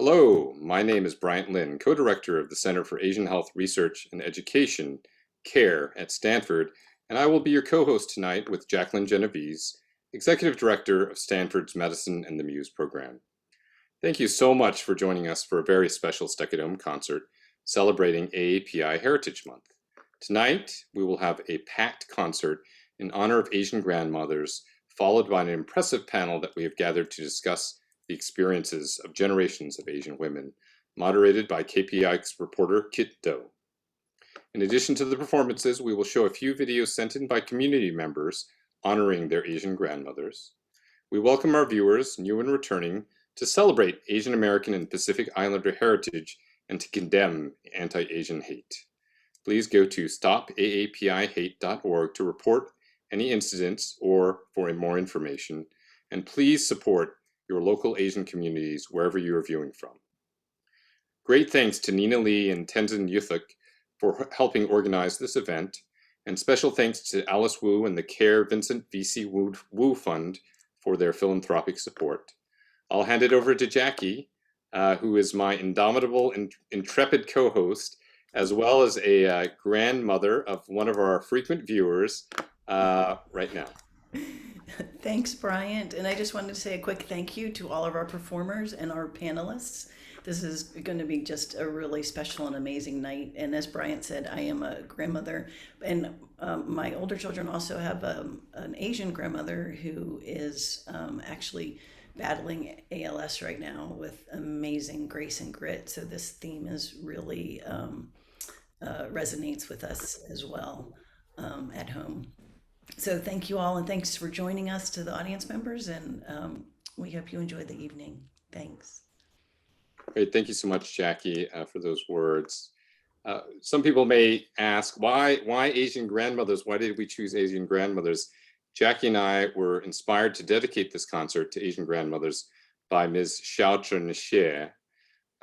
Hello, my name is Bryant Lin, co-director of the Center for Asian Health Research and Education, CARE, at Stanford, and I will be your co-host tonight with Jacqueline Genovese, executive director of Stanford's Medicine and the Muse program. Thank you so much for joining us for a very special Stecadome concert celebrating AAPI Heritage Month. Tonight, we will have a packed concert in honor of Asian grandmothers, followed by an impressive panel that we have gathered to discuss the experiences of generations of Asian women, moderated by KPI's reporter Kit Do. In addition to the performances, we will show a few videos sent in by community members honoring their Asian grandmothers. We welcome our viewers, new and returning, to celebrate Asian American and Pacific Islander heritage and to condemn anti-Asian hate. Please go to stopaapihate.org to report any incidents or for more information, and please support your local Asian communities wherever you are viewing from. Great thanks to Nina Lee and Tenzin Yuthuk for helping organize this event, and special thanks to Alice Wu and the CARE Vincent VC Wu Fund for their philanthropic support. I'll hand it over to Jackie, who is my indomitable and intrepid co-host, as well as a grandmother of one of our frequent viewers right now. Thanks, Bryant. And I just wanted to say a quick thank you to all of our performers and our panelists. This is going to be just a really special and amazing night. And as Bryant said, I am a grandmother, and my older children also have an Asian grandmother who is actually battling ALS right now with amazing grace and grit. So this theme is really resonates with us as well at home. So thank you all, and thanks for joining us to the audience members, and we hope you enjoy the evening. Thanks. Great, thank you so much, Jackie, for those words. Some people may ask, why Asian grandmothers? Why did we choose Asian grandmothers? Jackie and I were inspired to dedicate this concert to Asian grandmothers by Ms. Xiao.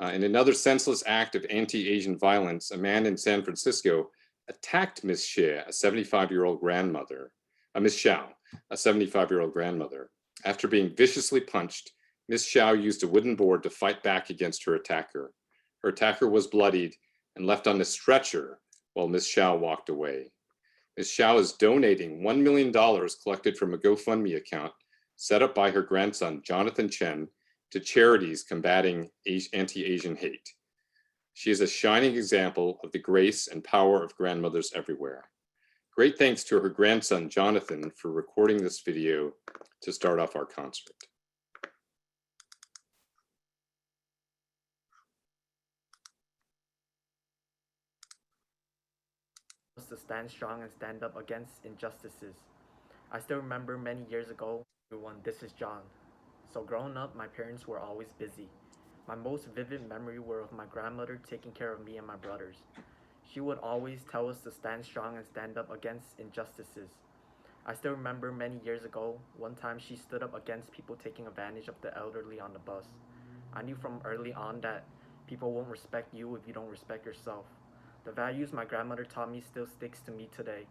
In another senseless act of anti-Asian violence, a man in San Francisco attacked Ms. Xie, a 75-year-old grandmother, Ms. Xiao, a 75-year-old grandmother. After being viciously punched, Ms. Xiao used a wooden board to fight back against her attacker. Her attacker was bloodied and left on a stretcher while Ms. Xiao walked away. Ms. Xiao is donating $1 million collected from a GoFundMe account set up by her grandson, Jonathan Chen, to charities combating anti-Asian hate. She is a shining example of the grace and power of grandmothers everywhere. Great thanks to her grandson, Jonathan, for recording this video to start off our concert. To stand strong and stand up against injustices. I still remember many years ago, everyone, this is John. So growing up, my parents were always busy. My most vivid memory were of my grandmother taking care of me and my brothers. She would always tell us to stand strong and stand up against injustices. I still remember many years ago, one time she stood up against people taking advantage of the elderly on the bus. I knew from early on that people won't respect you if you don't respect yourself. The values my grandmother taught me still sticks to me today.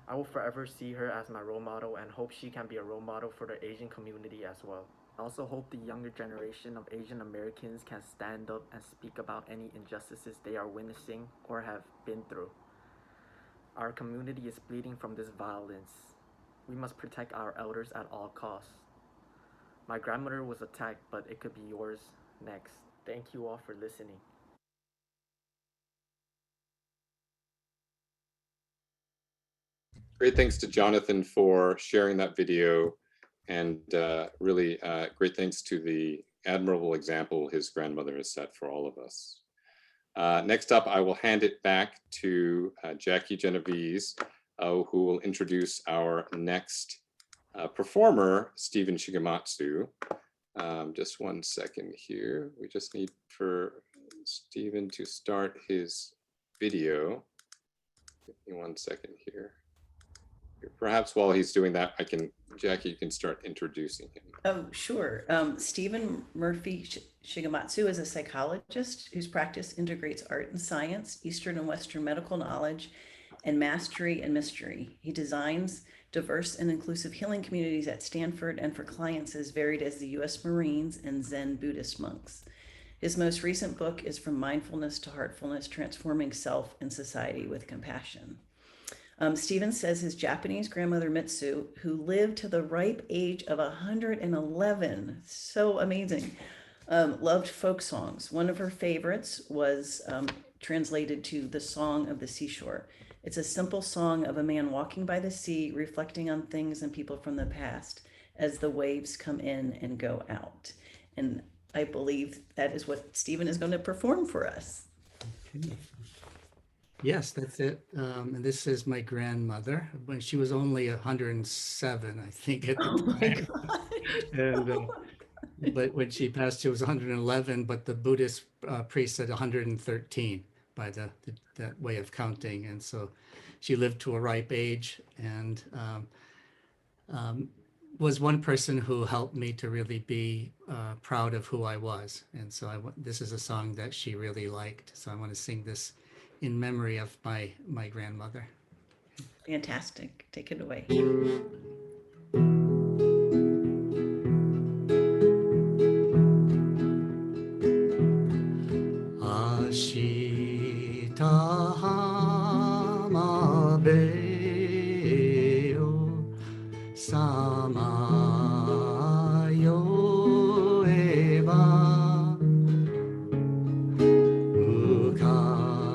I will forever see her as my role model and hope she can be a role model for the Asian community as well. I also hope the younger generation of Asian Americans can stand up and speak about any injustices they are witnessing or have been through. Our community is bleeding from this violence. We must protect our elders at all costs. My grandmother was attacked, but it could be yours next. Thank you all for listening. Great thanks to Jonathan for sharing that video, and really great thanks to the admirable example his grandmother has set for all of us. Next up, I will hand it back to Jackie Genovese, who will introduce our next performer, Stephen Shigematsu. Just 1 second here. We just need for Stephen to start his video. Give me 1 second here. Perhaps while he's doing that, Jackie, you can start introducing him. Oh, sure. Stephen Murphy Shigematsu is a psychologist whose practice integrates art and science, Eastern and Western medical knowledge, and mastery and mystery. He designs diverse and inclusive healing communities at Stanford and for clients as varied as the U.S. Marines and Zen Buddhist monks. His most recent book is From Mindfulness to Heartfulness, Transforming Self and Society with Compassion. Stephen says his Japanese grandmother Mitsu, who lived to the ripe age of 111, so amazing, loved folk songs. One of her favorites was translated to The Song of the Seashore. It's a simple song of a man walking by the sea, reflecting on things and people from the past as the waves come in and go out. And I believe that is what Stephen is going to perform for us. Okay. Yes, that's it. And this is my grandmother when she was only 107, I think, at the time. And but when she passed, she was 111. But the Buddhist priest said 113 by that way of counting. And so she lived to a ripe age, and was one person who helped me to really be proud of who I was. And so this is a song that she really liked. So I want to sing this in memory of my grandmother. Fantastic. Take it away. 明日浜辺をさまよえば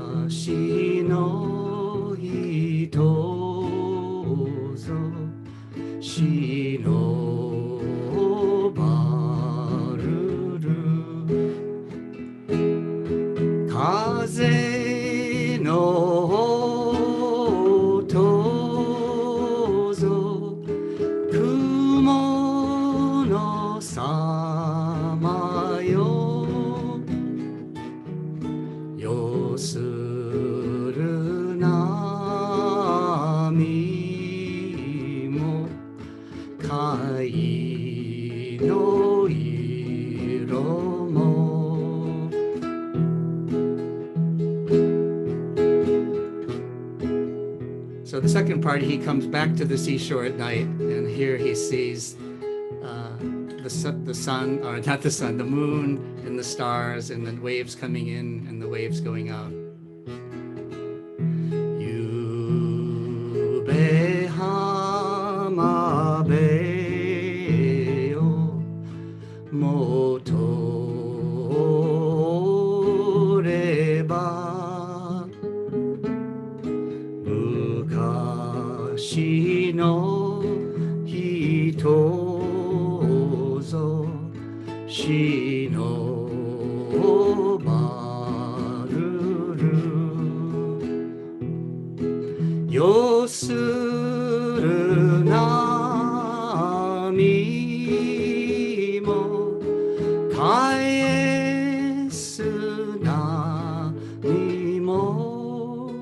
昔の人ぞしのばるる風の音ぞ雲のさまよよする波も貝の色もSo the second part, he comes back to the seashore at night, and here he sees the sun, or not the sun, the moon and the stars, and the waves coming in and the waves going out. Yube hamabe o motoreba昔の人ぞしのばるるよする波も返す波も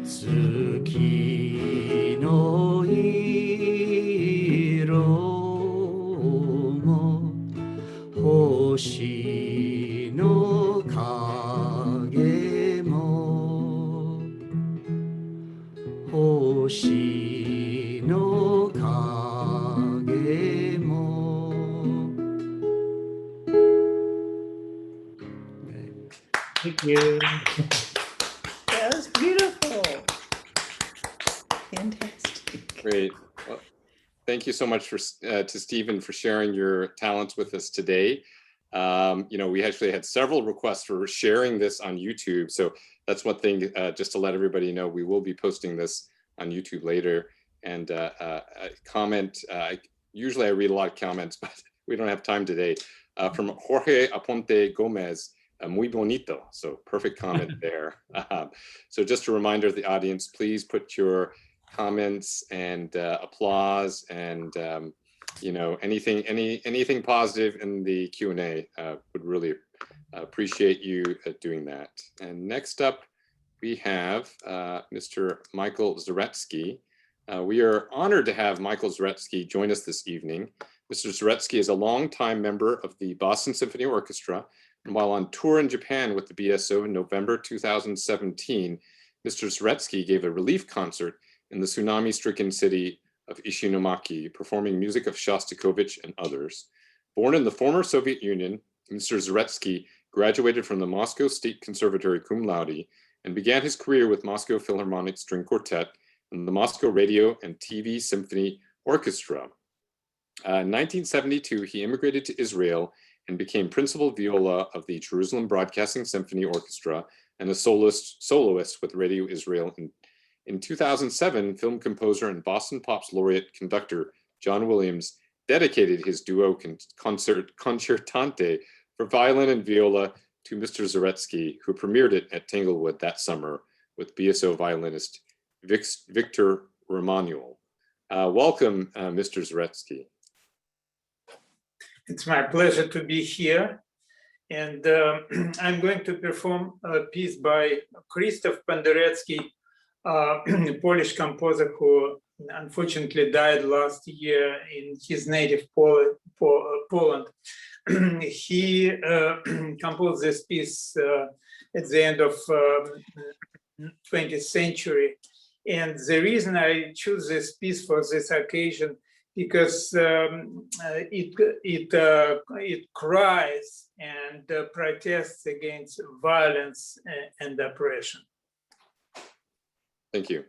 月の色も星の影も星の影も Thank you. That was beautiful. Fantastic. Great. Well, thank you so much to Stephen for sharing your talents with us today. We actually had several requests for sharing this on YouTube. So that's one thing, just to let everybody know, we will be posting this on YouTube later. And comment, usually I read a lot of comments, but we don't have time today. From Jorge Aponte Gomez, muy bonito. So perfect comment there. So just a reminder to the audience, please put your comments and applause and anything positive in the Q&A. Would really appreciate you doing that. And next up we have Mr. Michael Zaretsky. We are honored to have Michael Zaretsky join us this evening. Mr. Zaretsky is a longtime member of the Boston Symphony Orchestra, and while on tour in Japan with the BSO in November 2017, Mr. Zaretsky gave a relief concert in the tsunami-stricken city of Ishinomaki, performing music of Shostakovich and others. Born in the former Soviet Union, Mr. Zaretsky graduated from the Moscow State Conservatory cum laude and began his career with Moscow Philharmonic String Quartet and the Moscow Radio and TV Symphony Orchestra. In 1972, he immigrated to Israel and became principal viola of the Jerusalem Broadcasting Symphony Orchestra and a soloist with Radio Israel. In 2007, film composer and Boston Pops laureate conductor John Williams dedicated his duo concertante for violin and viola to Mr. Zaretsky, who premiered it at Tanglewood that summer with BSO violinist Victor Romanuel. Welcome, Mr. Zaretsky. It's my pleasure to be here. And I'm going to perform a piece by Krzysztof Penderecki, a Polish composer who unfortunately died last year in his native Poland. He composed this piece at the end of 20th century. And the reason I choose this piece for this occasion because it cries and protests against violence and oppression. Thank you.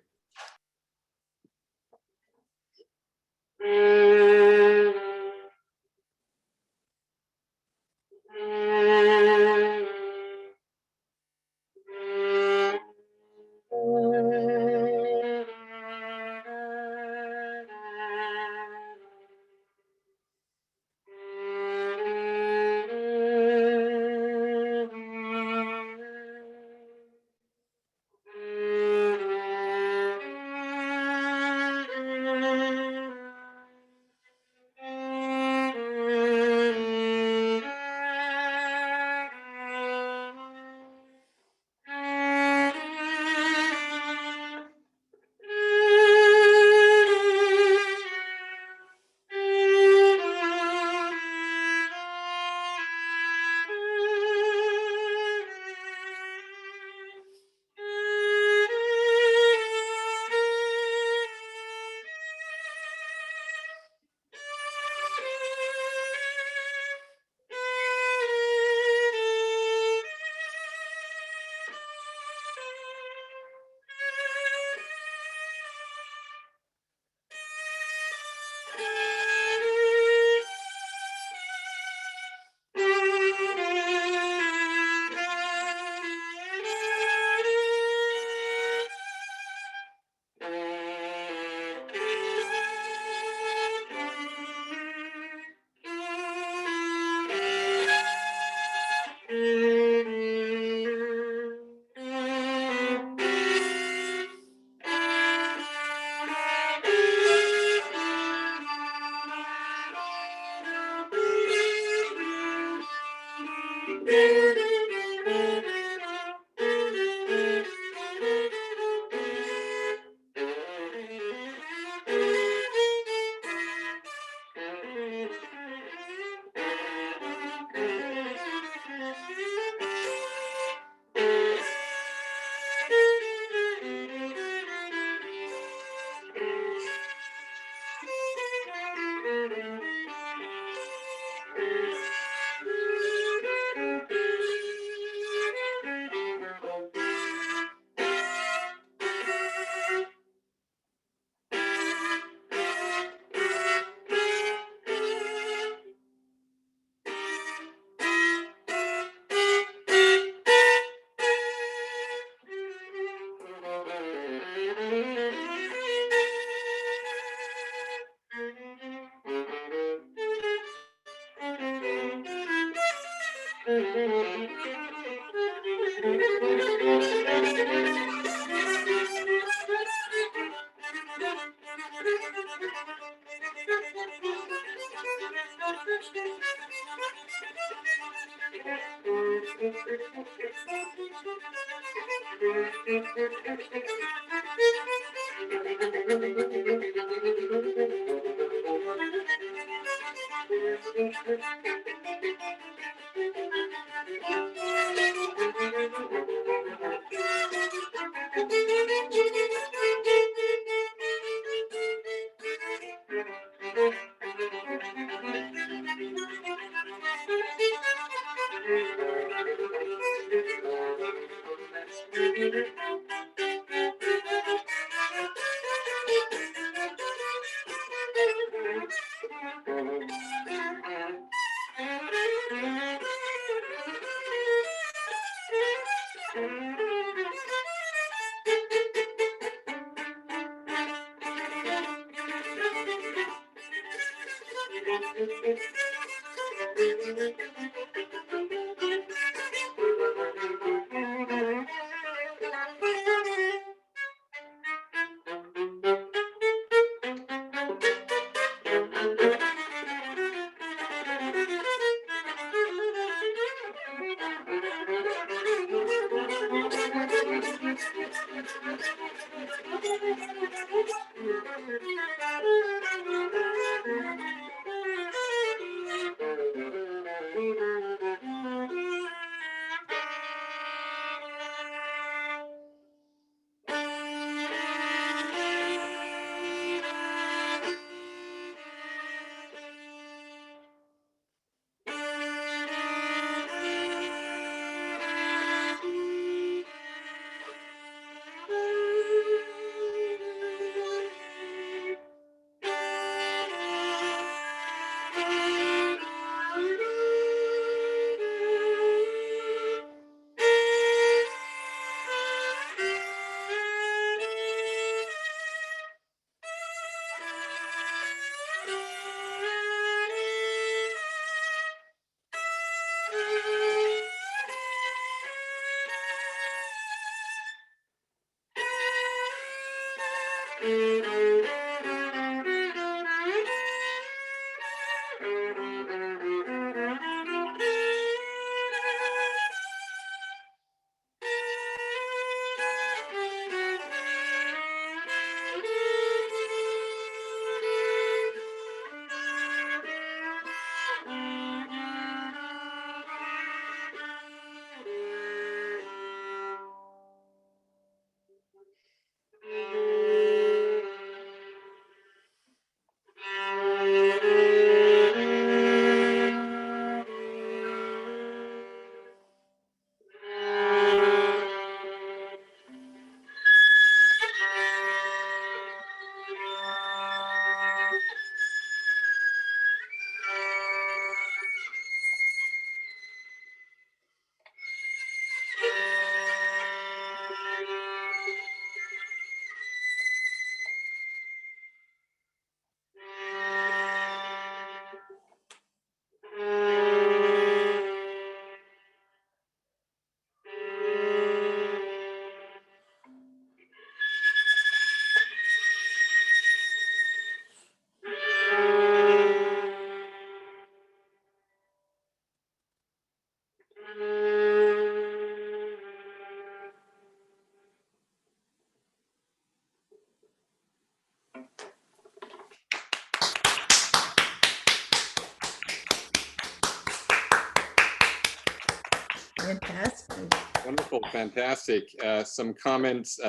Fantastic. Wonderful, fantastic. Some comments.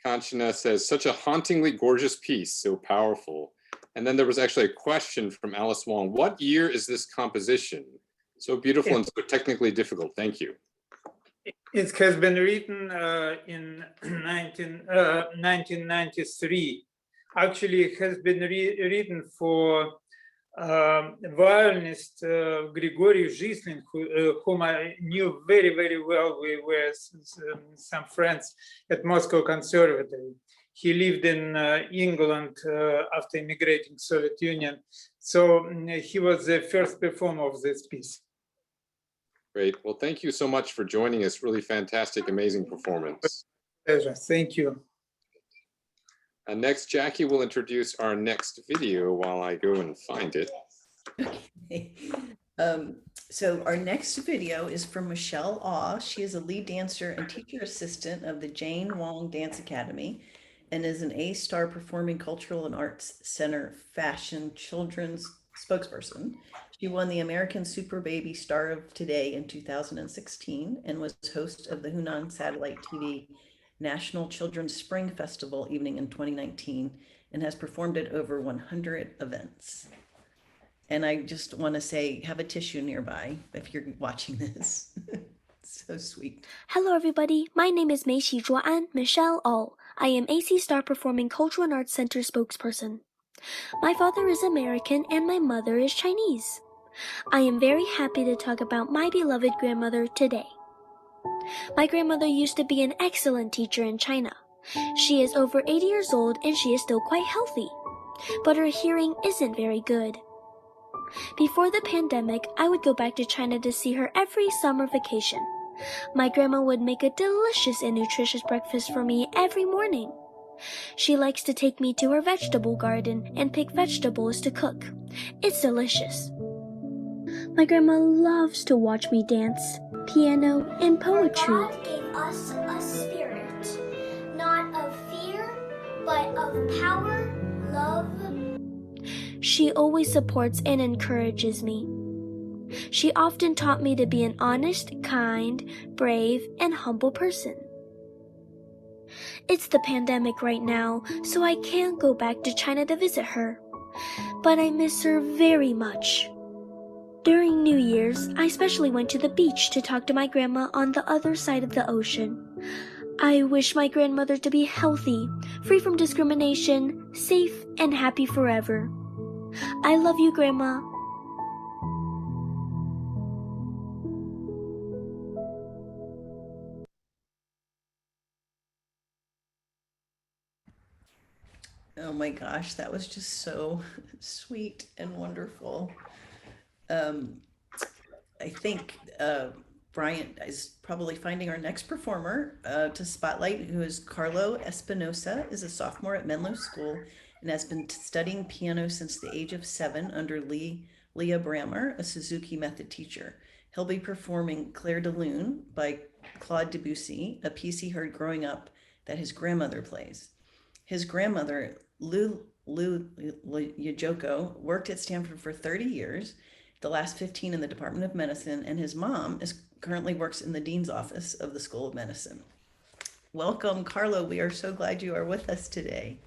Kanchana says, such a hauntingly gorgeous piece, so powerful. And then there was actually a question from Alice Wong. What year is this composition? So beautiful and so technically difficult. Thank you. It has been written in 1993. Actually, it has been written for violinist Grigory Zhislin, whom I knew very, very well. We were some friends at Moscow Conservatory. He lived in England after immigrating Soviet Union. So he was the first performer of this piece. Great. Well, thank you so much for joining us. Really fantastic, amazing performance. Pleasure. Thank you. Next, Jackie will introduce our next video while I go and find it. So our next video is from Michelle Aw. She is a lead dancer and teacher assistant of the Jane Wong Dance Academy and is an A-star Performing Cultural and Arts Center Fashion Children's spokesperson. She won the American Super Baby Star of Today in 2016 and was host of the Hunan Satellite TV National Children's Spring Festival evening in 2019 and has performed at over 100 events. And I just want to say, have a tissue nearby if you're watching this. So sweet. Hello everybody, my name is Mei Zhuan Michelle Oh. I am AC Star Performing Cultural and Arts Center spokesperson. My father is American and my mother is Chinese. I am very happy to talk about my beloved grandmother today. My grandmother used to be an excellent teacher in China. She is over 80 years old and she is still quite healthy, but her hearing isn't very good. Before the pandemic, I would go back to China to see her every summer vacation. My grandma would make a delicious and nutritious breakfast for me every morning. She likes to take me to her vegetable garden and pick vegetables to cook. It's delicious. My grandma loves to watch me dance, piano, and poetry. God gave us a spirit, not of fear, but of power, love. She always supports and encourages me. She often taught me to be an honest, kind, brave, and humble person. It's the pandemic right now, so I can't go back to China to visit her. But I miss her very much. During New Year's, I especially went to the beach to talk to my grandma on the other side of the ocean. I wish my grandmother to be healthy, free from discrimination, safe, and happy forever. I love you, Grandma. Oh my gosh, that was just so sweet and wonderful. I think Bryant is probably finding our next performer to spotlight, who is Carlo Espinosa, is a sophomore at Menlo School and has been studying piano since the age of 7 under Leah Brammer, a Suzuki method teacher. He'll be performing Clair de Lune by Claude Debussy, a piece he heard growing up that his grandmother plays. His grandmother, Lu Yajoko, worked at Stanford for 30 years, the last 15 in the Department of Medicine, and his mom currently works in the Dean's office of the School of Medicine. Welcome, Carlo. We are so glad you are with us today.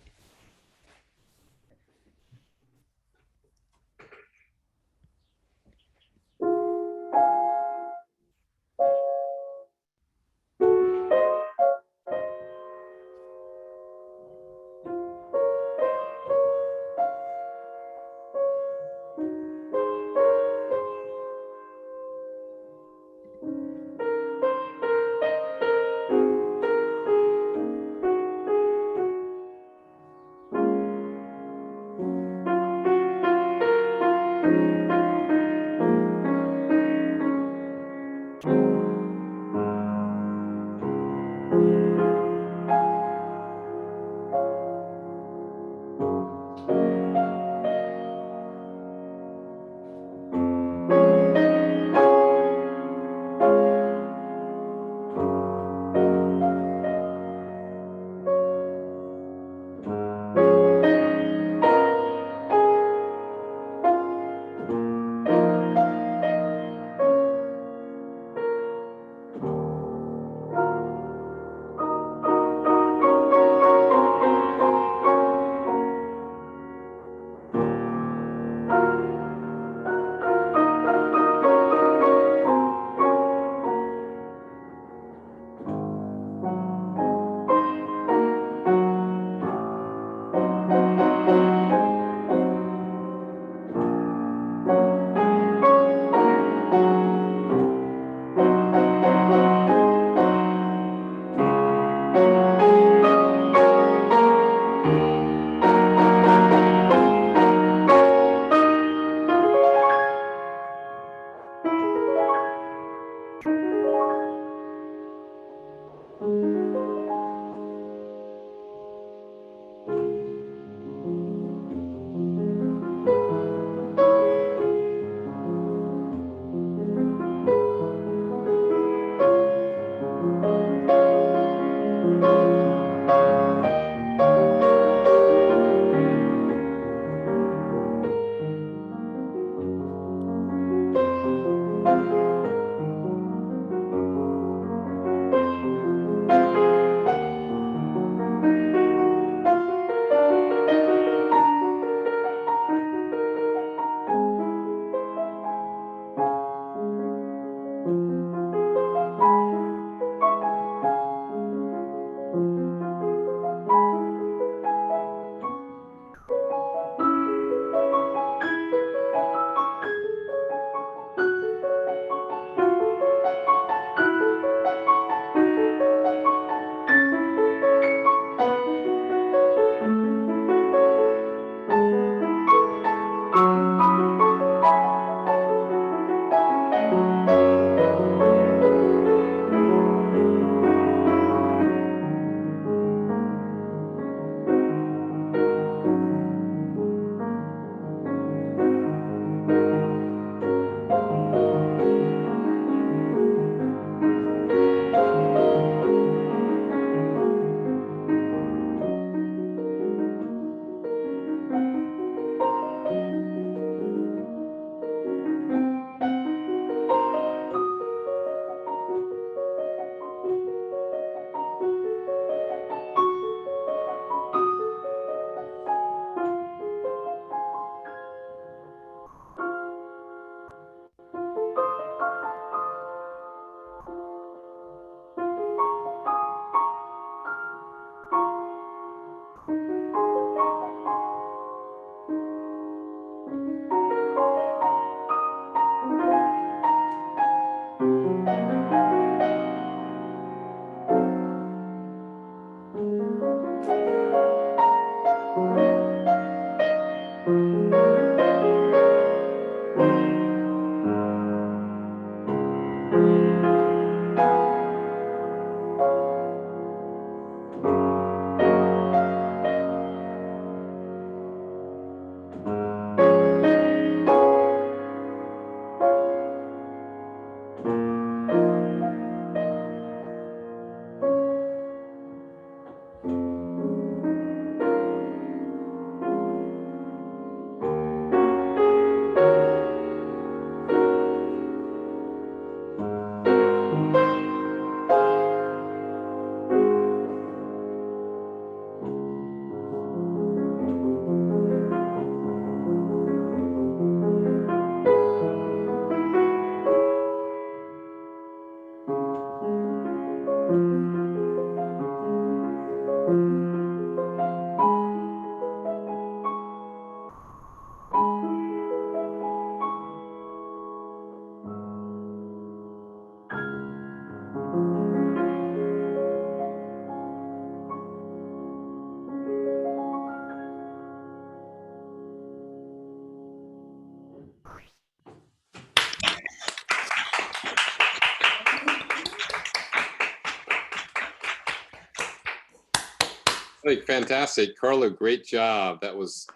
Like, fantastic. Carlo, great job. That was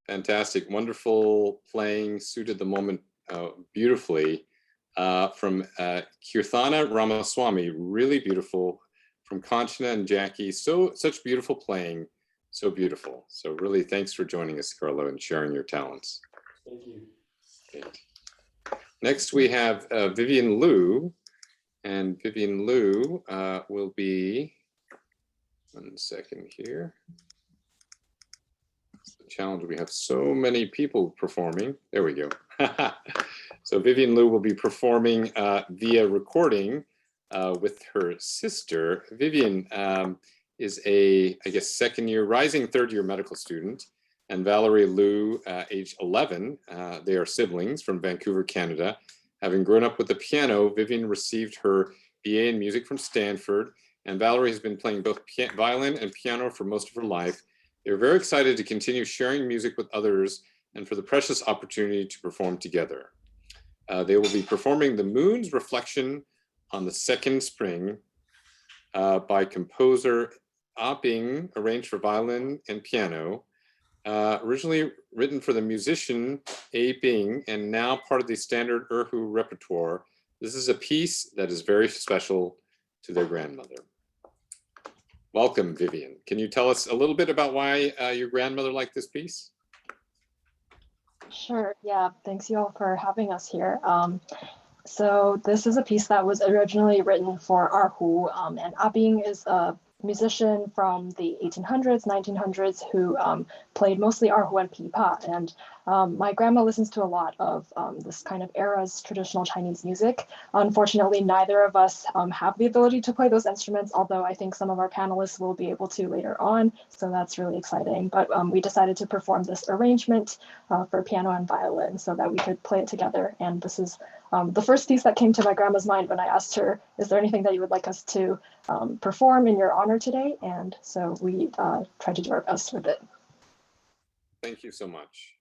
fantastic. Wonderful playing, suited the moment beautifully. From Kirthana Ramaswamy, really beautiful. From Kanchana and Jackie, such beautiful playing, so beautiful. So really, thanks for joining us, Carlo, and sharing your talents. Thank you. Great. Next, we have Vivian Liu, and Vivian Liu will be, 1 second here. It's the challenge. We have so many people performing. There we go. So Vivian Liu will be performing via recording with her sister. Vivian is a, I guess, rising third year medical student, and Valerie Liu, age 11. They are siblings from Vancouver, Canada. Having grown up with the piano, Vivian received her BA in music from Stanford, and Valerie has been playing both violin and piano for most of her life. They're very excited to continue sharing music with others and for the precious opportunity to perform together. They will be performing The Moon's Reflection on the Second Spring by composer Ah Bing, arranged for violin and piano. Originally written for the musician A Bing and now part of the standard Erhu repertoire, this is a piece that is very special to their grandmother. Welcome, Vivian. Can you tell us a little bit about why your grandmother liked this piece? Sure, yeah, thanks you all for having us here. So this is a piece that was originally written for Erhu, and Ah Bing is a musician from the 1800s, 1900s who played mostly Erhu and pipa. And my grandma listens to a lot of this kind of era's traditional Chinese music. Unfortunately, neither of us have the ability to play those instruments, although I think some of our panelists will be able to later on. So that's really exciting. But we decided to perform this arrangement for piano and violin so that we could play it together. And this is the first piece that came to my grandma's mind when I asked her, is there anything that you would like us to perform in your honor today? And so we tried to do our best with it. Thank you so much.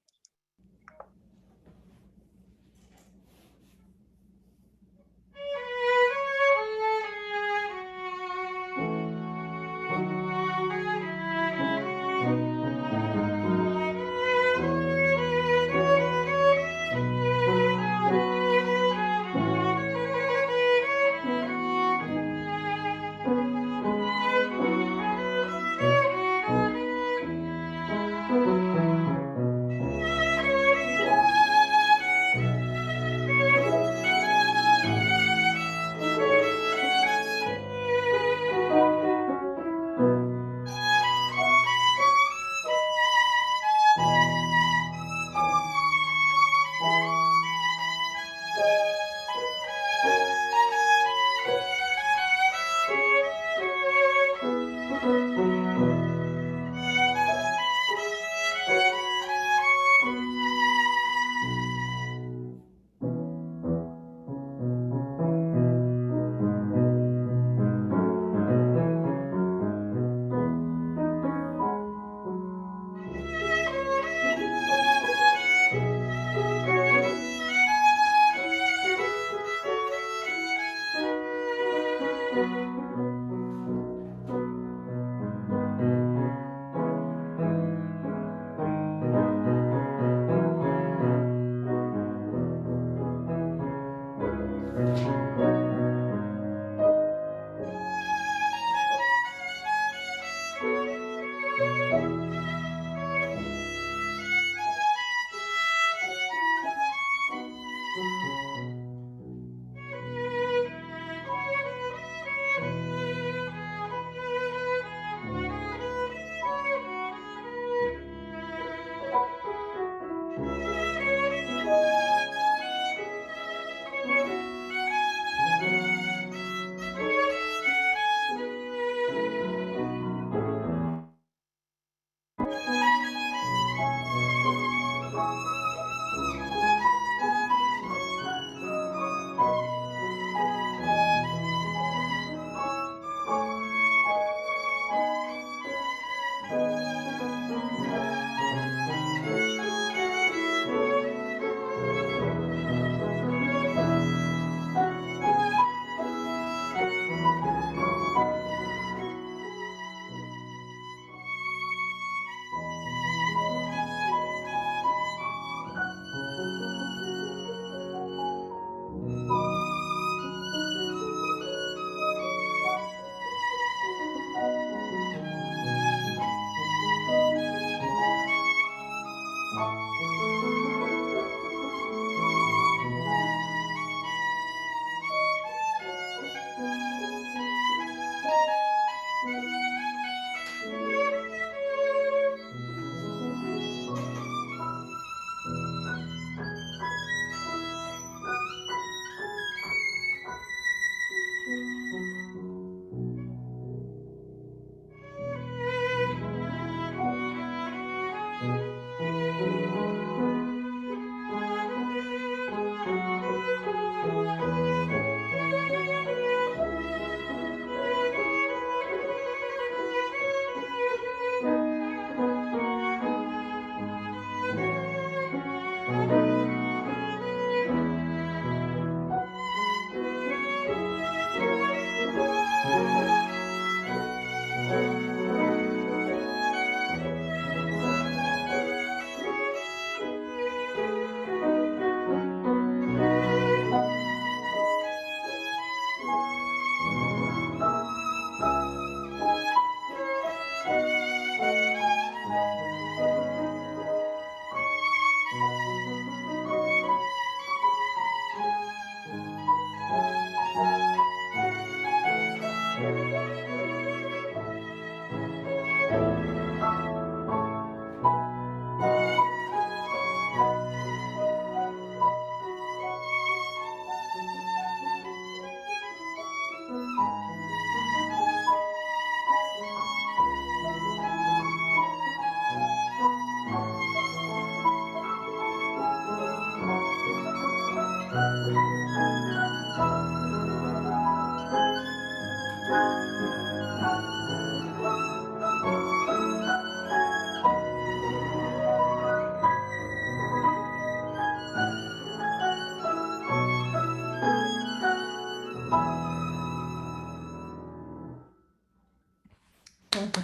Oh my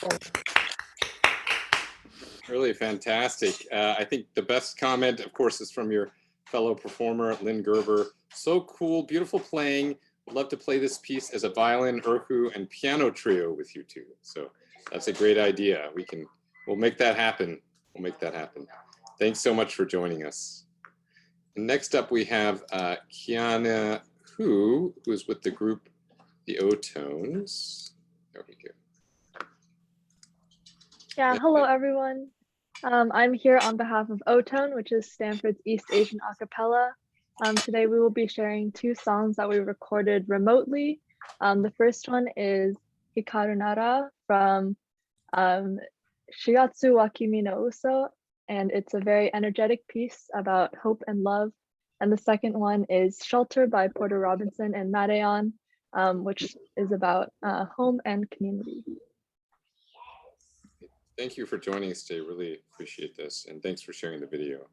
God. Really fantastic. I think the best comment, of course, is from your fellow performer, Lynn Gerber. So cool, beautiful playing. Would love to play this piece as a violin, erhu, and piano trio with you two. So that's a great idea. We'll make that happen. We'll make that happen. Thanks so much for joining us. Next up, we have Kiana who's with the group, the O-Tones. There we go. Yeah, hello everyone. I'm here on behalf of O-Tone, which is Stanford's East Asian a cappella. Today we will be sharing two songs that we recorded remotely. The first one is Hikaru Nara from Shigatsu wa Kimi no Uso, and it's a very energetic piece about hope and love. And the second one is Shelter by Porter Robinson and Madeon, which is about home and community. Thank you for joining us today. Really appreciate this. And thanks for sharing the video.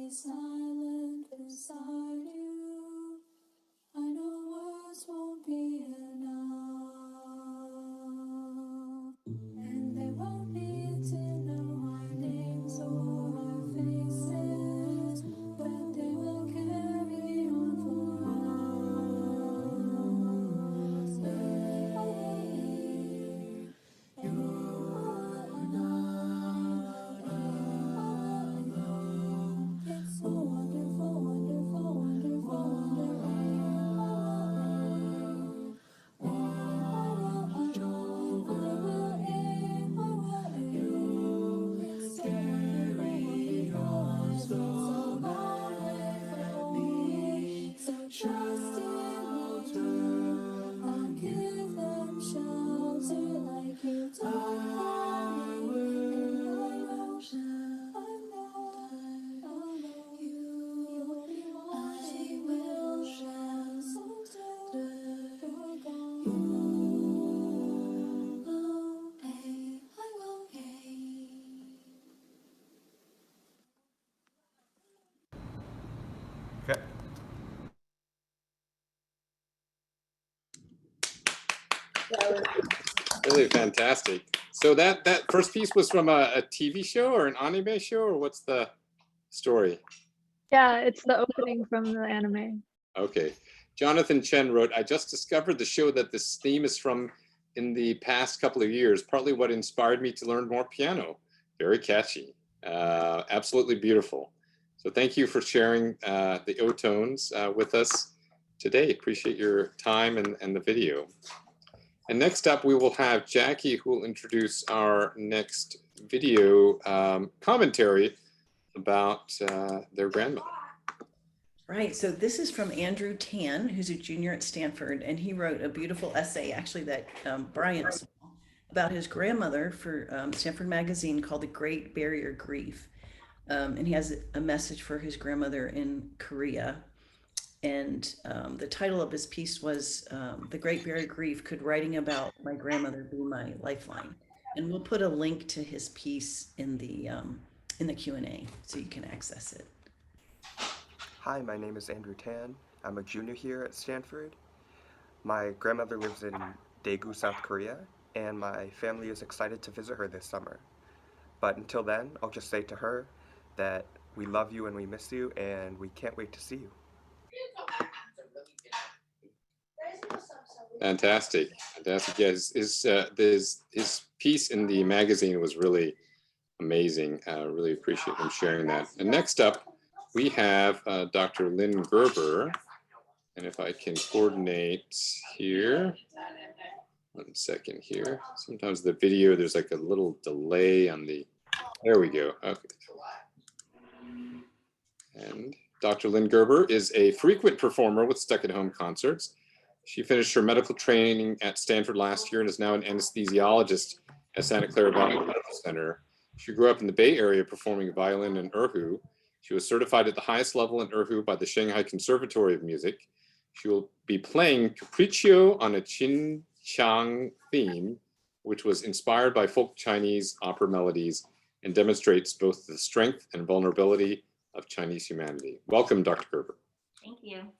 stay silent beside you. I know words won't be enough, and they won't need to know our names or our faces, but they will carry on for us. It's so wonderful, wonderful, wonderful, so trust in me, I'll give them shelter like you done for me, and I know you'll be mine, will shine someday, you're gone, I will pay. Okay. Really fantastic. So that first piece was from a TV show or an anime show, or what's the story? Yeah, it's the opening from the anime. Okay. Jonathan Chen wrote, I just discovered the show that this theme is from in the past couple of years, partly what inspired me to learn more piano. Very catchy. Absolutely beautiful. So thank you for sharing the O-tones with us today. Appreciate your time and the video. And next up, we will have Jackie, who will introduce our next video commentary about their grandmother. Right, so this is from Andrew Tan, who's a junior at Stanford, and he wrote a beautiful essay, actually, that Brian saw, about his grandmother for Stanford Magazine called The Great Barrier Grief. And he has a message for his grandmother in Korea. And the title of his piece was The Great Barrier Grief, Could Writing About My Grandmother Be My Lifeline? And we'll put a link to his piece in the Q&A so you can access it. Hi, my name is Andrew Tan. I'm a junior here at Stanford. My grandmother lives in Daegu, South Korea, and my family is excited to visit her this summer. But until then, I'll just say to her that we love you and we miss you, and we can't wait to see you. Fantastic, fantastic. Yes, his piece in the magazine was really amazing. Really appreciate him sharing that. And next up, we have Dr. Lynn Gerber. And if I can coordinate here, 1 second here. Sometimes the video, there's like a little delay on the, there we go. Okay. And Dr. Lynn Gerber is a frequent performer with Stuck at Home concerts. She finished her medical training at Stanford last year and is now an anesthesiologist at Santa Clara Valley Medical Center. She grew up in the Bay Area performing violin and erhu. She was certified at the highest level in erhu by the Shanghai Conservatory of Music. She will be playing Capriccio on a Qin Chang theme, which was inspired by folk Chinese opera melodies and demonstrates both the strength and vulnerability of Chinese humanity. Welcome, Dr. Gerber. Thank you.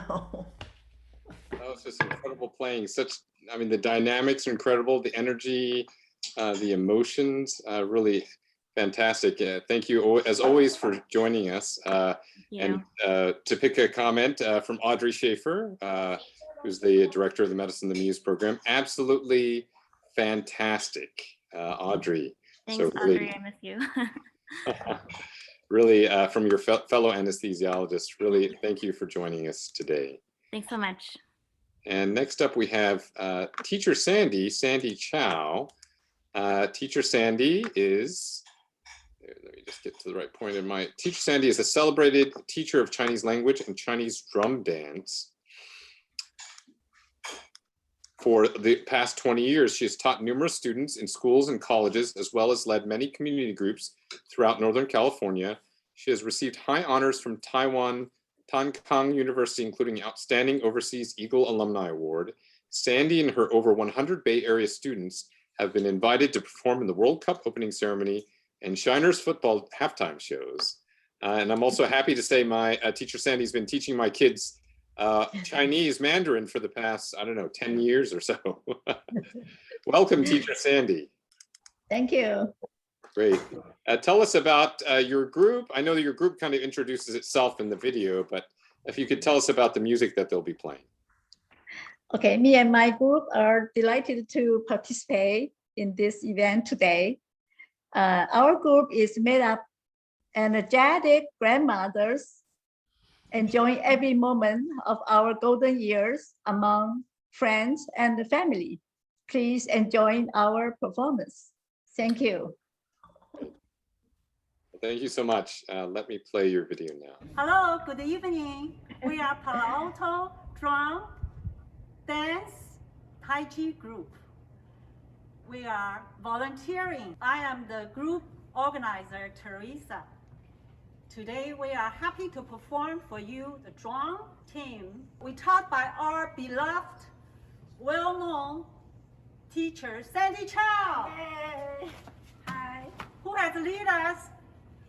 know. That was just incredible playing. I mean, the dynamics are incredible, the energy, the emotions, really fantastic. Thank you, as always, for joining us. And to pick a comment from Audrey Schaefer, who's the director of the Medicine the Muse program. Absolutely fantastic, Audrey. Thanks, really, Audrey, I miss you. really, from your fellow anesthesiologist, really thank you for joining us today. Thanks so much. And next up we have Teacher Sandy Xiao. Teacher Sandy is, let me just get to the right point in my, Teacher Sandy is a celebrated teacher of Chinese language and Chinese drum dance. For the past 20 years, she has taught numerous students in schools and colleges, as well as led many community groups throughout Northern California. She has received high honors from Taiwan Tankang University, including Outstanding Overseas Eagle Alumni Award. Sandy and her over 100 Bay Area students have been invited to perform in the World Cup opening ceremony and Shiners football halftime shows. And I'm also happy to say my teacher Sandy's been teaching my kids Chinese Mandarin for the past, I don't know, 10 years or so. Welcome, Teacher Sandy. Thank you. Great. Tell us about your group. I know that your group kind of introduces itself in the video, but if you could tell us about the music that they'll be playing. Okay, me and my group are delighted to participate in this event today. Our group is made up energetic grandmothers enjoying every moment of our golden years among friends and the family. Please enjoy our performance. Thank you. Thank you so much. Let me play your video now. Hello, good evening. We are Palo Alto Drum Dance Tai Chi group. We are volunteering. I am the group organizer, Teresa. Today, we are happy to perform for you the drum team. We taught by our beloved, well-known teacher, Sandy Xiao. Yay. Hi. Who has led us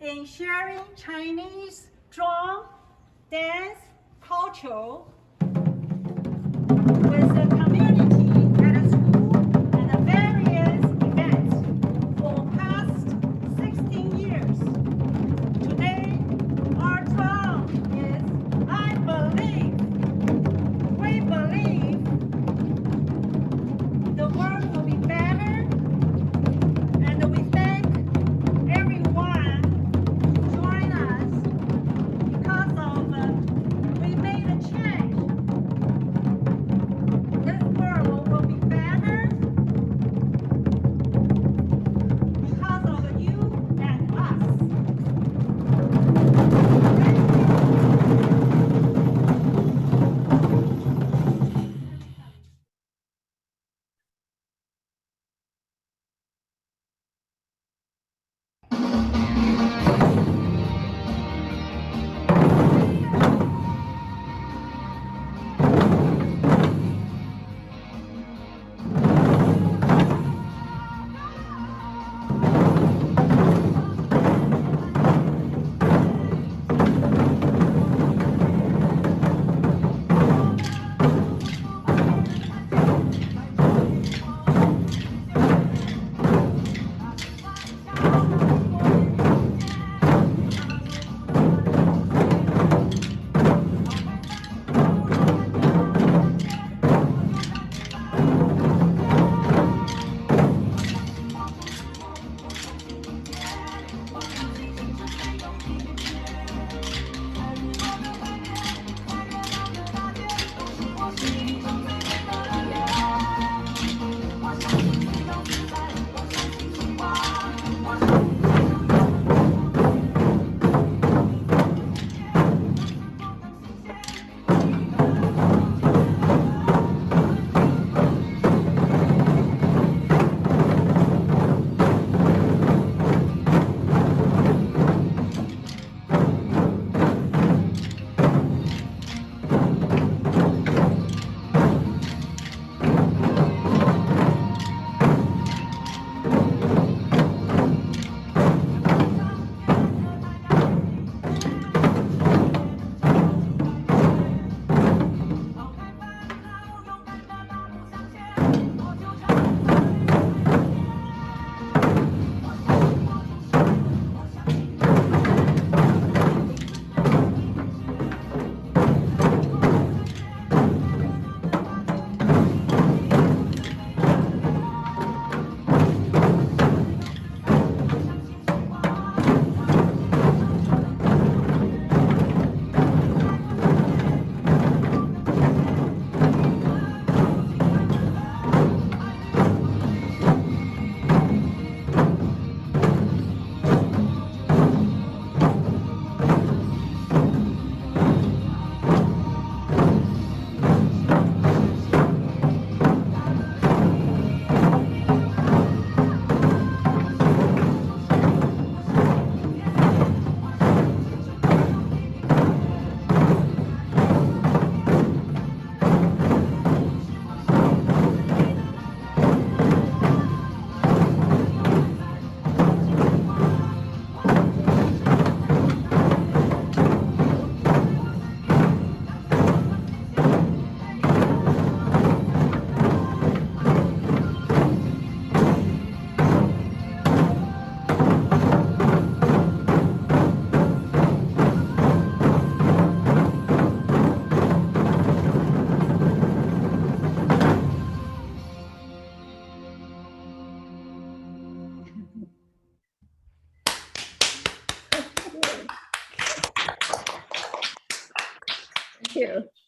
in sharing Chinese drum dance culture with the community at a school and the various events for past 16 years. Today, our drum is I believe. We believe the world will be better, and we thank everyone who joined us because of we made a change. This world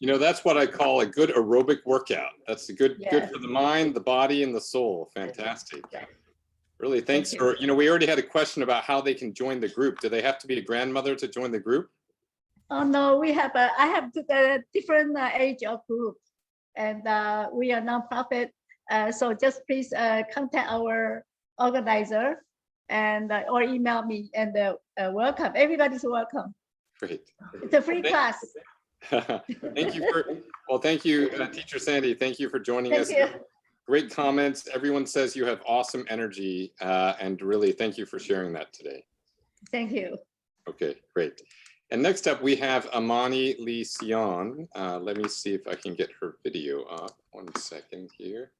You know, that's what I call a good aerobic workout. That's good Yes. for the mind, the body, and the soul. Fantastic. Really, thanks Thank for, you know, we already had a question about how they can join the group. Do they have to be a grandmother to join the group? Oh no, we have I have the different age of group, and we are nonprofit. So just please contact our organizer and or email me, and welcome. Everybody's welcome. Great. It's a free class. Thank you for, well, thank you, Teacher Sandy. Thank you for joining Thank us. you. Great comments. Everyone says you have awesome energy, and really thank you for sharing that today. Thank you. Okay, great. And next up, we have Amani Lee Sion. Let me see if I can get her video up. 1 second here.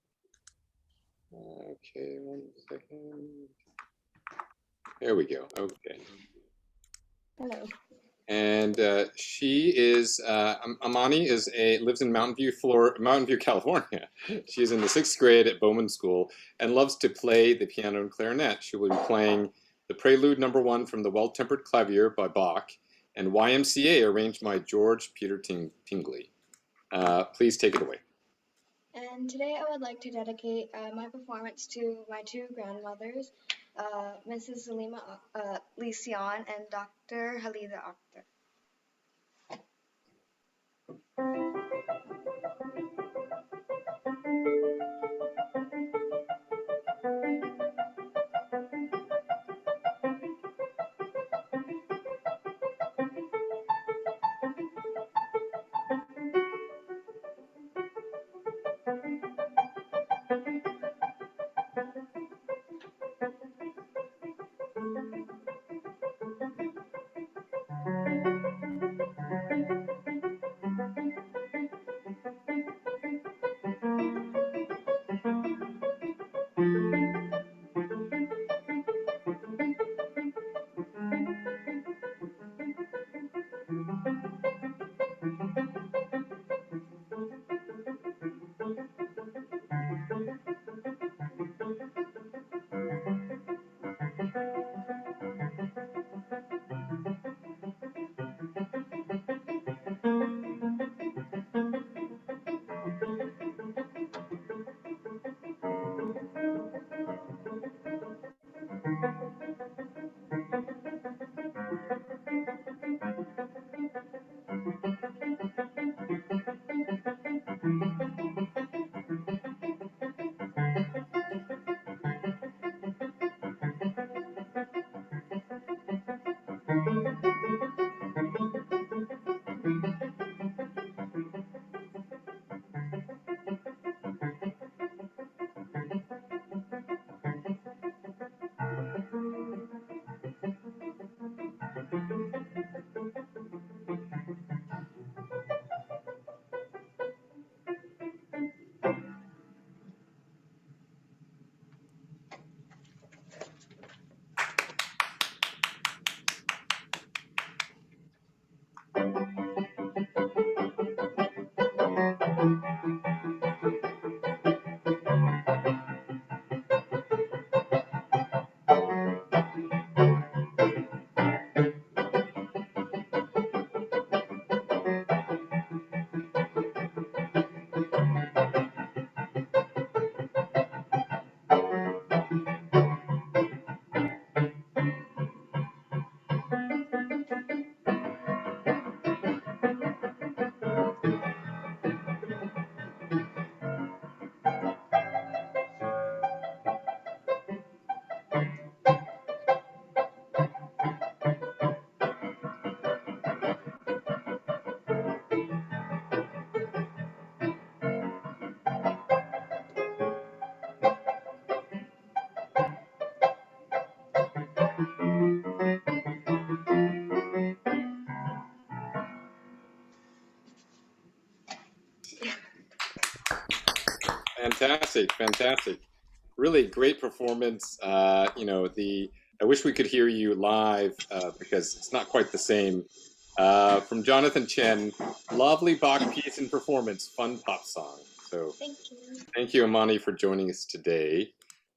Okay, 1 second. There we go. Okay. Hello. And she is Amani lives in Mountain View, California. She's in the 6th grade at Bowman School and loves to play the piano and clarinet. She will be playing the Prelude No. 1 from the Well-Tempered Clavier by Bach and YMCA arranged by George Peter Tingley. Please take it away. And today I would like to dedicate my performance to my two grandmothers, Mrs. Salima Lysion and Dr. Halida Akhtar. Fantastic, fantastic. Really great performance. You know, I wish we could hear you live because it's not quite the same. From Jonathan Chen, lovely Bach piece and performance, fun pop song. So thank you, Amani, for joining us today.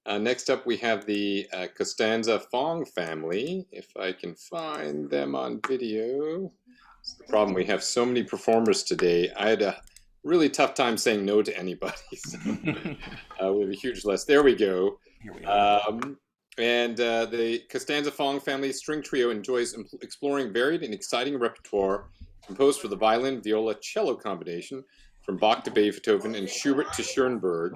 Next up, we have the Costanza Fong family, if I can find them on video. the problem. We have so many performers today. I had a really tough time saying no to anybody. So, we have a huge list. There we go. Here we are. The Costanza Fong family string trio enjoys exploring varied and exciting repertoire composed for the violin, viola, cello combination from Bach to Beethoven and Schubert to Schoenberg.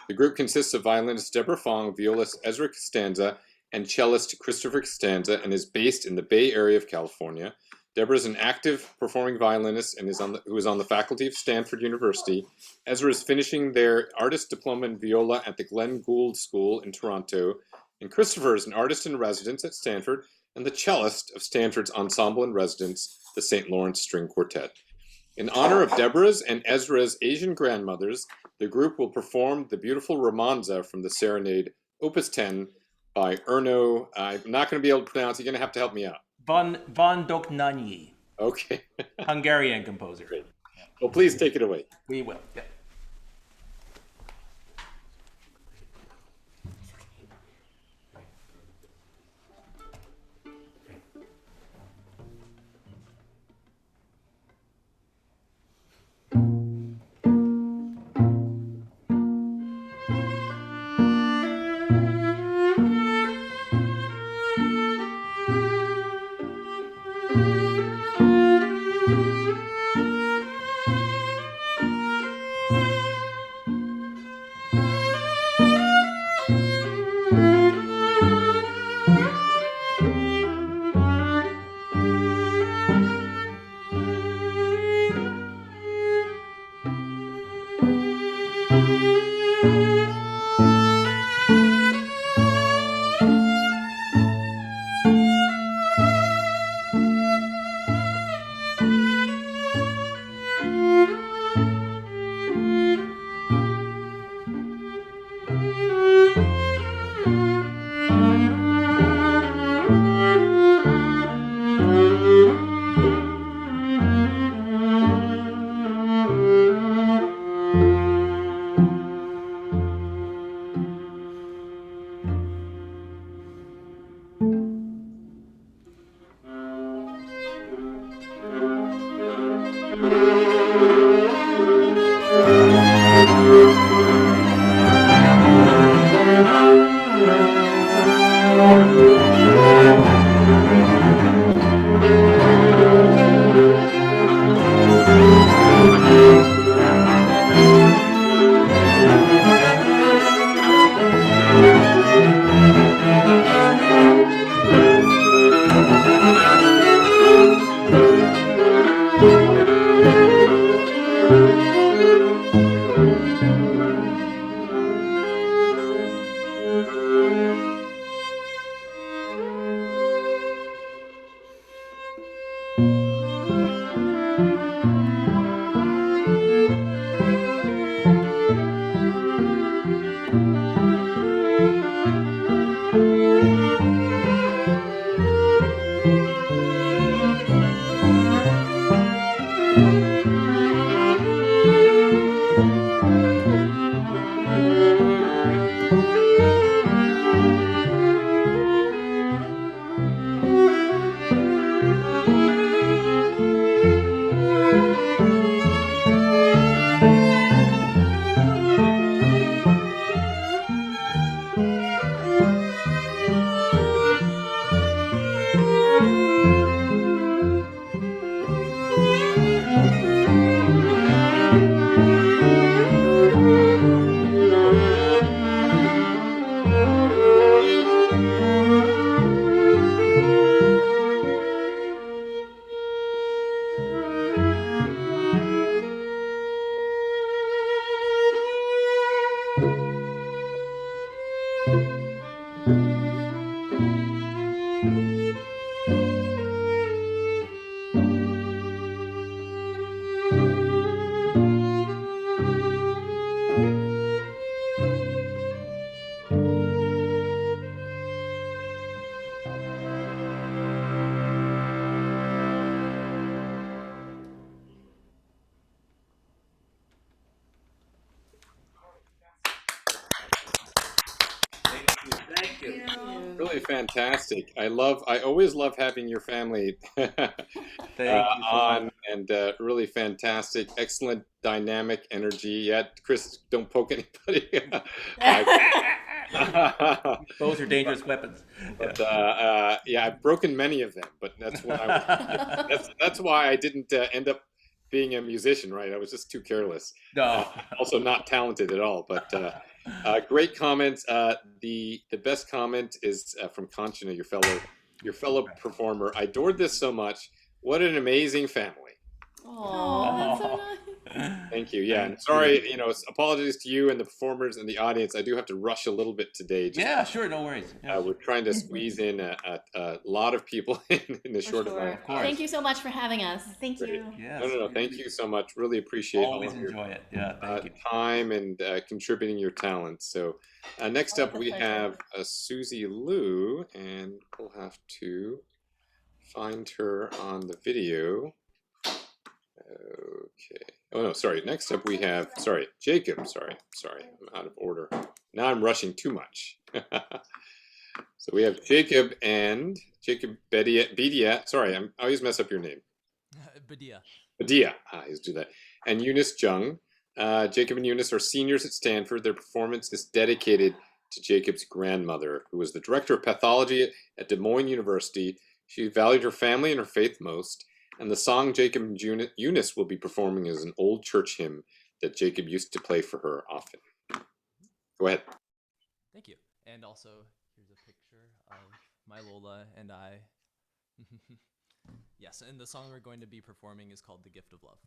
The group consists of violinist Deborah Fong, violist Ezra Costanza, and cellist Christopher Costanza, and is based in the Bay Area of California. Deborah is an active performing violinist and who is on the faculty of Stanford University. Ezra is finishing their artist diploma in viola at the Glenn Gould School in Toronto. And Christopher is an artist in residence at Stanford and the cellist of Stanford's ensemble in residence, the St. Lawrence String Quartet. In honor of Deborah's and Ezra's Asian grandmothers, the group will perform the beautiful romanza from the Serenade, Opus 10, by Erno. I'm not going to be able to pronounce. You're going to have to help me out. Von Doknanyi. Okay. Hungarian composer. Great. Well, please take it away. We will. Yeah. Really fantastic. I always love having your family Thank you so on, much. and really fantastic, excellent dynamic energy. Yeah, Chris, don't poke anybody. Those are dangerous weapons. But yeah, I've broken many of them, but that's why that's why I didn't end up being a musician, right? I was just too careless. No. Also not talented at all, but great comments. The best comment is from Kanchana, your fellow performer. I adored this so much. What an amazing family. Oh, that's so nice. Thank you. Yeah, and sorry, apologies to you and the performers and the audience. I do have to rush a little bit today. Yeah, sure, no worries. Yeah. We're trying to squeeze in a lot of people in a short amount of time. Thank you so much for having us. Thank you. Yes. No. Thank you so much. Really appreciate Always all of your enjoy it. Yeah, thank you. time and contributing your talents. So next up we have Susie Liu, and we'll have to find her on the video. Okay. Oh no, sorry. Next up we have, Jacob. Sorry, I'm out of order. Now I'm rushing too much. So we have Jacob Bedia. Sorry, I always mess up your name. Badia. Let's do that. And Eunice Jung. Jacob and Eunice are seniors at Stanford. Their performance is dedicated to Jacob's grandmother, who was the director of pathology at Des Moines University. She valued her family and her faith most. And the song Jacob and Eunice will be performing is an old church hymn that Jacob used to play for her often. Go ahead. Thank you. And also, here's a picture of my Lola and I. Yes, and the song we're going to be performing is called The Gift of Love.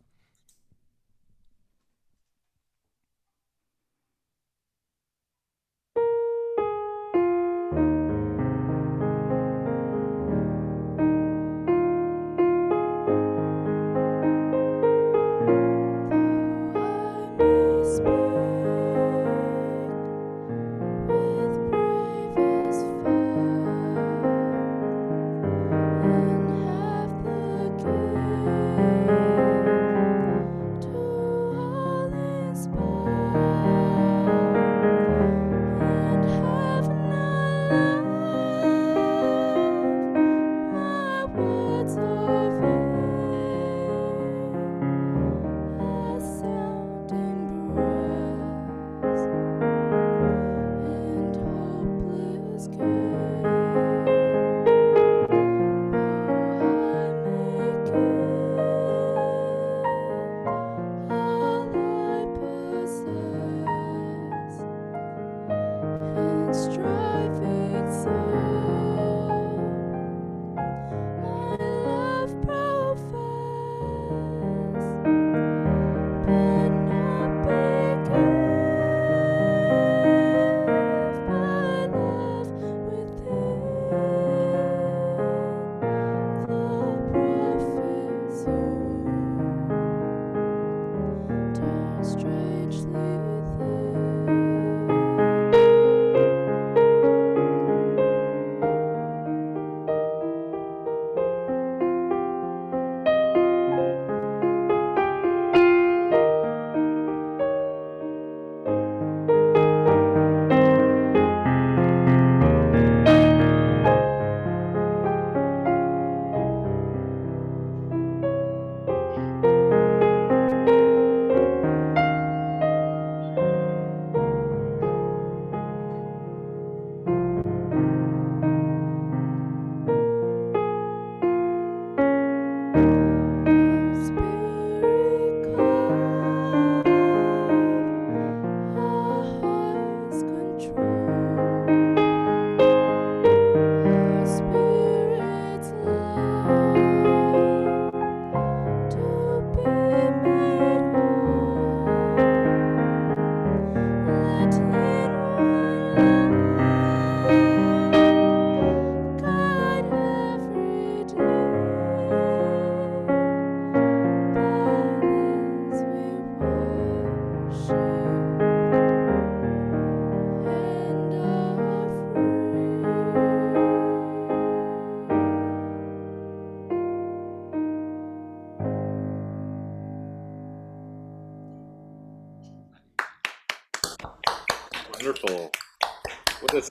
What a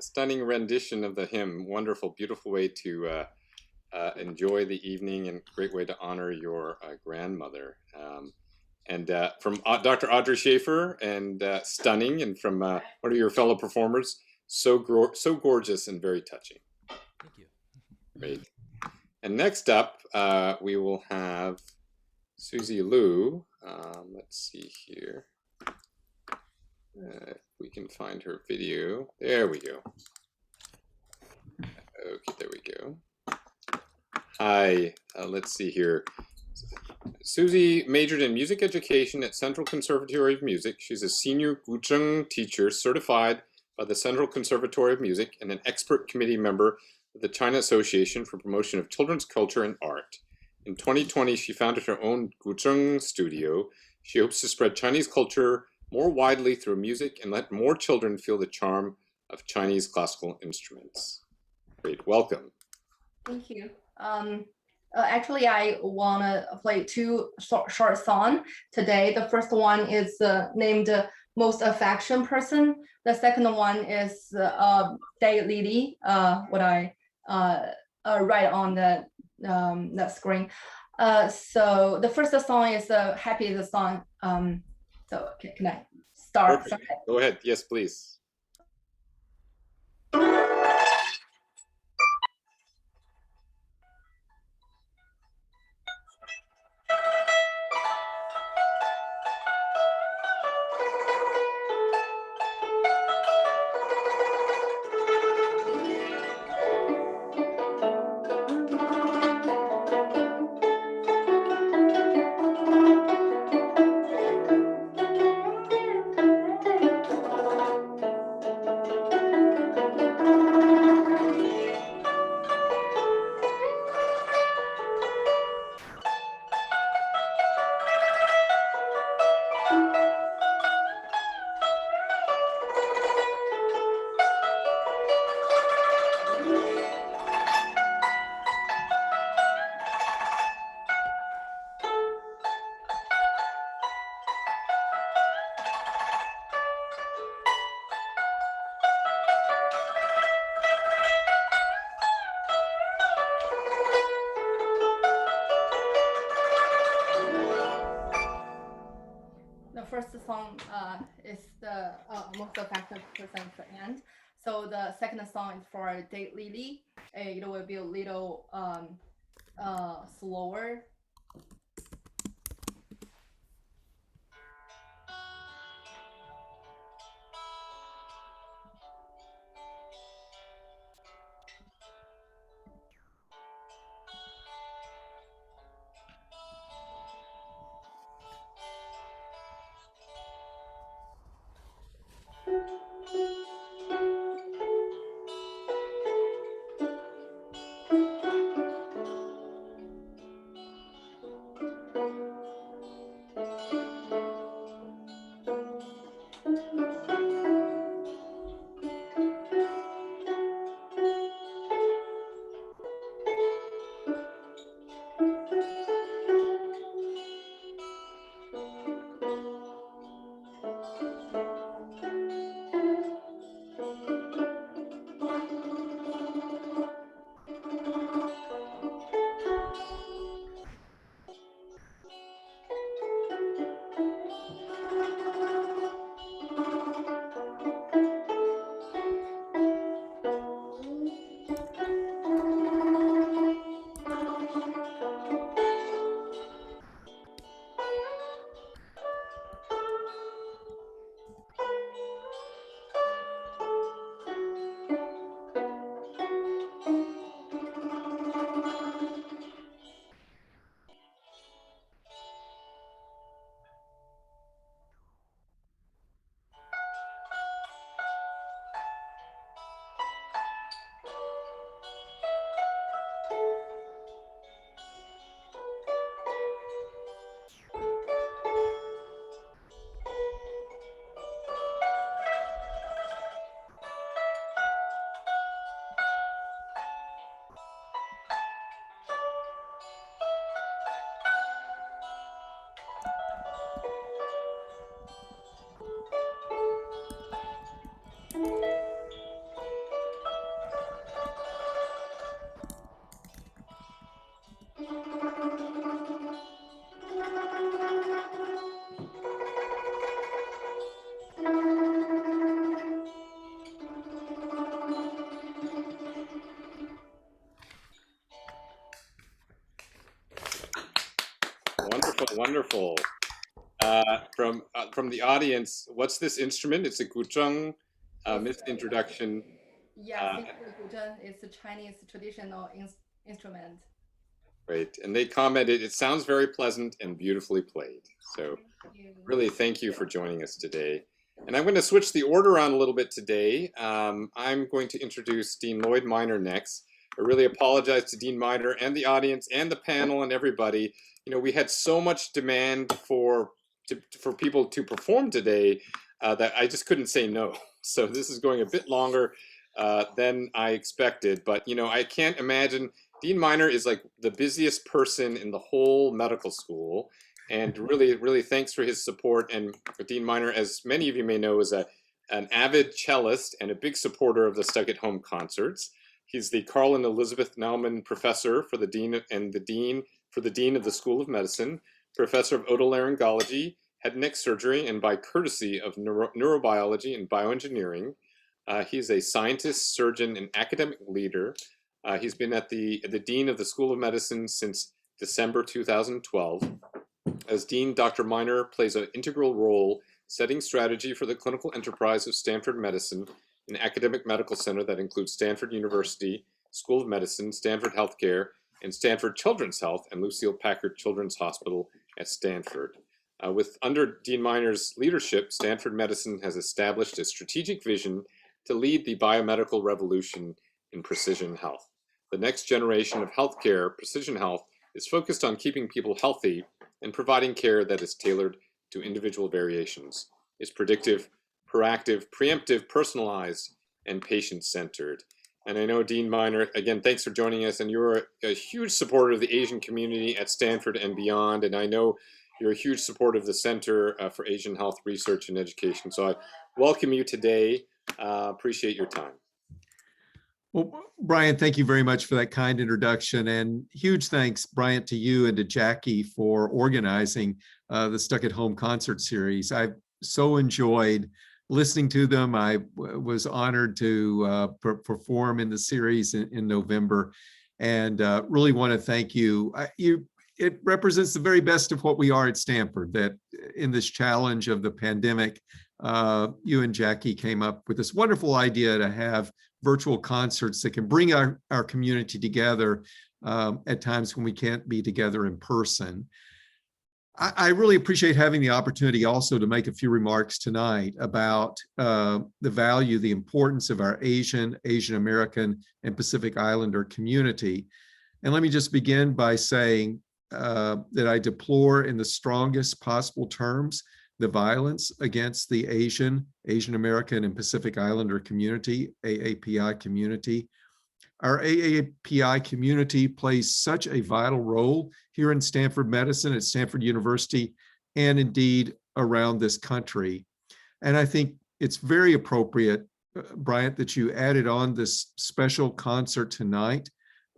stunning rendition of the hymn. Wonderful, beautiful way to enjoy the evening and great way to honor your grandmother. And from Dr. Audrey Schaefer, and stunning, and from one of your fellow performers, so gorgeous and very touching. Thank you. Great. And next up, we will have Susie Liu. Let's see here. If we can find her video. There we go. Okay, there we go. Hi, let's see here. Susie majored in music education at Central Conservatory of Music. She's a senior guzheng teacher certified by the Central Conservatory of Music and an expert committee member of the China Association for Promotion of Children's Culture and Art. In 2020, she founded her own guzheng studio. She hopes to spread Chinese culture more widely through music and let more children feel the charm of Chinese classical instruments. Great, welcome. Thank you. Actually, I want to play two short songs today. The first one is named Most Affection Person. The second one is Day Lily, what I write on the screen. So the first song is the happiest song. So can I start? Go ahead. Yes, please. The first song is the Most Affected Person at the end. So the second song is for Day Lily. It will be a little slower. Wonderful. From the audience, what's this instrument? It's a guzheng. Missed introduction. Yes, it's a Chinese traditional instrument. Right, and they commented, it sounds very pleasant and beautifully played. So really thank you for joining us today. And I'm going to switch the order on a little bit today. I'm going to introduce Dean Lloyd Minor next. I really apologize to Dean Minor and the audience and the panel and everybody. You know, we had so much demand for people to perform today that I just couldn't say no. So this is going a bit longer than I expected, but you know, I can't imagine. Dean Minor is like the busiest person in the whole medical school, and really thanks for his support. And Dean Minor, as many of you may know, is an avid cellist and a big supporter of the Stuck at Home concerts. He's the Carl and Elizabeth Naumann Professor for the Dean of the School of Medicine, Professor of Otolaryngology, Head and Neck Surgery, and by courtesy of Neurobiology and Bioengineering. He's a scientist, surgeon, and academic leader. He's been at the Dean of the School of Medicine since December 2012. As Dean, Dr. Minor plays an integral role setting strategy for the clinical enterprise of Stanford Medicine, an academic medical center that includes Stanford University, School of Medicine, Stanford Healthcare, and Stanford Children's Health and Lucile Packard Children's Hospital at Stanford. Under Dean Minor's leadership, Stanford Medicine has established a strategic vision to lead the biomedical revolution in precision health. The next generation of healthcare, precision health, is focused on keeping people healthy and providing care that is tailored to individual variations. It's predictive, proactive, preemptive, personalized, and patient-centered. And I know, Dean Minor, again, thanks for joining us. And you're a huge supporter of the Asian community at Stanford and beyond. And I know you're a huge supporter of the Center for Asian Health Research and Education. So I welcome you today. Appreciate your time. Well, Brian, thank you very much for that kind introduction, and huge thanks, Brian, to you and to Jackie for organizing the Stuck at Home concert series. I've so enjoyed listening to them. I was honored to perform in the series in November, and really want to thank you. It represents the very best of what we are at Stanford, that in this challenge of the pandemic, you and Jackie came up with this wonderful idea to have virtual concerts that can bring our community together at times when we can't be together in person. I really appreciate having the opportunity also to make a few remarks tonight about the value, the importance of our Asian American, and Pacific Islander community. And let me just begin by saying that I deplore in the strongest possible terms the violence against the Asian American, and Pacific Islander community, AAPI community. Our AAPI community plays such a vital role here in Stanford Medicine, at Stanford University, and indeed around this country. And I think it's very appropriate, Bryant, that you added on this special concert tonight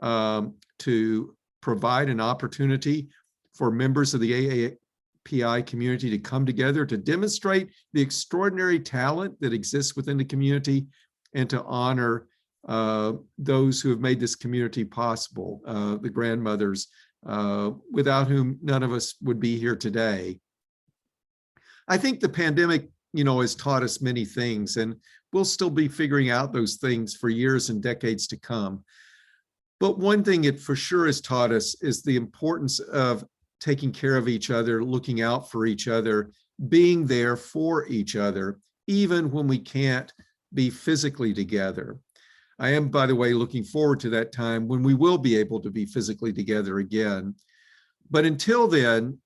to provide an opportunity for members of the AAPI community to come together to demonstrate the extraordinary talent that exists within the community, and to honor those who have made this community possible, the grandmothers, without whom none of us would be here today. I think the pandemic, has taught us many things, and we'll still be figuring out those things for years and decades to come. But one thing it for sure has taught us is the importance of taking care of each other, looking out for each other, being there for each other, even when we can't be physically together. I am, by the way, looking forward to that time when we will be able to be physically together again. But until then,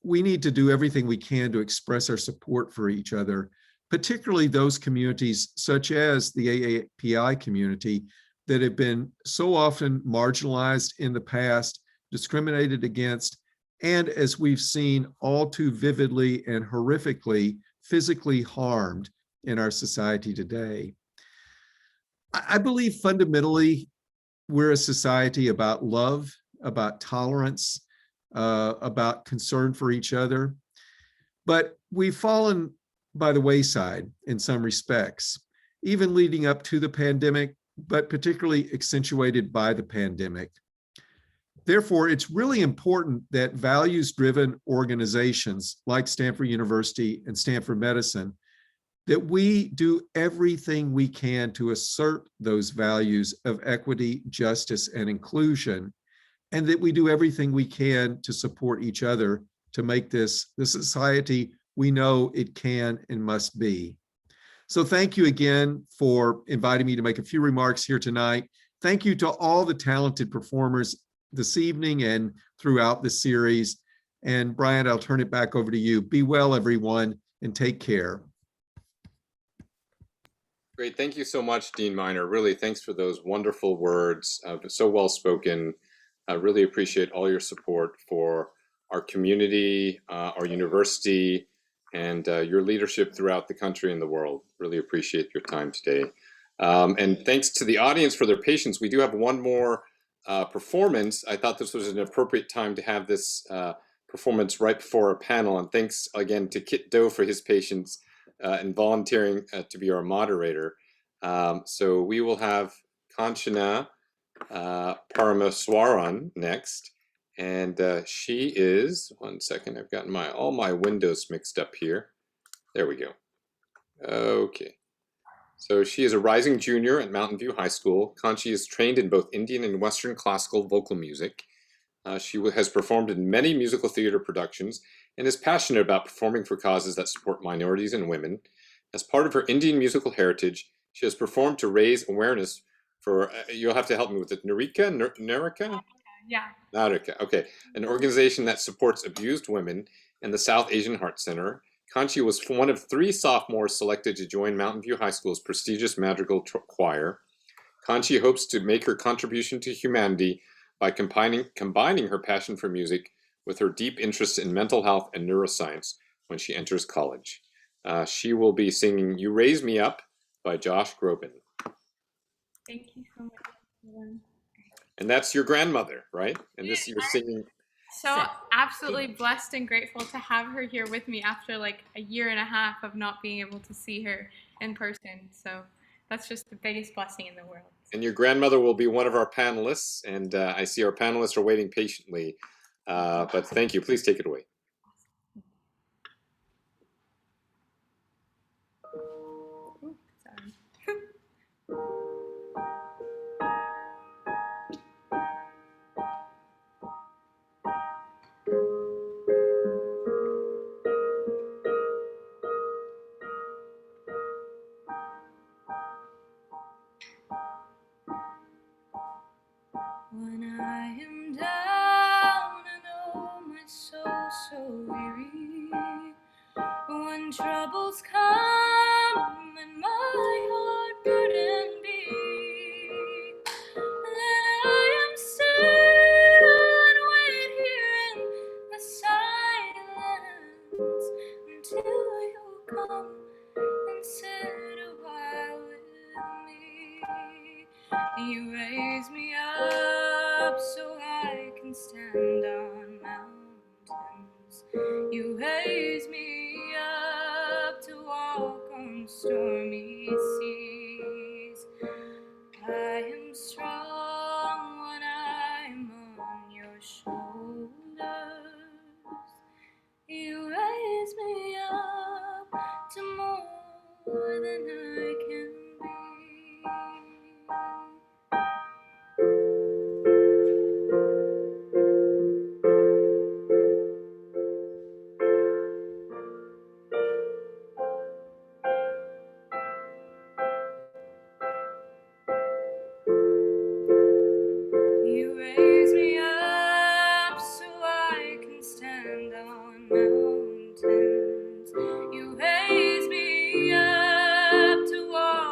we need to do everything we can to express our support for each other, particularly those communities such as the AAPI community that have been so often marginalized in the past, discriminated against, and as we've seen all too vividly and horrifically, physically harmed in our society today. I believe fundamentally we're a society about love, about tolerance, about concern for each other, but we've fallen by the wayside in some respects, even leading up to the pandemic, but particularly accentuated by the pandemic. Therefore, it's really important that values-driven organizations like Stanford University and Stanford Medicine, that we do everything we can to assert those values of equity, justice, and inclusion, and that we do everything we can to support each other to make this the society we know it can and must be. So thank you again for inviting me to make a few remarks here tonight. Thank you to all the talented performers this evening and throughout the series. And Brian, I'll turn it back over to you. Be well, everyone, and take care. Great. Thank you so much, Dean Miner. Really, thanks for those wonderful words. So well spoken. I really appreciate all your support for our community, our university, and your leadership throughout the country and the world. Really appreciate your time today. And thanks to the audience for their patience. We do have one more performance. I thought this was an appropriate time to have this performance right before our panel. And thanks again to Kit Do for his patience and volunteering to be our moderator. So we will have Kanchana Paramaswaran next. And she is, one second, I've gotten all my windows mixed up here. There we go. Okay. So she is a rising junior at Mountain View High School. Kanchi is trained in both Indian and Western classical vocal music. She has performed in many musical theater productions and is passionate about performing for causes that support minorities and women. As part of her Indian musical heritage, she has performed to raise awareness for, you'll have to help me with it, Narika? Yeah. Narika, okay. An organization that supports abused women, and the South Asian Heart Center. Kanchi was one of 3 sophomores selected to join Mountain View High School's prestigious madrigal choir. Kanchi hopes to make her contribution to humanity by combining her passion for music with her deep interest in mental health and neuroscience when she enters college. She will be singing You Raise Me Up by Josh Groban. Thank you so much, everyone. And that's your grandmother, right? And this you're singing. So absolutely blessed and grateful to have her here with me after like a year and a half of not being able to see her in person. So that's just the biggest blessing in the world. And your grandmother will be one of our panelists, and I see our panelists are waiting patiently. But thank you. Please take it away. Ooh, sorry. When I am down and oh my soul so weary, when troubles come and my heart burden be, then I am still and wait here in the silence until you come and sit a while with me. You raise me up so I can stand on mountains. You raise me up to walk on stormy seas. I am strong when I'm on your shoulders. You raise me up to more than I can be. You raise me up so I can stand on mountains. You raise me up to walk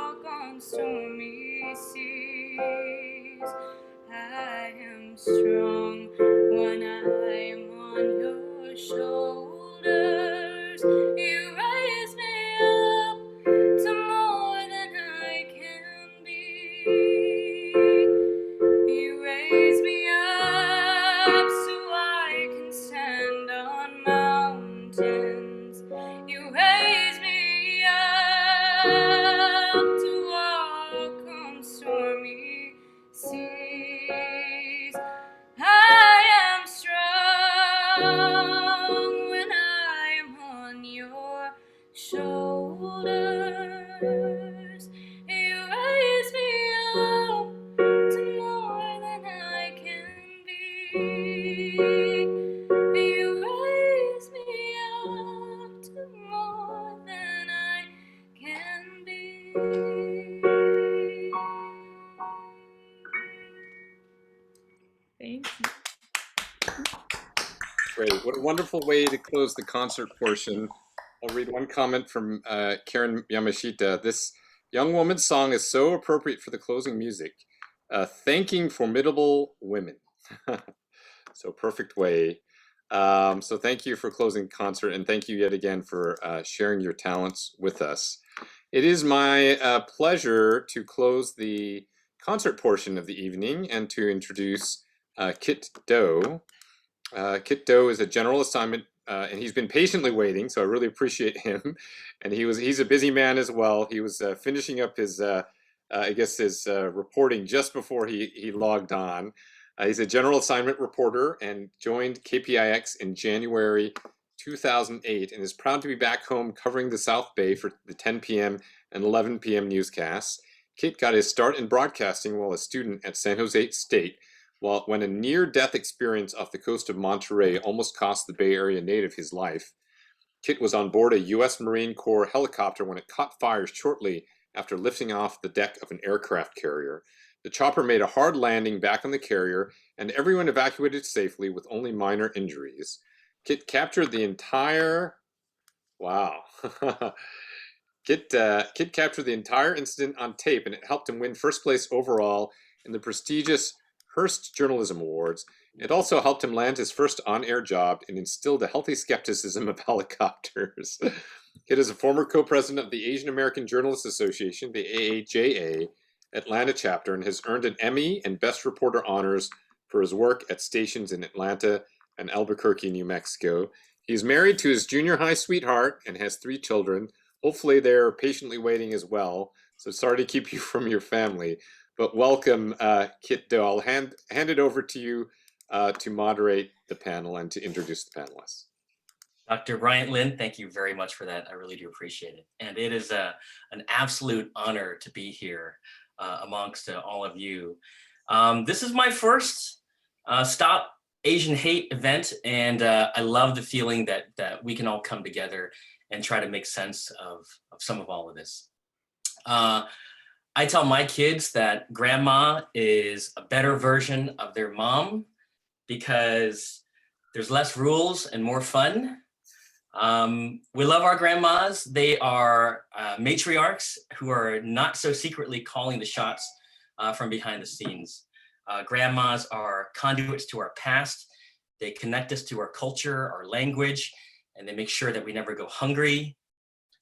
shoulders. You raise me up to more than I can be. You raise me up to more than I can be. Thank you. Great. What a wonderful way to close the concert portion. I'll read one comment from Karen Yamashita. This young woman's song is so appropriate for the closing music. Thanking formidable women. So perfect way. So thank you for closing the concert, and thank you yet again for sharing your talents with us. It is my pleasure to close the concert portion of the evening and to introduce Kit Do. Kit Do is a general assignment, and he's been patiently waiting, so I really appreciate him. And he's a busy man as well. He was finishing up his, I guess, his reporting just before he logged on. He's a general assignment reporter and joined KPIX in January 2008, and is proud to be back home covering the South Bay for the 10 p.m. and 11 p.m. newscasts. Kit got his start in broadcasting while a student at San Jose State, when a near-death experience off the coast of Monterey almost cost the Bay Area native his life. Kit was on board a U.S. Marine Corps helicopter when it caught fire shortly after lifting off the deck of an aircraft carrier. The chopper made a hard landing back on the carrier, and everyone evacuated safely with only minor injuries. Kit captured the entire... Wow. Kit captured the entire incident on tape, and it helped him win first place overall in the prestigious Hearst Journalism Awards. It also helped him land his first on-air job and instilled a healthy skepticism of helicopters. Kit is a former co-president of the Asian American Journalists Association, the AAJA, Atlanta chapter, and has earned an Emmy and Best Reporter honors for his work at stations in Atlanta and Albuquerque, New Mexico. He's married to his junior high sweetheart and has 3 children. Hopefully they're patiently waiting as well, so sorry to keep you from your family. But welcome, Kit Do. I'll hand it over to you to moderate the panel and to introduce the panelists. Dr. Bryant Lin, thank you very much for that. I really do appreciate it. And it is an absolute honor to be here amongst all of you. This is my first Stop Asian Hate event, and I love the feeling that we can all come together and try to make sense of some of all of this. I tell my kids that grandma is a better version of their mom because there's less rules and more fun. We love our grandmas. They are matriarchs who are not so secretly calling the shots from behind the scenes. Grandmas are conduits to our past. They connect us to our culture, our language, and they make sure that we never go hungry.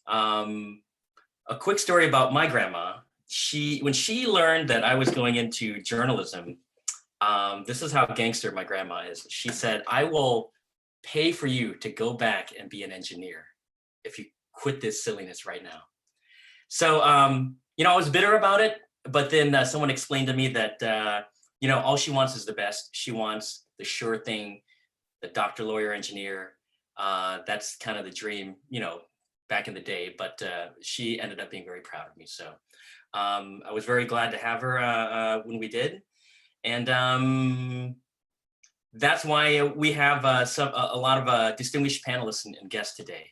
A quick story about my grandma. When she learned that I was going into journalism, this is how gangster my grandma is. She said, "I will pay for you to go back and be an engineer if you quit this silliness right now." So, I was bitter about it, but then someone explained to me that, all she wants is the best. She wants the sure thing, the doctor, lawyer, engineer. That's kind of the dream, back in the day, but she ended up being very proud of me. So I was very glad to have her when we did. And that's why we have a lot of distinguished panelists and guests today.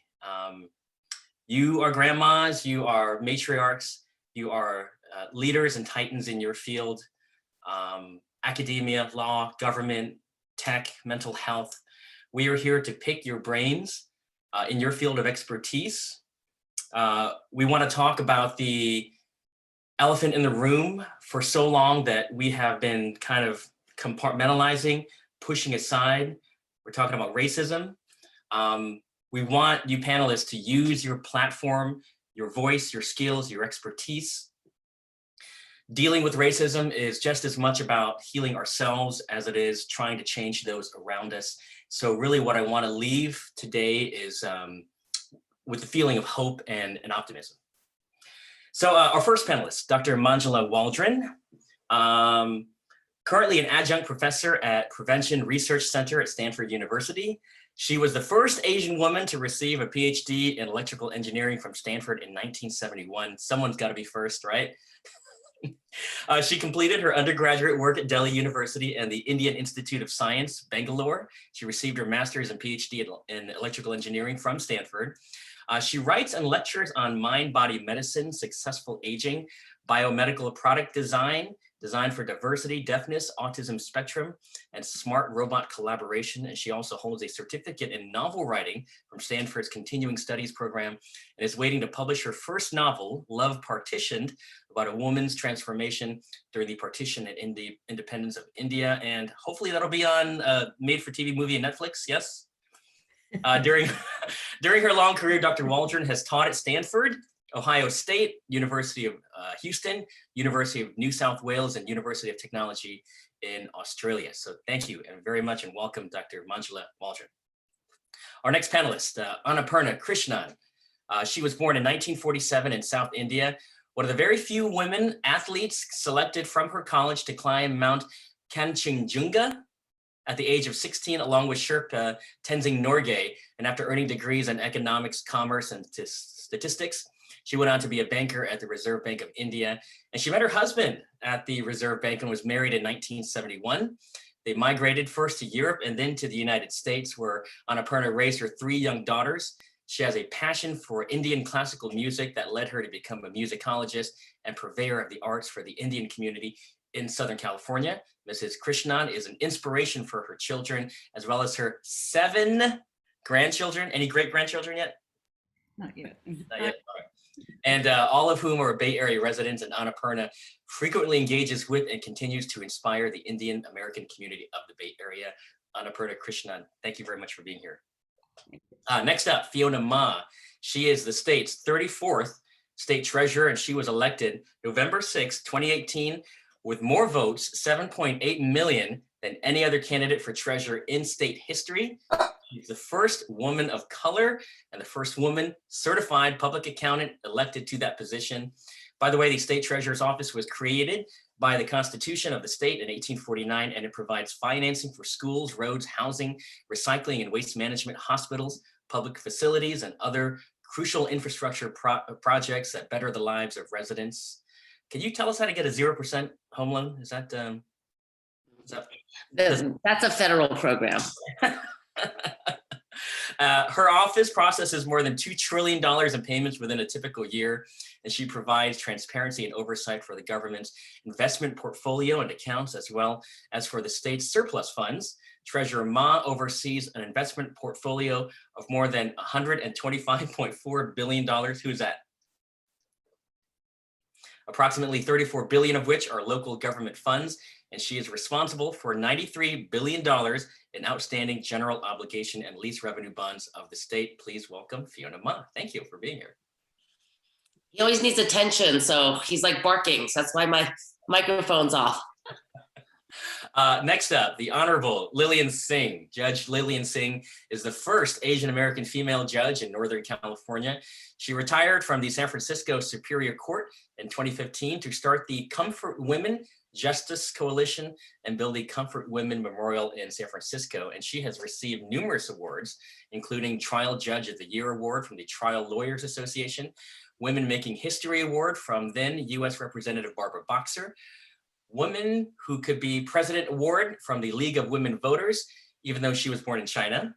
You are grandmas, you are matriarchs, you are leaders and titans in your field, academia, law, government, tech, mental health. We are here to pick your brains in your field of expertise. We want to talk about the elephant in the room for so long that we have been kind of compartmentalizing, pushing aside. We're talking about racism. We want you panelists to use your platform, your voice, your skills, your expertise. Dealing with racism is just as much about healing ourselves as it is trying to change those around us. So really what I want to leave today is with the feeling of hope and optimism. So our first panelist, Dr. Manjula Waldron, currently an adjunct professor at Prevention Research Center at Stanford University. She was the first Asian woman to receive a PhD in electrical engineering from Stanford in 1971. Someone's got to be first, right? She completed her undergraduate work at Delhi University and the Indian Institute of Science, Bangalore. She received her master's and PhD in electrical engineering from Stanford. She writes and lectures on mind-body medicine, successful aging, biomedical product design, design for diversity, deafness, autism spectrum, and smart robot collaboration. And she also holds a certificate in novel writing from Stanford's Continuing Studies program and is waiting to publish her first novel, Love Partitioned, about a woman's transformation during the partition and independence of India. And hopefully that'll be on made-for-TV movie and Netflix, yes? During her long career, Dr. Waldron has taught at Stanford, Ohio State, University of Houston, University of New South Wales, and University of Technology in Australia. So thank you and very much and welcome, Dr. Manjula Waldron. Our next panelist, Annapurna Krishnan. She was born in 1947 in South India, one of the very few women athletes selected from her college to climb Mount Kanchenjunga at the age of 16, along with Sherpa Tenzing Norgay. And after earning degrees in economics, commerce, and statistics, she went on to be a banker at the Reserve Bank of India. And she met her husband at the Reserve Bank and was married in 1971. They migrated first to Europe and then to the United States, where Annapurna raised her 3 young daughters. She has a passion for Indian classical music that led her to become a musicologist and purveyor of the arts for the Indian community in Southern California. Mrs. Krishnan is an inspiration for her children, as well as her 7 grandchildren. Any great-grandchildren yet? Not yet. Not yet. All right. And all of whom are Bay Area residents, and Annapurna frequently engages with and continues to inspire the Indian American community of the Bay Area. Annapurna Krishnan, thank you very much for being here. Next up, Fiona Ma. She is the state's 34th state treasurer, and she was elected November 6, 2018, with more votes, 7.8 million, than any other candidate for treasurer in state history. She's the first woman of color and the first woman certified public accountant elected to that position. By the way, the state treasurer's office was created by the Constitution of the state in 1849, and it provides financing for schools, roads, housing, recycling and waste management, hospitals, public facilities, and other crucial infrastructure projects that better the lives of residents. Can you tell us how to get a 0% home loan? Is that That's a federal program. Her office processes more than $2 trillion in payments within a typical year, and she provides transparency and oversight for the government's investment portfolio and accounts, as well as for the state's surplus funds. Treasurer Ma oversees an investment portfolio of more than $125.4 billion. Who's that? Approximately 34 billion of which are local government funds, and she is responsible for $93 billion in outstanding general obligation and lease revenue bonds of the state. Please welcome Fiona Ma. Thank you for being here. He always needs attention, so he's like barking. So that's why my microphone's off. Next up, the Honorable Lillian Singh. Judge Lillian Singh is the first Asian American female judge in Northern California. She retired from the San Francisco Superior Court in 2015 to start the Comfort Women Justice Coalition and build the Comfort Women Memorial in San Francisco. And she has received numerous awards, including Trial Judge of the Year Award from the Trial Lawyers Association, Women Making History Award from then U.S. Representative Barbara Boxer, Woman Who Could Be President Award from the League of Women Voters, even though she was born in China.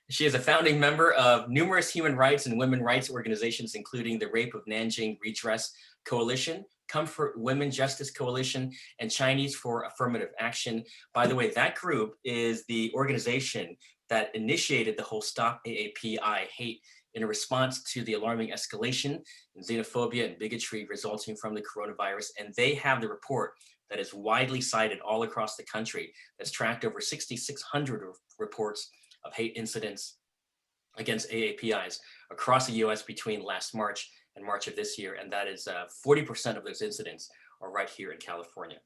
She is a founding member of numerous human rights and women rights organizations, including the Rape of Nanjing Redress Coalition, Comfort Women Justice Coalition, and Chinese for Affirmative Action. By the way, that group is the organization that initiated the whole Stop AAPI hate in a response to the alarming escalation in xenophobia and bigotry resulting from the coronavirus. And they have the report that is widely cited all across the country that's tracked over 6,600 reports of hate incidents against AAPIs across the US between last March and March of this year. And that is 40% of those incidents are right here in California.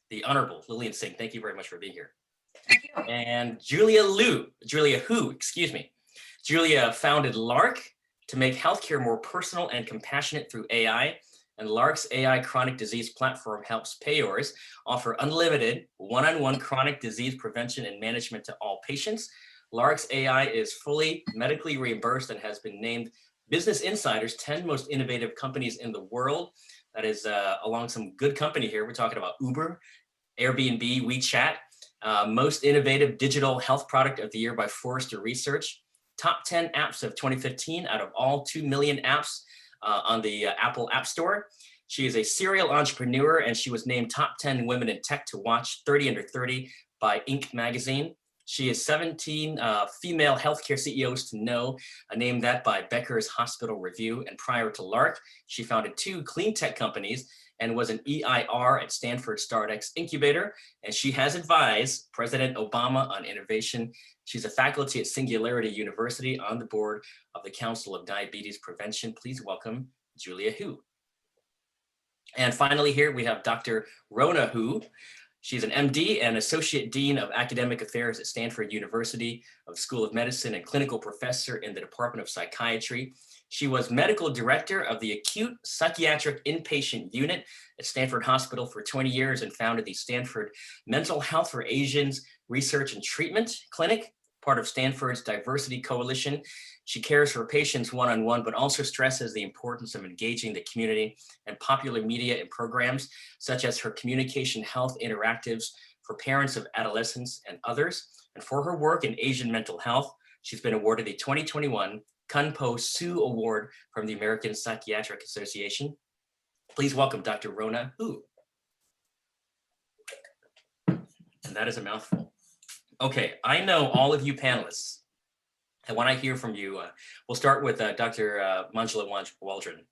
The Honorable Lillian Singh, thank you very much for being here. Thank you. And Julia Hu, excuse me. Julia founded LARC to make healthcare more personal and compassionate through AI. And LARC's AI chronic disease platform helps payors offer unlimited one-on-one chronic disease prevention and management to all patients. Lark's AI is fully medically reimbursed and has been named Business Insider's 10 most innovative companies in the world. That is along some good company here. We're talking about Uber, Airbnb, WeChat, most innovative digital health product of the year by Forrester Research, top 10 apps of 2015 out of all 2 million apps on the Apple App Store. She is a serial entrepreneur, and she was named top 10 women in tech to watch 30 under 30 by Inc. magazine. She is 17 female healthcare CEOs to know, named that by Becker's Hospital Review. And prior to Lark, she founded 2 clean tech companies and was an EIR at Stanford StartX Incubator. And she has advised President Obama on innovation. She's a faculty at Singularity University on the board of the Council of Diabetes Prevention. Please welcome Julia Hu. And finally here we have Dr. Rona Hu. She's an MD and Associate Dean of Academic Affairs at Stanford University of School of Medicine and Clinical Professor in the Department of Psychiatry. She was Medical Director of the Acute Psychiatric Inpatient Unit at Stanford Hospital for 20 years and founded the Stanford Mental Health for Asians Research and Treatment Clinic, part of Stanford's Diversity Coalition. She cares for patients one-on-one, but also stresses the importance of engaging the community and popular media and programs, such as her communication health interactives for parents of adolescents and others. And for her work in Asian mental health, she's been awarded the 2021 Kunpo Su Award from the American Psychiatric Association. Please welcome Dr. Rona Hu. And that is a mouthful. Okay, I know all of you panelists. And when I hear from you, we'll start with Dr. Manjula Waldron.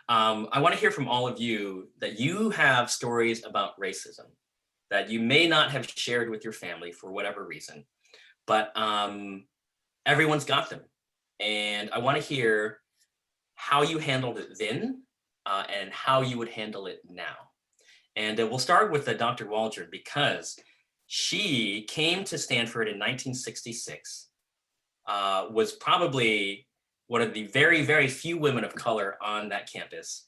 I want to hear from all of you that you have stories about racism that you may not have shared with your family for whatever reason, but everyone's got them. And I want to hear how you handled it then and how you would handle it now. And we'll start with Dr. Waldron because she came to Stanford in 1966. Was probably one of the very, very few women of color on that campus.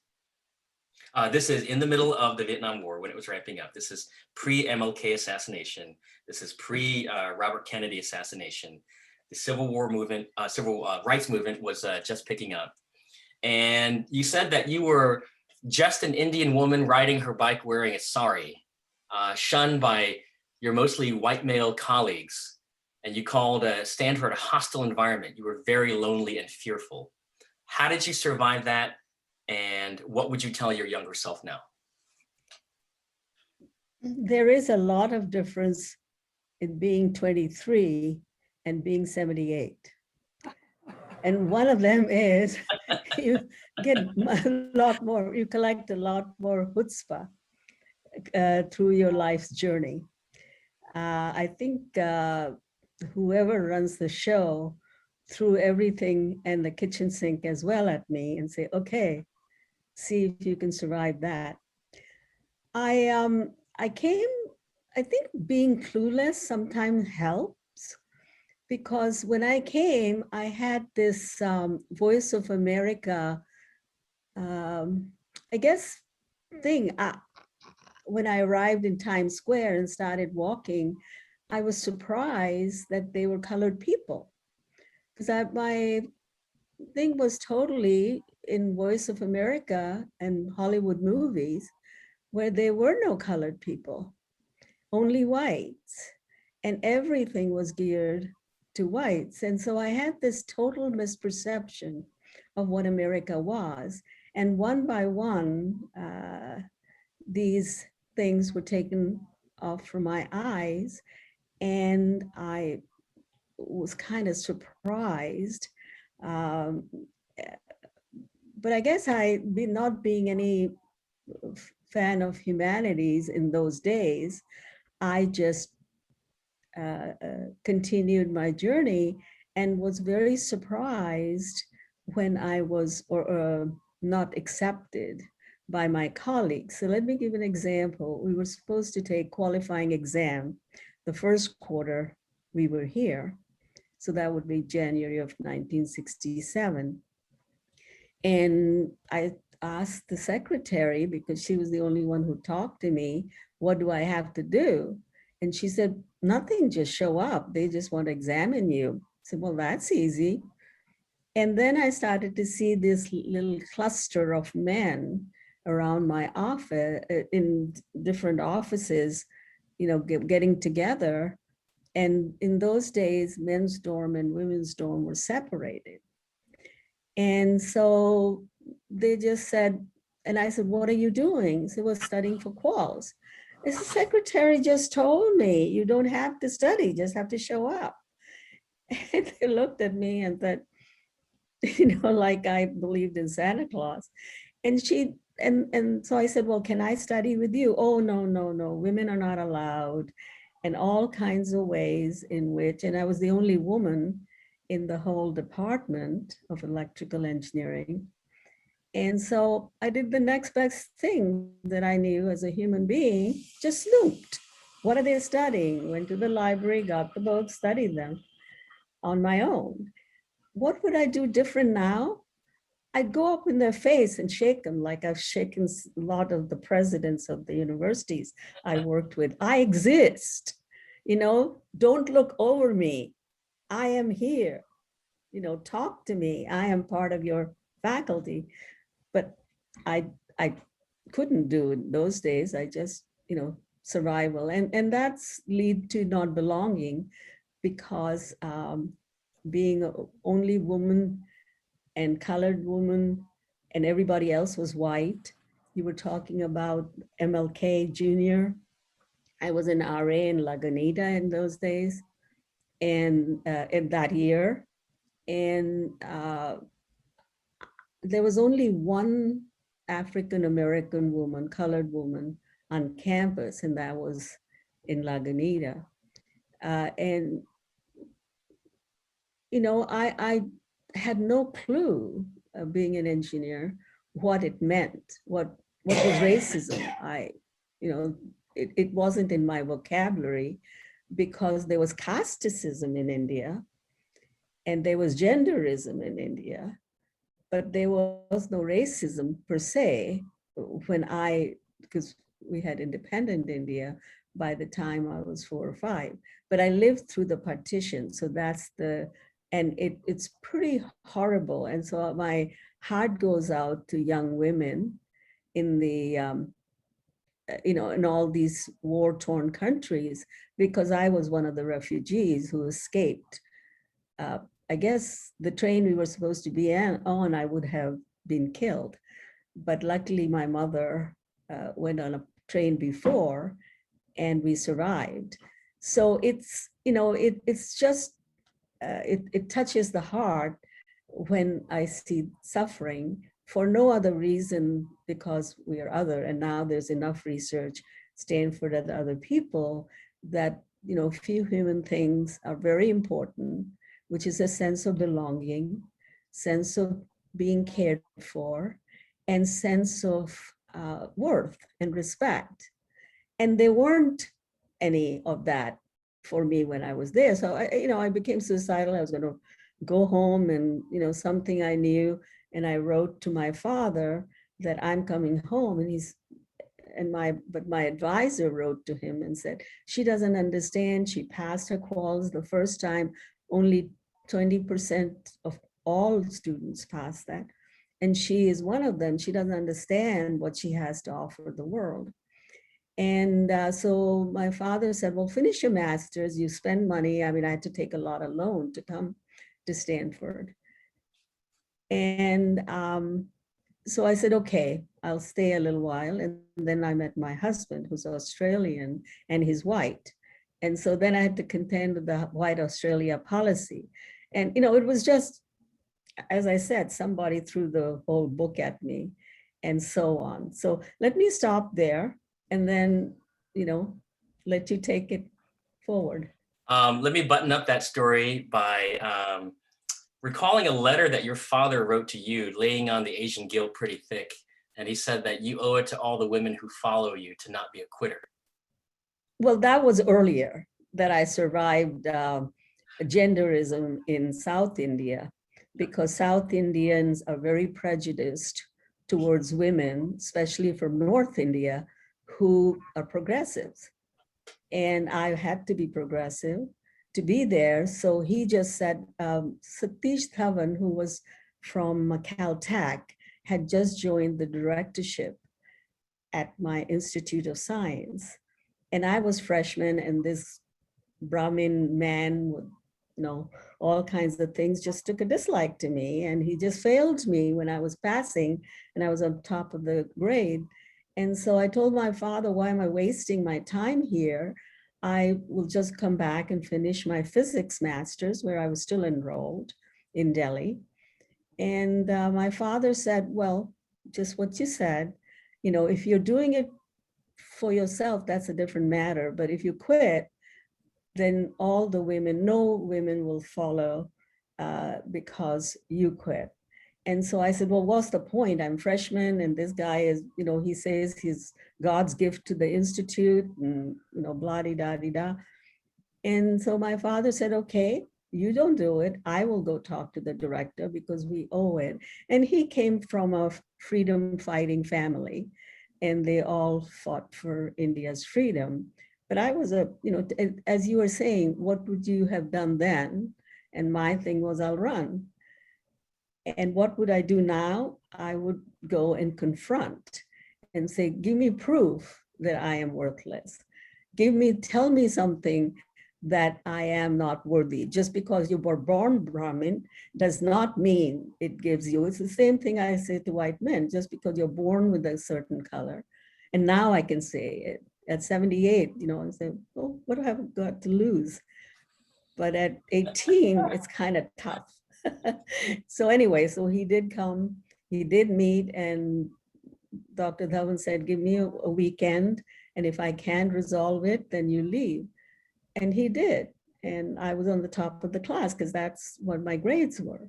This is in the middle of the Vietnam War when it was ramping up. This is pre-MLK assassination. This is pre-Robert Kennedy assassination. The Civil War movement, civil rights movement was just picking up. And you said that you were just an Indian woman riding her bike wearing a sari, shunned by your mostly white male colleagues. And you called Stanford a hostile environment. You were very lonely and fearful. How did you survive that? And what would you tell your younger self now? There is a lot of difference in being 23 and being 78. And one of them is you get a lot more, you collect a lot more chutzpah through your life's journey. I think whoever runs the show threw everything and the kitchen sink as well at me and say, okay, see if you can survive that. I think being clueless sometimes helps because when I came, I had this Voice of America, I guess, thing. When I arrived in Times Square and started walking, I was surprised that they were colored people because my thing was totally in Voice of America and Hollywood movies where there were no colored people, only whites, and everything was geared to whites. And so I had this total misperception of what America was. And one by one, these things were taken off from my eyes. And I was kind of surprised. But I guess not being any fan of humanities in those days, I just continued my journey and was very surprised when I was not accepted by my colleagues. So let me give an example. We were supposed to take qualifying exam the first quarter we were here. So that would be January of 1967. And I asked the secretary, because she was the only one who talked to me, what do I have to do? And she said, nothing, just show up. They just want to examine you. I said, well, that's easy. And then I started to see this little cluster of men around my office, in different offices, getting together. And in those days, men's dorm and women's dorm were separated. And so they just said, and I said, what are you doing? He said, we're studying for quals. The secretary just told me, you don't have to study, just have to show up. And they looked at me and said, like I believed in Santa Claus. And so I said, well, can I study with you? Oh, no, women are not allowed, and all kinds of ways in which, and I was the only woman in the whole department of electrical engineering. And so I did the next best thing that I knew as a human being, just snooped. What are they studying? Went to the library, got the books, studied them on my own. What would I do different now? I'd go up in their face and shake them like I've shaken a lot of the presidents of the universities I worked with. I exist, don't look over me. I am here, talk to me. I am part of your faculty. But I couldn't do it those days. I just, survival. And that's lead to not belonging, because being an only woman and colored woman and everybody else was white. You were talking about MLK Jr. I was an RA in Lagunita in those days, and in that year. And there was only one African-American woman, colored woman on campus, and that was in Lagunita. And, I had no clue, being an engineer, what it meant, what was racism. It wasn't in my vocabulary, because there was casteism in India and there was genderism in India, but there was no racism per se because we had independent India by the time I was 4 or 5, but I lived through the partition. So and it's pretty horrible. And so my heart goes out to young women in the, in all these war-torn countries, because I was one of the refugees who escaped. I guess the train we were supposed to be on, I would have been killed. But luckily my mother went on a train before and we survived. So it's, it's just, it touches the heart when I see suffering for no other reason, because we are other. And now there's enough research, Stanford and other people, that, few human things are very important, which is a sense of belonging, sense of being cared for, and sense of worth and respect. And there weren't any of that for me when I was there. So I became suicidal. I was going to go home, and something I knew, and I wrote to my father that I'm coming home, and my advisor wrote to him and said, she doesn't understand. She passed her quals the first time. Only 20% of all students pass that, and she is one of them. She doesn't understand what she has to offer the world. And so my father said, well, finish your master's, you spend money. I mean, I had to take a lot of loan to come to Stanford. And so I said, okay, I'll stay a little while. And then I met my husband, who's Australian, and he's white. And so then I had to contend with the white Australia policy. And, it was just, as I said, somebody threw the whole book at me and so on. So let me stop there and then, let you take it forward. Let me button up that story by recalling a letter that your father wrote to you, laying on the Asian guilt pretty thick. And he said that you owe it to all the women who follow you to not be a quitter. Well, that was earlier, that I survived genderism in South India, because South Indians are very prejudiced towards women, especially from North India, who are progressives. And I had to be progressive to be there. So he just said, Satish Dhawan, who was from Caltech, had just joined the directorship at my Institute of Science. And I was freshman, and this Brahmin man with, all kinds of things just took a dislike to me. And he just failed me when I was passing and I was on top of the grade. And so I told my father, why am I wasting my time here? I will just come back and finish my physics master's, where I was still enrolled in Delhi. And my father said, well, just what you said, if you're doing it for yourself, that's a different matter. But if you quit, then all the women, no women will follow because you quit. And so I said, well, what's the point? I'm freshman, and this guy is, he says he's God's gift to the Institute, and, blah-de-da-de-da. And so my father said, okay, you don't do it. I will go talk to the director because we owe it. And he came from a freedom fighting family, and they all fought for India's freedom. But I was as you were saying, what would you have done then? And my thing was, I'll run. And what would I do now? I would go and confront and say, give me proof that I am worthless. Tell me something that I am not worthy. Just because you were born Brahmin does not mean it gives you. It's the same thing I say to white men, just because you're born with a certain color. And now I can say it at 78, and say, oh, what have I got to lose? But at 18, it's kind of tough. So anyway, so he did come, he did meet, and Dr. Dhawan said, give me a weekend, and if I can't resolve it, then you leave. And he did. And I was on the top of the class because that's what my grades were.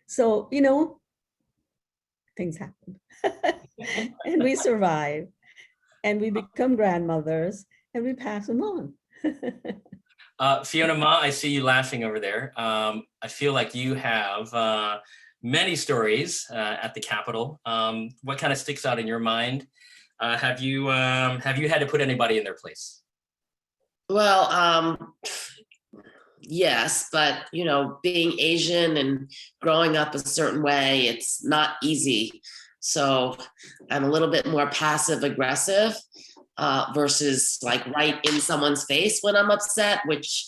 So, things happen. And we survive. And we become grandmothers, and we pass them on. Fiona Ma, I see you laughing over there. I feel like you have many stories at the Capitol. What kind of sticks out in your mind? Have you had to put anybody in their place? Well, yes, but being Asian and growing up a certain way, it's not easy. So I'm a little bit more passive aggressive versus like right in someone's face when I'm upset, which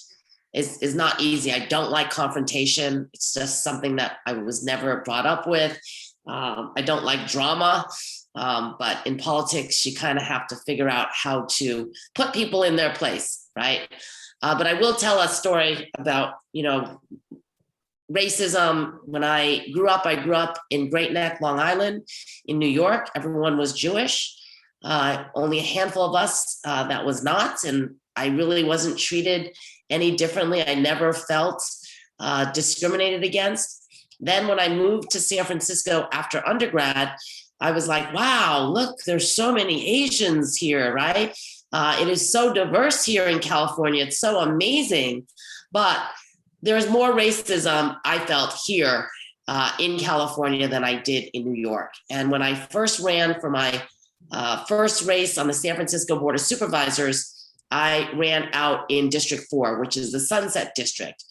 is not easy. I don't like confrontation. It's just something that I was never brought up with. I don't like drama, but in politics, you kind of have to figure out how to put people in their place, right? But I will tell a story about, racism. When I grew up in Great Neck, Long Island, in New York. Everyone was Jewish. Only a handful of us that was not, and I really wasn't treated any differently. I never felt discriminated against. Then when I moved to San Francisco after undergrad, I was like, wow, look, there's so many Asians here, right? It is so diverse here in California. It's so amazing. But there's more racism I felt here in California than I did in New York. And when I first ran for my first race on the San Francisco Board of Supervisors, I ran out in District 4, which is the Sunset District.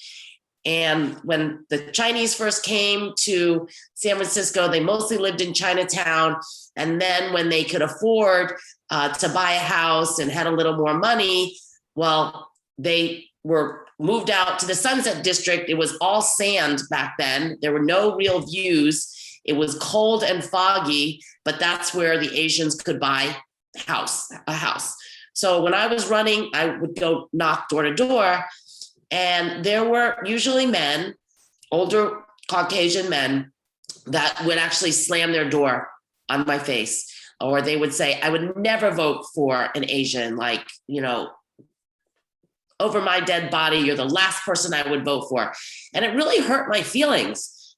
And when the Chinese first came to San Francisco, they mostly lived in Chinatown. And then when they could afford to buy a house and had a little more money, well, they were moved out to the Sunset District. It was all sand back then. There were no real views. It was cold and foggy, but that's where the Asians could buy a house. So when I was running, I would go knock door to door, and there were usually men, older Caucasian men, that would actually slam their door on my face, or they would say, I would never vote for an Asian, like, over my dead body, you're the last person I would vote for. And it really hurt my feelings,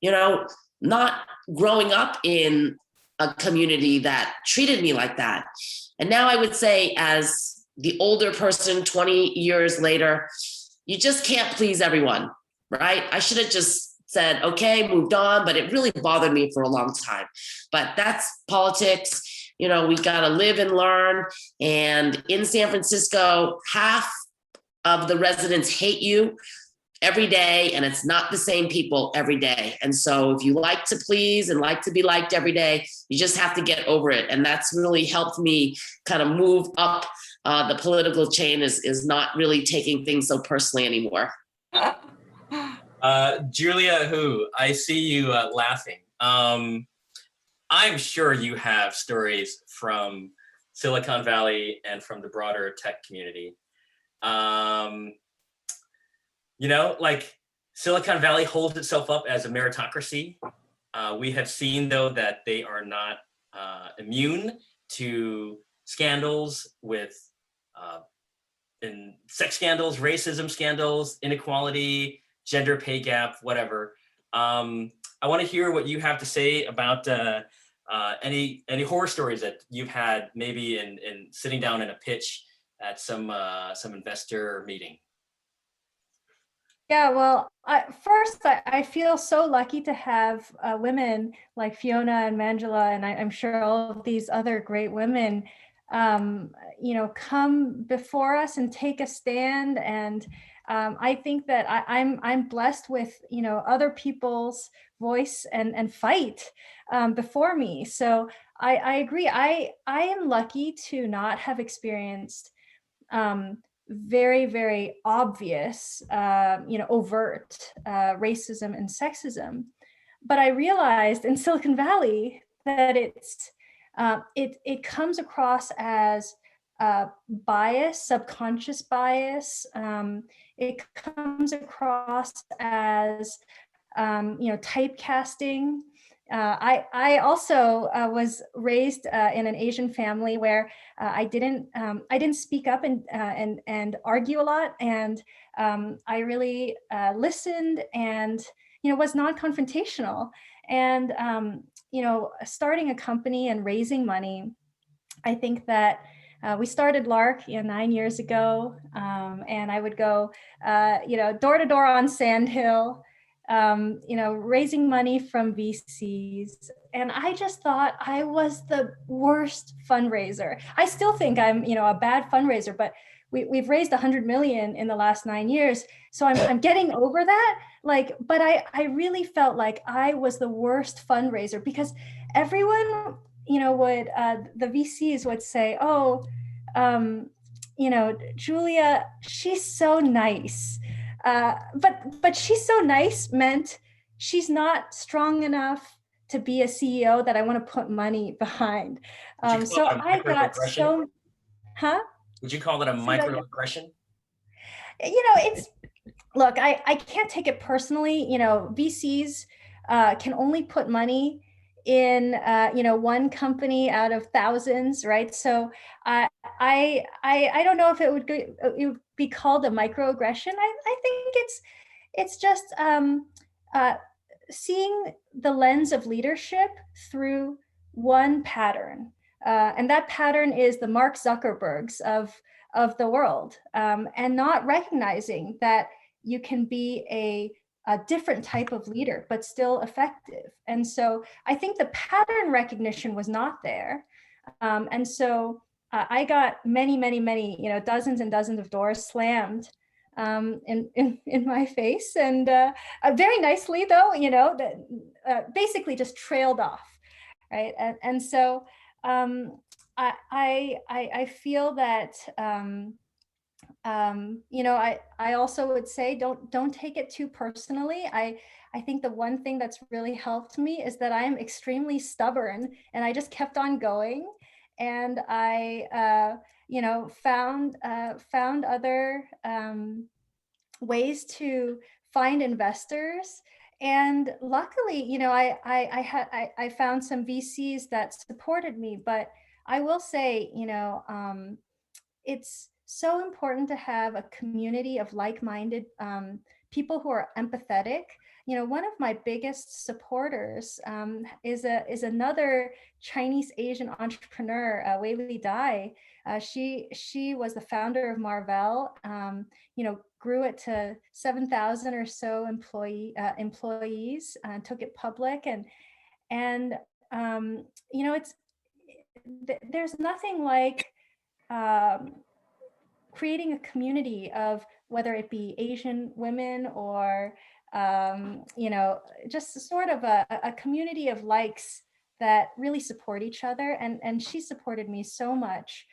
not growing up in a community that treated me like that. And now I would say, as the older person, 20 years later, you just can't please everyone, right? I should have just said, okay, moved on, but it really bothered me for a long time. But that's politics. you know, we got to live and learn. And in San Francisco, half of the residents hate you every day, and it's not the same people every day. And so if you like to please and like to be liked every day, you just have to get over it. And that's really helped me kind of move up the political chain, is not really taking things so personally anymore. Julia Hu, I see you laughing. I'm sure you have stories from Silicon Valley and from the broader tech community. You know, like Silicon Valley holds itself up as a meritocracy. We have seen, though, that they are not immune to scandals with in sex scandals, racism scandals, inequality, gender pay gap, whatever. I want to hear what you have to say about any horror stories that you've had, maybe in sitting down in a pitch at some investor meeting. Yeah, well, first, I feel so lucky to have women like Fiona and Mangela, and I'm sure all of these other great women, you know, come before us and take a stand. And I think that I'm blessed with, you know, other people's voice and fight before me. So I agree. I am lucky to not have experienced very, very obvious, you know, overt racism and sexism. But I realized in Silicon Valley that it comes across as bias, subconscious bias. It comes across as you know, typecasting. I also was raised in an Asian family where I didn't speak up and argue a lot, and I really listened and, you know, was non-confrontational. And you know, starting a company and raising money, I think that we started LARC, you know, 9 years ago, and I would go, you know, door to door on Sand Hill, you know, raising money from VCs. And I just thought I was the worst fundraiser. I still think I'm, you know, a bad fundraiser, but we've raised 100 million in the last 9 years. So I'm getting over that. Like, but I really felt like I was the worst fundraiser, because everyone, you know, would, the VCs would say, oh, you know, Julia, she's so nice. But she's so nice meant she's not strong enough to be a CEO that I want to put money behind. So I got so, huh? Would you call it a microaggression? You know, it's, look, I can't take it personally. You know, VCs can only put money in you know, one company out of thousands, right? So I don't know if it would be called a microaggression. I think it's just seeing the lens of leadership through one pattern, and that pattern is the Mark Zuckerbergs of the world, and not recognizing that you can be a different type of leader, but still effective. And so I think the pattern recognition was not there. And so I got many, you know, dozens and dozens of doors slammed in my face, and very nicely though, you know, basically just trailed off, right? And so I feel that, you know, I also would say don't take it too personally. I think the one thing that's really helped me is that I am extremely stubborn, and I just kept on going, and I you know, found other ways to find investors. And luckily, you know, I found some VCs that supported me. But I will say, you know, it's so important to have a community of like-minded people who are empathetic. You know, one of my biggest supporters is another Chinese Asian entrepreneur, Weili Dai. She was the founder of Marvell. You know, grew it to 7,000 or so employees, took it public, and you know, there's nothing like creating a community of whether it be Asian women or just sort of a community of likes that really support each other. And she supported me so much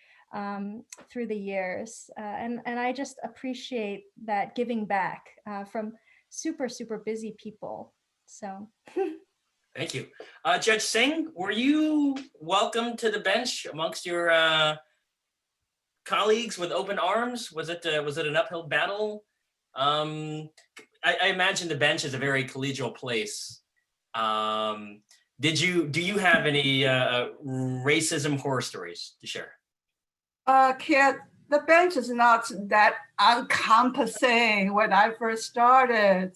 through the years. And I just appreciate that giving back from super, super busy people. So. Thank you. Judge Singh, were you welcome to the bench amongst your colleagues with open arms? Was it an uphill battle? I imagine the bench is a very collegial place. Do you have any racism horror stories to share? Kit, the bench is not that encompassing when I first started.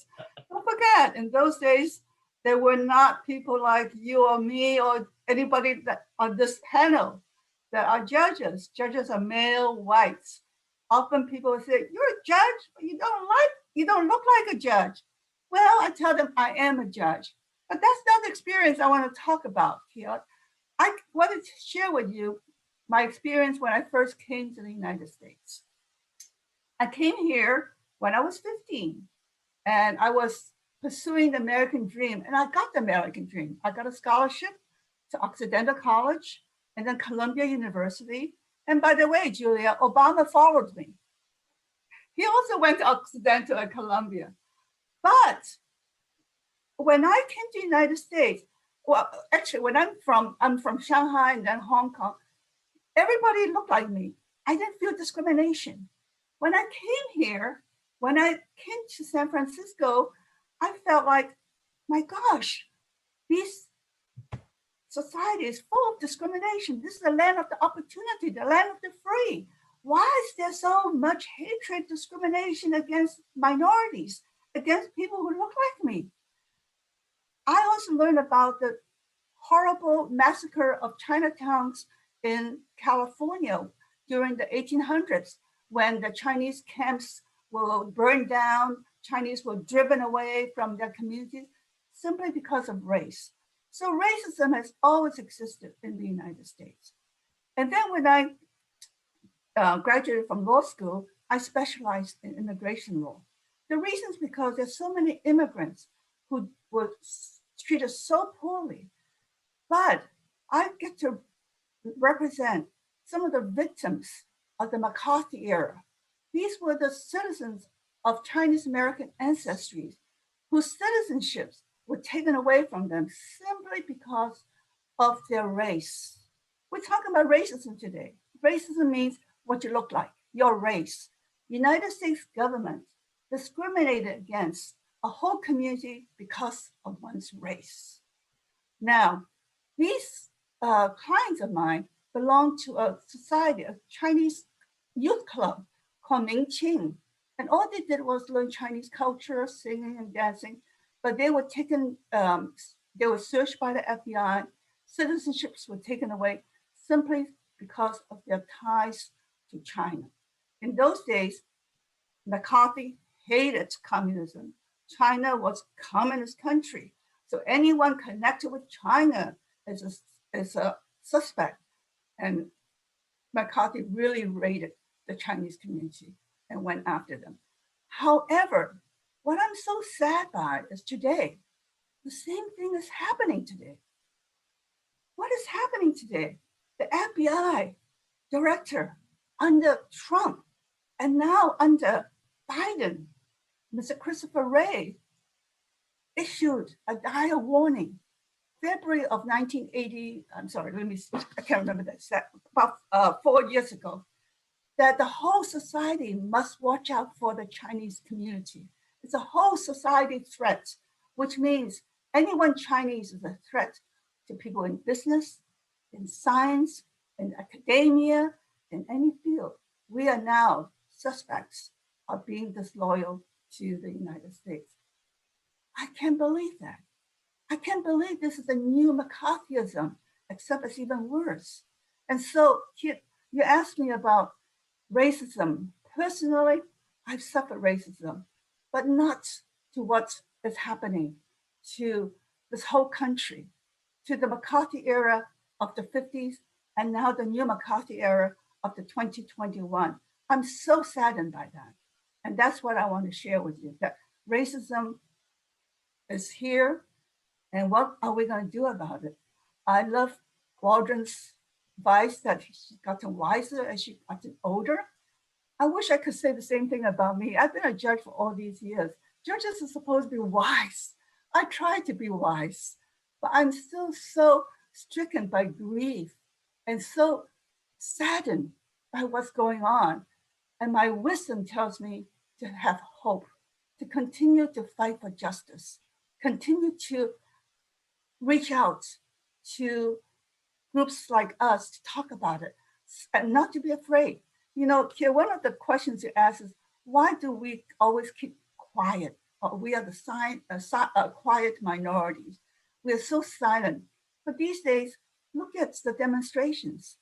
Don't forget, in those days, there were not people like you or me or anybody that on this panel that are judges. Judges are male, whites. Often people say, "You're a judge, but you don't look like a judge." Well, I tell them I am a judge, but that's not the experience I want to talk about here. I wanted to share with you my experience when I first came to the United States. I came here when I was 15, and I was pursuing the American dream, and I got the American dream. I got a scholarship to Occidental College and then Columbia University. And by the way, Julia, Obama followed me. He also went to Occidental and Columbia. But when I came to the United States, well, actually, when I'm from Shanghai and then Hong Kong, everybody looked like me. I didn't feel discrimination. When I came here, when I came to San Francisco, I felt like, my gosh, this society is full of discrimination. This is the land of the opportunity, the land of the free. Why is there so much hatred, discrimination against minorities, against people who look like me? I also learned about the horrible massacre of Chinatowns in California during the 1800s, when the Chinese camps were burned down, Chinese were driven away from their communities simply because of race. So racism has always existed in the United States. And then when I graduated from law school, I specialized in immigration law. The reason is because there's so many immigrants who were treated so poorly, but I get to represent some of the victims of the McCarthy era. These were the citizens of Chinese American ancestries whose citizenships were taken away from them simply because of their race. We're talking about racism today. Racism means what you look like, your race. United States government discriminated against a whole community because of one's race. Now, these clients of mine belong to a society, a Chinese youth club called Mingqing. And all they did was learn Chinese culture, singing and dancing, but they were taken, they were searched by the FBI, citizenships were taken away simply because of their ties to China. In those days, McCarthy hated communism. China was a communist country. So anyone connected with China is a suspect. And McCarthy really raided the Chinese community and went after them. However, what I'm so sad by is today, the same thing is happening today. What is happening today? The FBI director under Trump and now under Biden, Mr. Christopher Wray, issued a dire warning February of 1980, I can't remember that, about 4 years ago, that the whole society must watch out for the Chinese community. It's a whole society threat, which means anyone Chinese is a threat to people in business, in science, in academia, in any field. We are now suspects of being disloyal to the United States. I can't believe that. I can't believe this is a new McCarthyism, except it's even worse. And so you asked me about racism. Personally, I've suffered racism, but not to what is happening to this whole country, to the McCarthy era of the 50s and now the new McCarthy era of the 2021. I'm so saddened by that. And that's what I want to share with you, that racism is here, and what are we going to do about it? I love Waldron's advice that she's gotten wiser as she's gotten older. I wish I could say the same thing about me. I've been a judge for all these years. Judges are supposed to be wise. I try to be wise, but I'm still so stricken by grief and so saddened by what's going on. And my wisdom tells me to have hope, to continue to fight for justice, continue to reach out to groups like us to talk about it and not to be afraid. You know, Kia, one of the questions you ask is, why do we always keep quiet? We are the quiet minorities. We are so silent. But these days, look at the demonstrations.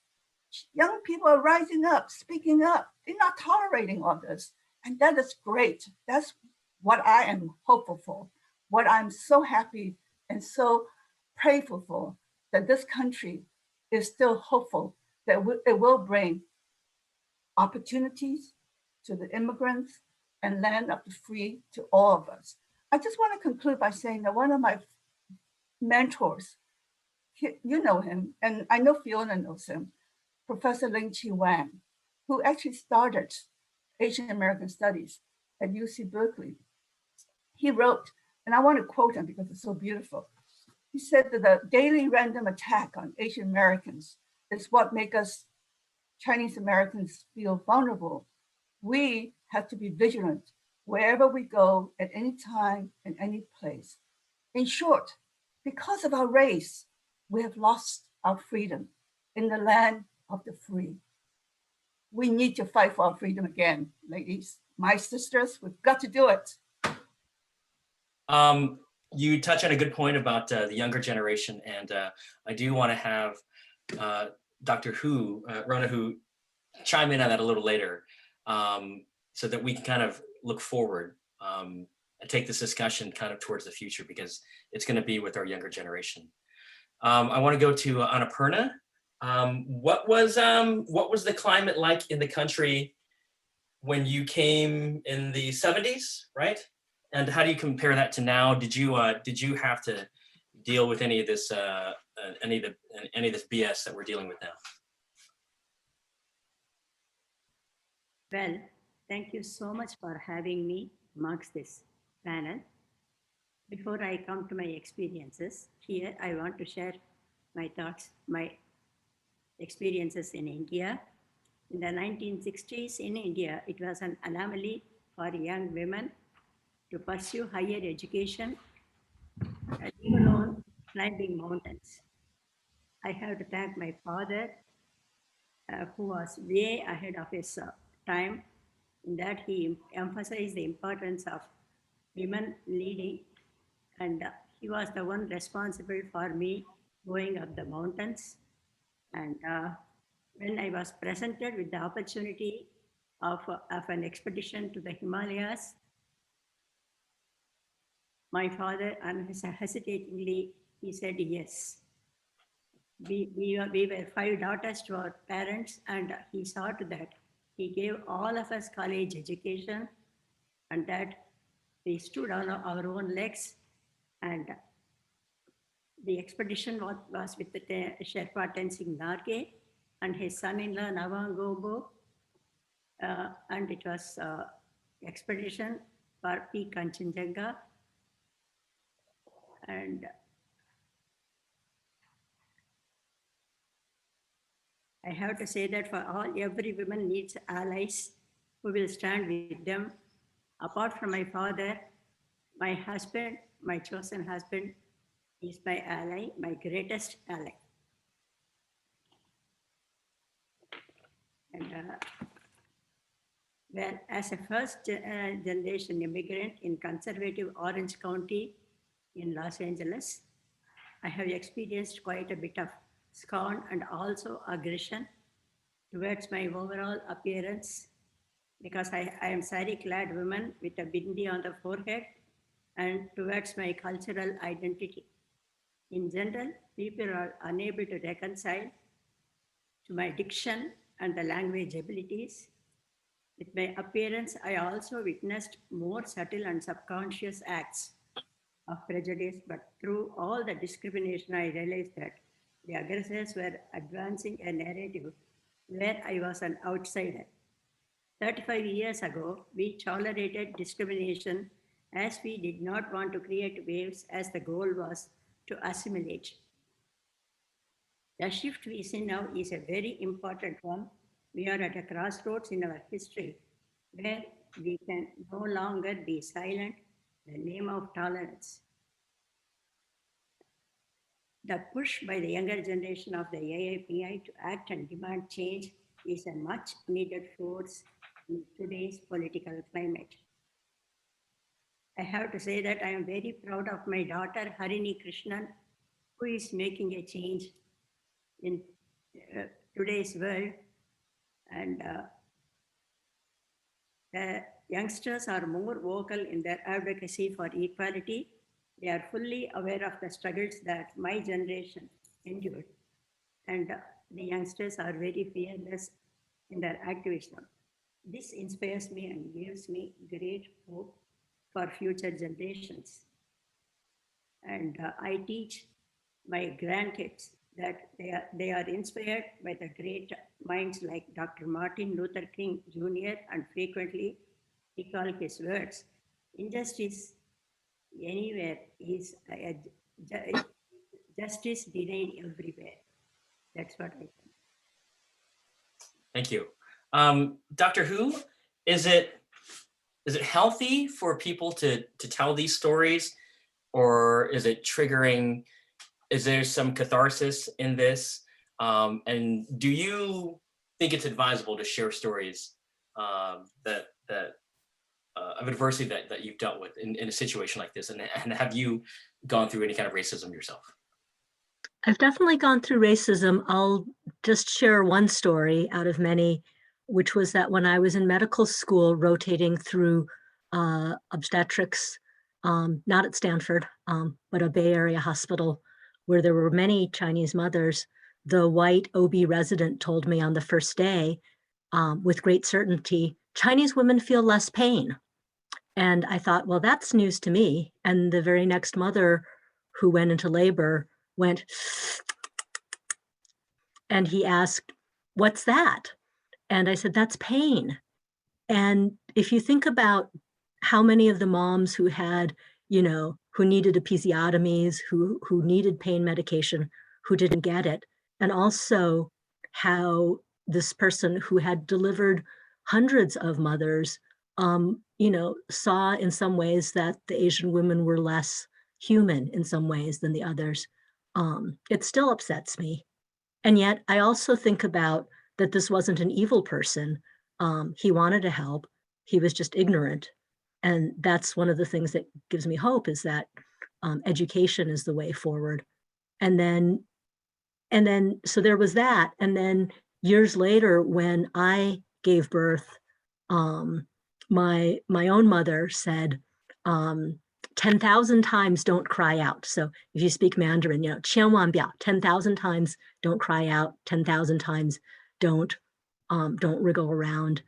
Young people are rising up, speaking up. They're not tolerating all this. And that is great. That's what I am hopeful for, what I'm so happy and so prayerful for, that this country is still hopeful that it will bring opportunities to the immigrants and land of the free to all of us. I just want to conclude by saying that one of my mentors, you know him, and I know Fiona knows him, Professor Ling Chi Wang, who actually started Asian American Studies at UC Berkeley. He wrote, and I want to quote him because it's so beautiful. He said that the daily random attack on Asian Americans is what makes us Chinese Americans feel vulnerable. We have to be vigilant wherever we go, at any time, in any place. In short, because of our race, we have lost our freedom in the land of the free. We need to fight for our freedom again, ladies. My sisters, we've got to do it. You touch on a good point about the younger generation, and I do want to have Dr. Rona Hu, chime in on that a little later, so that we can kind of look forward and take this discussion kind of towards the future, because it's going to be with our younger generation. I want to go to Annapurna. What was the climate like in the country when you came in the 70s, right? And how do you compare that to now? Did you have to deal with any of this BS that we're dealing with now? Well, thank you so much for having me amongst this panel. Before I come to my experiences here, I want to share my thoughts, my experiences in India. In the 1960s in India, it was an anomaly for young women to pursue higher education, even on climbing mountains. I have to thank my father, who was way ahead of his time, in that he emphasized the importance of women leading, and he was the one responsible for me going up the mountains. And when I was presented with the opportunity of an expedition to the Himalayas, my father unhesitatingly, he said yes. We were 5 daughters to our parents, and he saw to that he gave all of us college education, and that we stood on our own legs. And the expedition was with the Sherpa Tenzing Narge and his son-in-law Navangombo, and it was expedition for Peak Kanchenjunga. And I have to say that every woman needs allies who will stand with them. Apart from my father, my husband, my chosen husband, is my ally, my greatest ally. And well, as a first generation immigrant in conservative Orange County in Los Angeles, I have experienced quite a bit of scorn and also aggression towards my overall appearance, because I am sari-clad woman with a bindi on the forehead, and towards my cultural identity. In general, people are unable to reconcile to my diction and the language abilities. With my appearance, I also witnessed more subtle and subconscious acts of prejudice, but through all the discrimination, I realized that the aggressors were advancing a narrative where I was an outsider. 35 years ago, we tolerated discrimination as we did not want to create waves, as the goal was to assimilate. The shift we see now is a very important one. We are at a crossroads in our history where we can no longer be silent in the name of tolerance. The push by the younger generation of the AIPI to act and demand change is a much needed force in today's political climate. I have to say that I am very proud of my daughter Harini Krishnan, who is making a change in today's world. And the youngsters are more vocal in their advocacy for equality. They are fully aware of the struggles that my generation endured. And the youngsters are very fearless in their activism. This inspires me and gives me great hope for future generations. And I teach my grandkids that they are inspired by the great minds like Dr. Martin Luther King Jr. and frequently recall his words. Injustice anywhere is justice denied everywhere. That's what I think. Thank you. Dr. Hu, is it healthy for people to tell these stories, or is it triggering? Is there some catharsis in this? And do you think it's advisable to share stories of adversity that you've dealt with in a situation like this? And have you gone through any kind of racism yourself? I've definitely gone through racism. I'll just share one story out of many, which was that when I was in medical school rotating through obstetrics, not at Stanford, but a Bay Area hospital where there were many Chinese mothers, the white OB resident told me on the first day with great certainty, Chinese women feel less pain. And I thought, well, that's news to me. And the very next mother who went into labor went, and he asked, what's that? And I said, that's pain. And if you think about how many of the moms who had, who needed episiotomies, who needed pain medication, who didn't get it, and also how this person who had delivered hundreds of mothers, saw in some ways that the Asian women were less human in some ways than the others. It still upsets me. And yet I also think about that this wasn't an evil person. He wanted to help. He was just ignorant. And that's one of the things that gives me hope, is that education is the way forward. And then, so there was that. And then years later, when I gave birth, my own mother said, 10,000 times don't cry out. So if you speak Mandarin, 千万不要, 10,000 times don't cry out, 10,000 times don't wriggle around.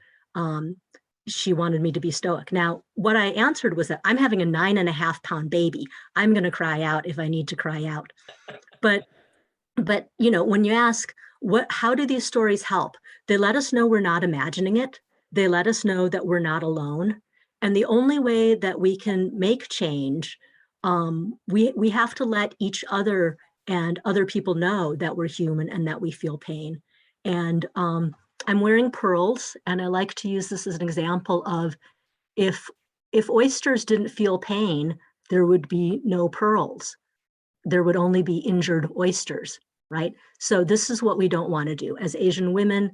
She wanted me to be stoic. Now, what I answered was that I'm having a 9.5-pound baby. I'm going to cry out if I need to cry out. But when you ask, how do these stories help? They let us know we're not imagining it. They let us know that we're not alone. And the only way that we can make change, we have to let each other and other people know that we're human and that we feel pain. And I'm wearing pearls, and I like to use this as an example of if oysters didn't feel pain, there would be no pearls. There would only be injured oysters, right? So this is what we don't want to do. As Asian women,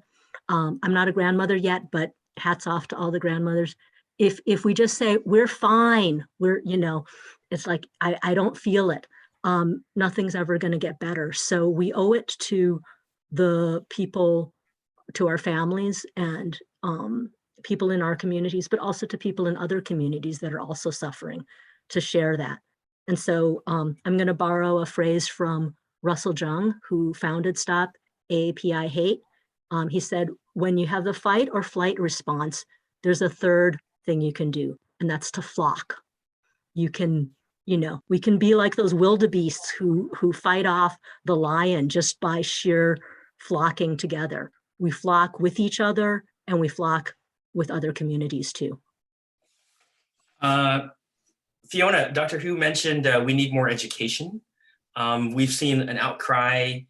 I'm not a grandmother yet, but hats off to all the grandmothers. If we just say, we're fine, it's like, I don't feel it. Nothing's ever going to get better. So we owe it to the people, to our families and people in our communities, but also to people in other communities that are also suffering, to share that. And so I'm going to borrow a phrase from Russell Jung, who founded Stop AAPI Hate. He said, when you have the fight or flight response, there's a third thing you can do, and that's to flock. You can, we can be like those wildebeests who fight off the lion just by sheer flocking together. We flock with each other, and we flock with other communities too. Fiona, Dr. Hu mentioned we need more education. We've seen an outcry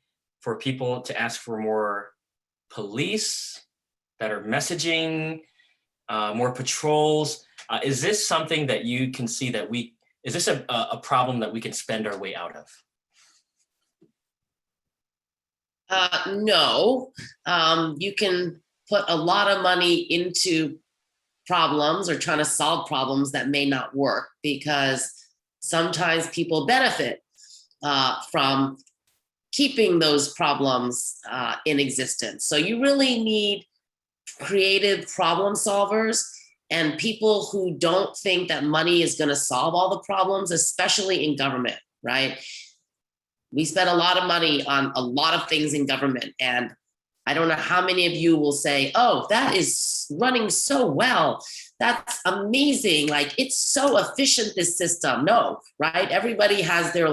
for people to ask for more police, better messaging, more patrols. Is this something that you can see that is this a problem that we can spend our way out of? No, you can put a lot of money into problems or trying to solve problems that may not work, because sometimes people benefit from keeping those problems in existence. So you really need creative problem solvers and people who don't think that money is going to solve all the problems, especially in government, right? We spend a lot of money on a lot of things in government, and I don't know how many of you will say, oh, that is running so well. That's amazing. Like, it's so efficient, this system. No, right? Everybody has their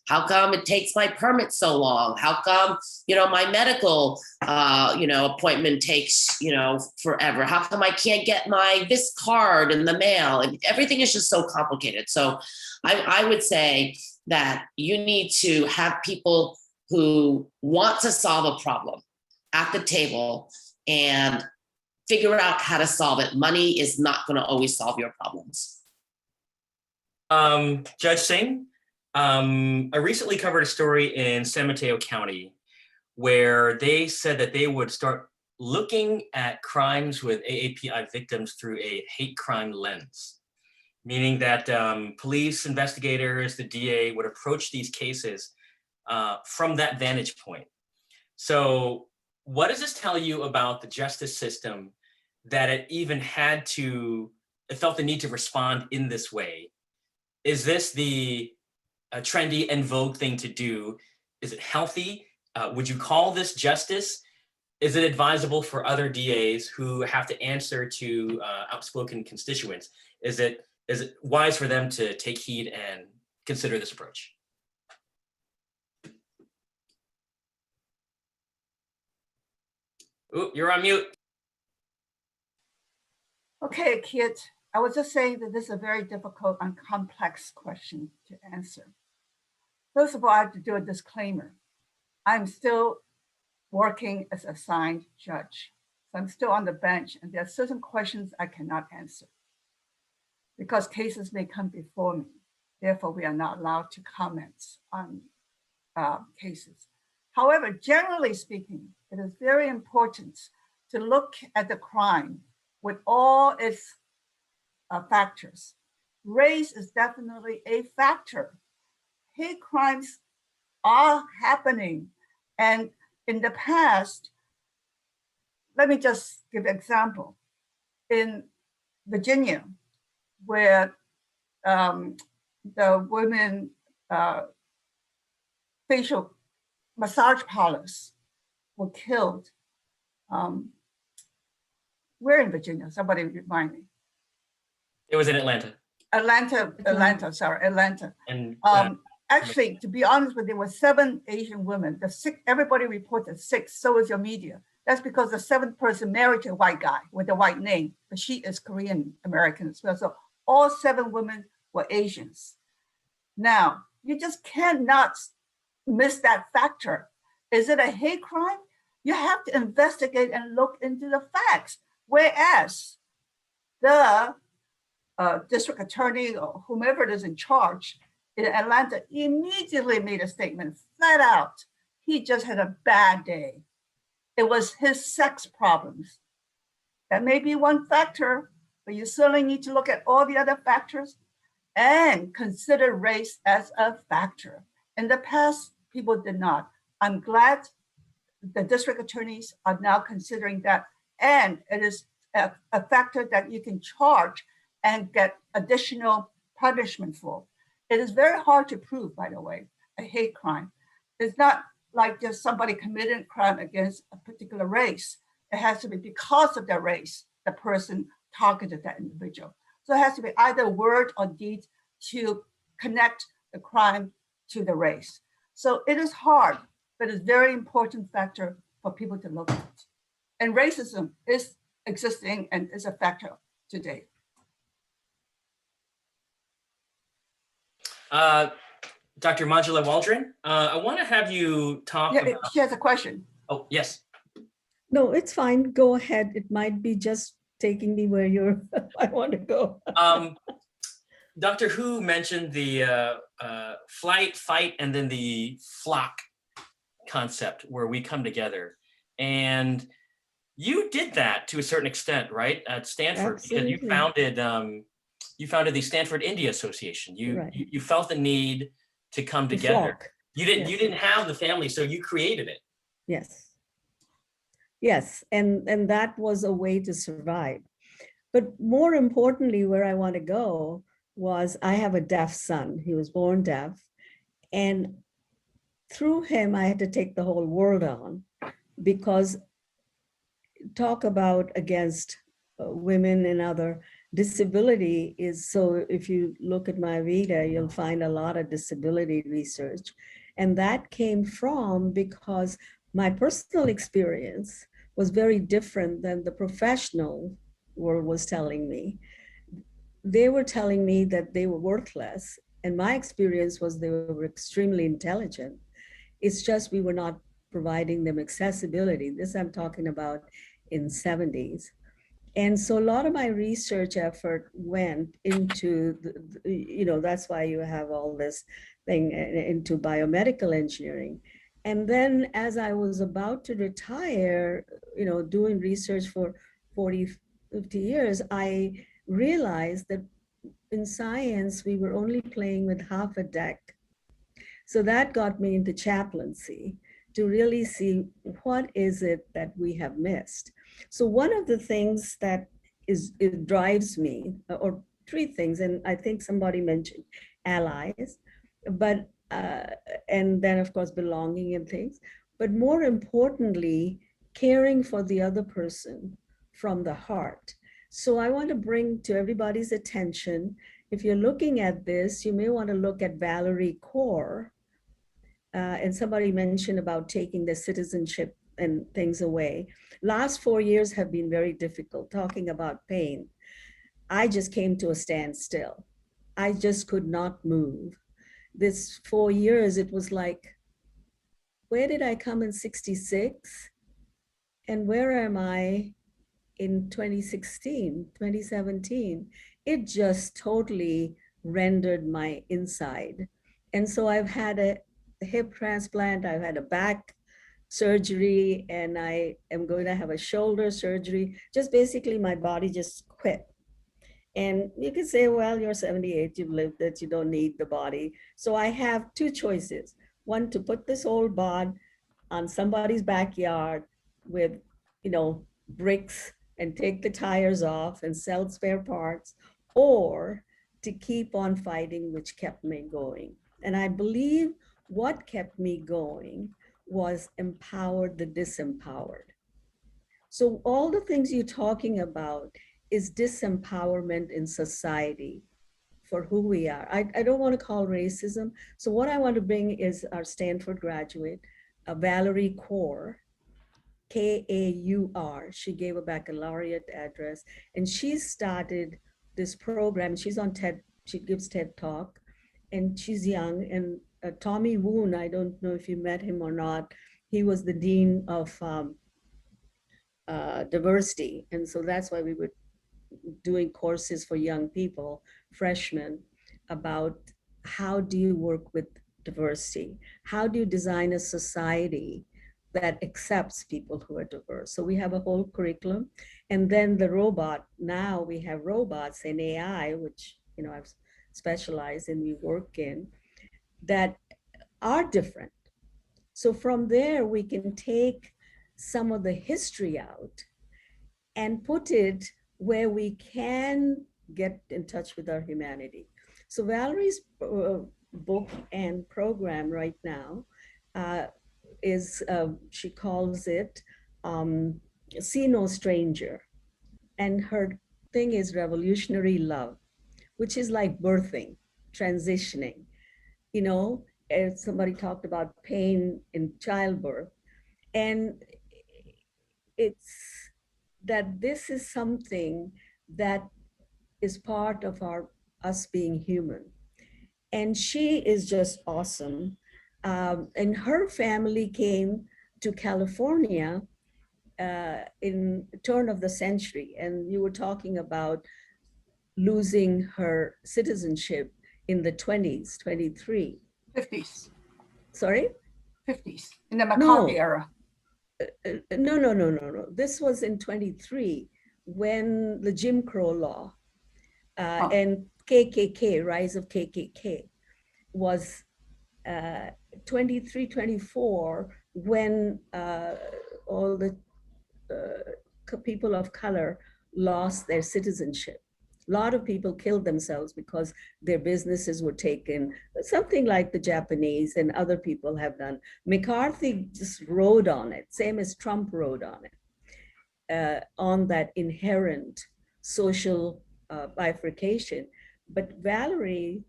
how come it takes my permit so long? How come, my medical, appointment takes, forever? How come I can't get this card in the mail? And everything is just so complicated. So I would say that you need to have people who want to solve a problem at the table and figure out how to solve it. Money is not going to always solve your problems. Judge Singh, I recently covered a story in San Mateo County where they said that they would start looking at crimes with AAPI victims through a hate crime lens, meaning that police investigators, the DA would approach these cases from that vantage point. So what does this tell you about the justice system that it even it felt the need to respond in this way? Is this the trendy and vogue thing to do? Is it healthy? Would you call this justice? Is it advisable for other DAs who have to answer to outspoken constituents? Is it wise for them to take heed and consider this approach? Ooh, you're on mute. Okay, Kit, I was just saying that this is a very difficult and complex question to answer. First of all, I have to do a disclaimer. I'm still working as a assigned judge. So I'm still on the bench, and there are certain questions I cannot answer because cases may come before me. Therefore, we are not allowed to comment on cases. However, generally speaking, it is very important to look at the crime with all its factors. Race is definitely a factor. Hate crimes are happening. And in the past, let me just give an example. In Virginia, where the women facial massage parlors were killed. Where in Virginia? Somebody remind me. It was in Atlanta. Atlanta. And actually, to be honest with you, there were 7 Asian women. Everybody reported 6, so is your media. That's because the 7th person married to a white guy with a white name, but she is Korean American as well. So all 7 women were Asians. Now, you just cannot miss that factor. Is it a hate crime? You have to investigate and look into the facts. Whereas the district attorney or whomever is in charge in Atlanta immediately made a statement flat out. He just had a bad day. It was his sex problems. That may be one factor, but you certainly need to look at all the other factors and consider race as a factor. In the past, people did not. I'm glad the district attorneys are now considering that, and it is a factor that you can charge and get additional punishment for. It is very hard to prove, by the way, a hate crime. It's not like just somebody committed a crime against a particular race. It has to be because of their race, the person targeted that individual. So it has to be either word or deed to connect the crime to the race. So it is hard, but it's a very important factor for people to look at. And racism is existing and is a factor today. Dr. Manjula Waldron, I want to have you talk about... She has a question. Oh, yes. No, it's fine. Go ahead. It might be just taking me where you're, I want to go. Doctor Who mentioned the flight, fight, and then the flock concept where we come together. And you did that to a certain extent, right? At Stanford, Absolutely. because you founded the Stanford India Association. You felt the need to come together. Flock. You didn't have the family, so you created it. Yes. Yes, and that was a way to survive. But more importantly, where I want to go was I have a deaf son. He was born deaf. And through him, I had to take the whole world on, because talk about against women and other disability is, so if you look at my Vita, you'll find a lot of disability research. And that came from because my personal experience was very different than the professional world was telling me. They were telling me that they were worthless, and my experience was they were extremely intelligent. It's just we were not providing them accessibility. This I'm talking about in 70s. And so a lot of my research effort went into, that's why you have all this thing into biomedical engineering. And then as I was about to retire, doing research for 40, 50 years, I realized that in science, we were only playing with half a deck. So that got me into chaplaincy to really see what is it that we have missed. So one of the things that it drives me, or three things, and I think somebody mentioned allies, but and then of course belonging and things, but more importantly, caring for the other person from the heart. So I want to bring to everybody's attention, if you're looking at this, you may want to look at Valerie Kaur. And somebody mentioned about taking the citizenship and things away. Last 4 years have been very difficult, talking about pain. I just came to a standstill. I just could not move. This 4 years, it was like, where did I come in 66? And where am I in 2016, 2017? It just totally rendered my inside. And so I've had a hip transplant, I've had a back surgery, and I am going to have a shoulder surgery. Just basically my body just quit. And you can say, well, you're 78, you've lived it, you don't need the body. So I have two choices. One, to put this old bod on somebody's backyard with, bricks and take the tires off and sell spare parts, or to keep on fighting, which kept me going. And I believe what kept me going was empower the disempowered. So all the things you're talking about is disempowerment in society for who we are. I don't want to call racism. So what I want to bring is our Stanford graduate, Valerie Kaur, K-A-U-R. She gave a baccalaureate address, and she started this program. She's on TED, she gives TED Talk, and she's young. And Tommy Woon, I don't know if you met him or not, he was the dean of diversity. And so that's why we were doing courses for young people, freshmen, about how do you work with diversity? How do you design a society that accepts people who are diverse? So we have a whole curriculum. And then the robot, now we have robots and AI, which I've specialized in, we work in, that are different. So from there, we can take some of the history out and put it where we can get in touch with our humanity. So Valerie's book and program right now is, she calls it, See No Stranger. And her thing is revolutionary love, which is like birthing, transitioning. You know, as somebody talked about pain in childbirth. And it's that this is something that is part of us being human. And she is just awesome. And her family came to California in the turn of the century. And you were talking about losing her citizenship in the 20s, 23. 50s. Sorry? 50s, in the McCarthy era. No. This was in 23 when the Jim Crow law and KKK, rise of KKK, was 23, 24, when all the people of color lost their citizenship. A lot of people killed themselves because their businesses were taken, something like the Japanese and other people have done. McCarthy just rode on it, same as Trump rode on it, on that inherent social bifurcation. But Valerie's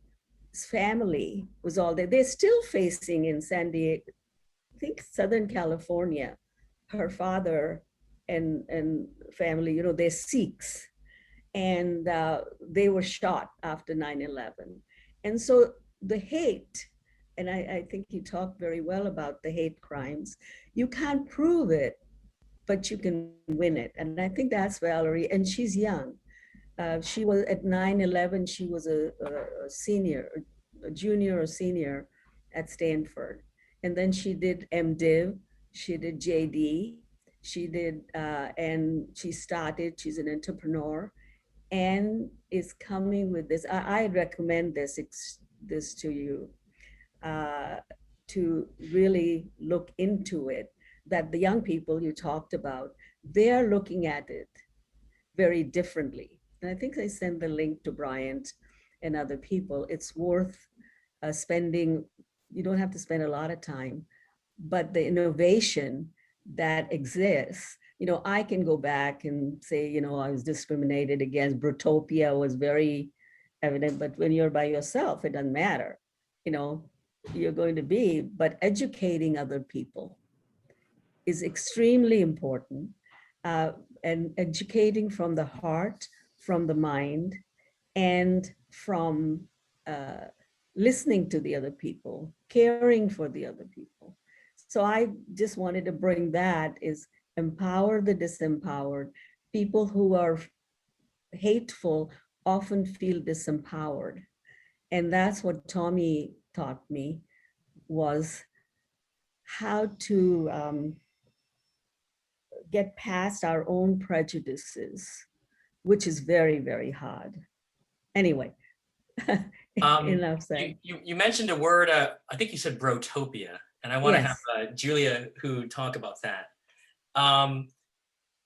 family was all there. They're still facing in San Diego, I think Southern California, her father and family, you know, they're Sikhs. And they were shot after 9/11. And so the hate, and I think you talked very well about the hate crimes, you can't prove it, but you can win it. And I think that's Valerie, and she's young. She was at 9/11, she was a senior, a junior or senior at Stanford. And then she did MDiv, she did JD, she did, and she's an entrepreneur, and is coming with this. I recommend this to you, to really look into it, that the young people you talked about, they're looking at it very differently. And I think I sent the link to Bryant and other people. It's worth spending, you don't have to spend a lot of time, but the innovation that exists, you know, I can go back and say, you know, I was discriminated against. Brutopia was very evident, but when you're by yourself, it doesn't matter. You know, you're going to be, but educating other people is extremely important, and educating from the heart, from the mind, and from listening to the other people, caring for the other people. So I just wanted to bring that, is empower the disempowered. People who are hateful often feel disempowered. And that's what Tommy taught me, was how to get past our own prejudices, which is very, very hard. Anyway, enough said. You mentioned a word, I think you said brotopia, and I want to have Julia who talk about that.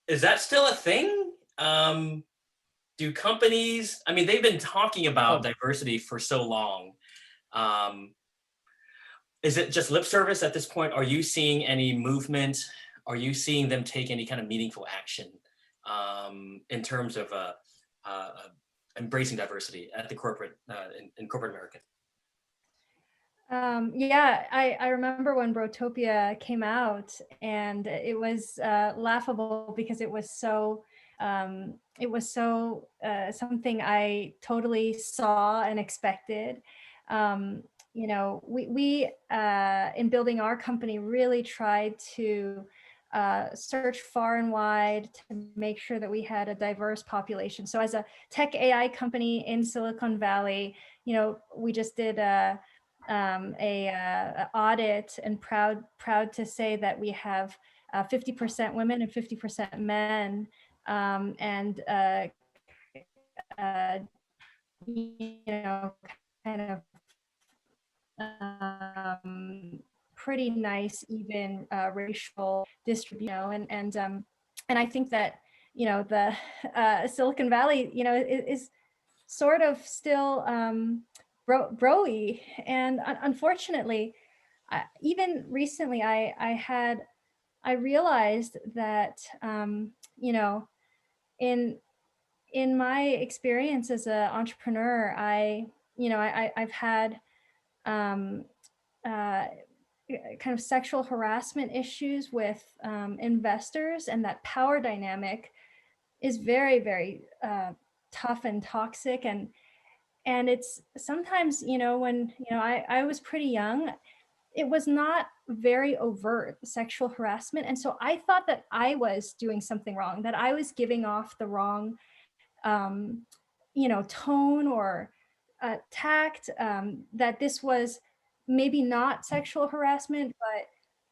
Is that still a thing? Do companies, I mean, they've been talking about diversity for so long. Is it just lip service at this point? Are you seeing any movement? Are you seeing them take any kind of meaningful action in terms of embracing diversity at the corporate, in corporate America? Yeah, I remember when Brotopia came out, and it was laughable because it was so something I totally saw and expected. You know, we in building our company really tried to search far and wide to make sure that we had a diverse population. So as a tech AI company in Silicon Valley, you know, we just did a audit, and proud to say that we have 50% women and 50% men, and you know, kind of pretty nice even racial distribution, and I think that, you know, the Silicon Valley, you know, is sort of still bro-y, and unfortunately even recently, I realized that, you know, in my experience as an entrepreneur, I've had kind of sexual harassment issues with investors, and that power dynamic is very, very tough and toxic. And it's sometimes, when, I was pretty young, it was not very overt sexual harassment. And so I thought that I was doing something wrong, that I was giving off the wrong, tone or tact, that this was maybe not sexual harassment, but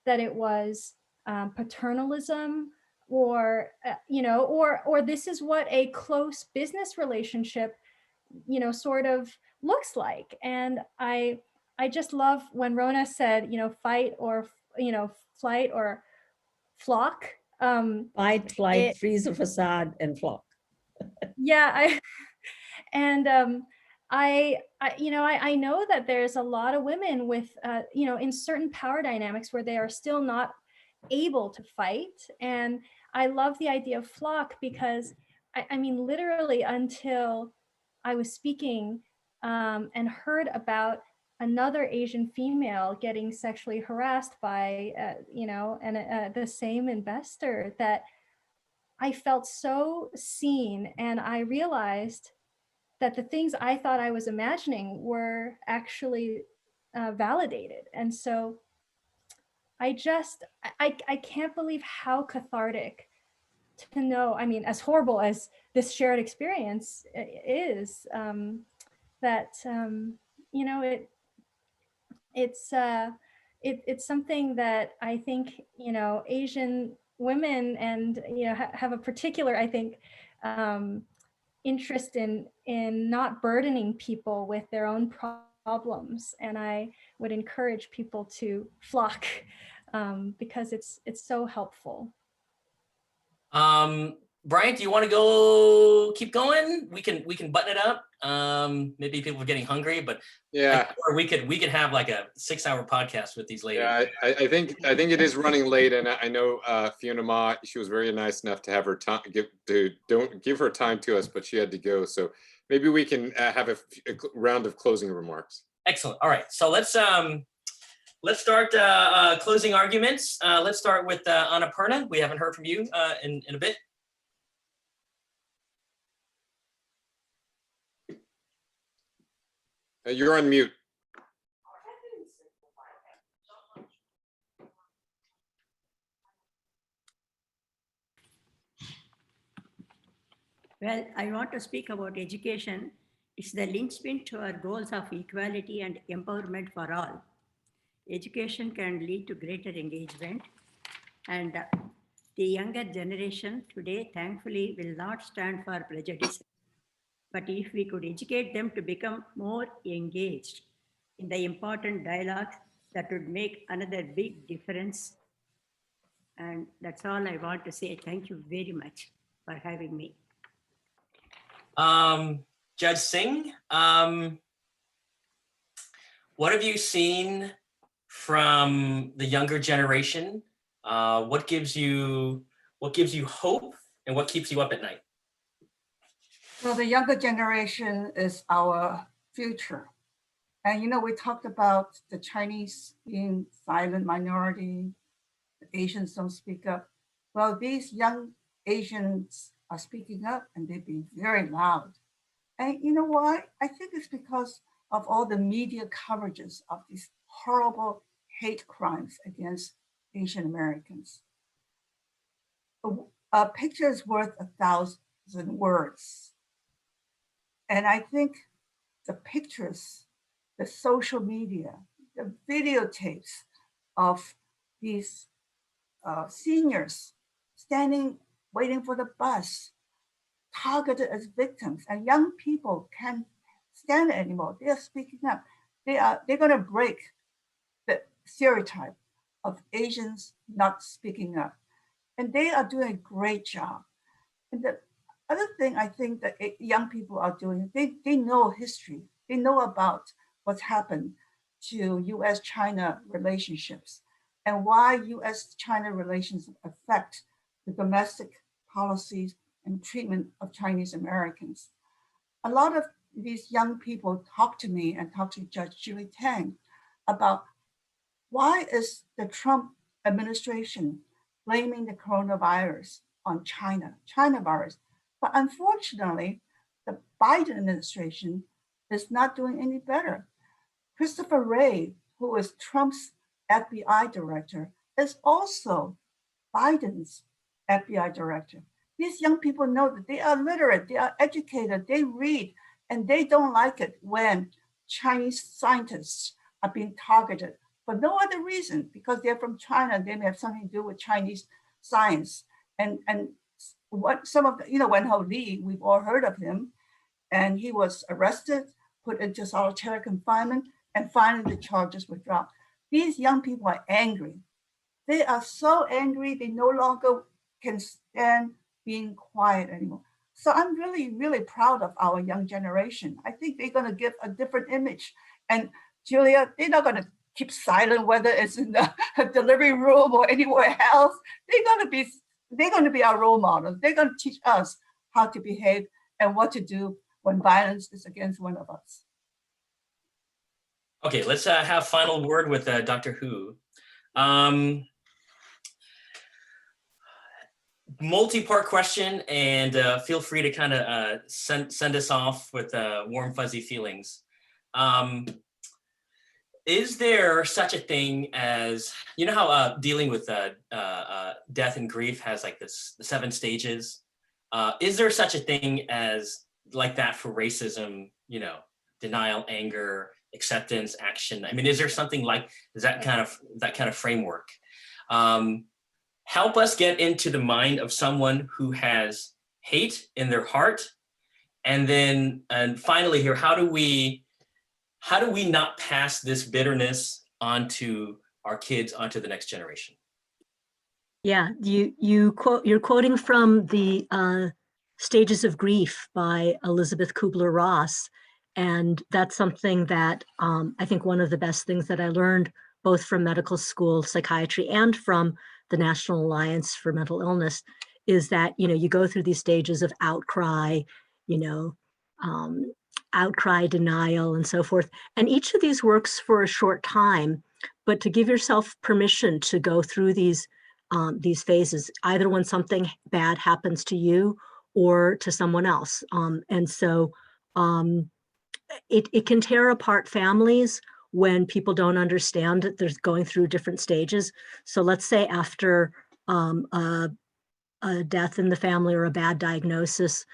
that it was paternalism, or, or this is what a close business relationship, sort of looks like. And I just love when Rona said, fight or, flight or flock. Fight, flight, freeze or facade, and flock. Yeah, I know that there's a lot of women with, in certain power dynamics where they are still not able to fight. And I love the idea of flock, because I mean, literally until I was speaking and heard about another Asian female getting sexually harassed by, the same investor, that I felt so seen. And I realized that the things I thought I was imagining were actually validated. And so I can't believe how cathartic to know, I mean, as horrible as this shared experience is, that, it's something that I think, Asian women and, have a particular, I think, interest in not burdening people with their own problems. And I would encourage people to flock, because it's so helpful. Brian, do you want to keep going? We can button it up. Maybe people are getting hungry, but yeah, or we could have like a 6-hour podcast with these ladies. Yeah, I think it is running late, and I know Fiona Ma, she was very nice enough to have her time don't give her time to us, but she had to go. So maybe we can have a round of closing remarks. Excellent. All right, so let's start closing arguments. Let's start with Annapurna. We haven't heard from you in a bit. You're on mute. Well, I want to speak about education. It's the linchpin to our goals of equality and empowerment for all. Education can lead to greater engagement, and the younger generation today, thankfully, will not stand for prejudice. But if we could educate them to become more engaged in the important dialogues, that would make another big difference. And that's all I want to say. Thank you very much for having me. Judge Singh, what have you seen from the younger generation? What gives you hope, and what keeps you up at night? Well, the younger generation is our future. And we talked about the Chinese being silent minority, the Asians don't speak up. Well, these young Asians are speaking up, and they've been very loud. And you know why? I think it's because of all the media coverages of these horrible hate crimes against Asian Americans. A picture is worth 1,000 words. And I think the pictures, the social media, the videotapes of these seniors standing, waiting for the bus, targeted as victims, and young people can't stand it anymore. They are speaking up. They're going to break the stereotype of Asians not speaking up, and they are doing a great job. And the other thing I think that young people are doing, they know history. They know about what's happened to US-China relationships and why US-China relations affect the domestic policies and treatment of Chinese Americans. A lot of these young people talk to me and talk to Judge Julie Tang about why is the Trump administration blaming the coronavirus on China virus. But unfortunately, the Biden administration is not doing any better. Christopher Wray, who is Trump's FBI director, is also Biden's FBI director. These young people know that they are literate, they are educated, they read, and they don't like it when Chinese scientists are being targeted for no other reason, because they're from China, they may have something to do with Chinese science. And what some of the, Wen Ho Lee, we've all heard of him, and he was arrested, put into solitary confinement, and finally the charges were dropped. These young people are angry. They are so angry, they no longer can stand being quiet anymore. So I'm really, really proud of our young generation. I think they're going to give a different image. And Julia, they're not going to keep silent, whether it's in the delivery room or anywhere else. They're going to be our role models. They're going to teach us how to behave and what to do when violence is against one of us. Okay, let's have final word with Dr. Hu. Multi-part question, and feel free to kind of send us off with warm, fuzzy feelings. Is there such a thing as, you know how dealing with death and grief has like the 7 stages? Is there such a thing as like that for racism, denial, anger, acceptance, action? I mean, is there something like that kind of framework? Help us get into the mind of someone who has hate in their heart. And finally here, how do we not pass this bitterness onto our kids, onto the next generation? Yeah, you're quoting from the Stages of Grief by Elizabeth Kubler-Ross. And that's something that I think one of the best things that I learned both from medical school psychiatry and from the National Alliance for Mental Illness is that, you go through these stages of outcry, outcry, denial, and so forth. And each of these works for a short time, but to give yourself permission to go through these phases, either when something bad happens to you or to someone else. And so it can tear apart families when people don't understand that they're going through different stages. So let's say after a death in the family or a bad diagnosis,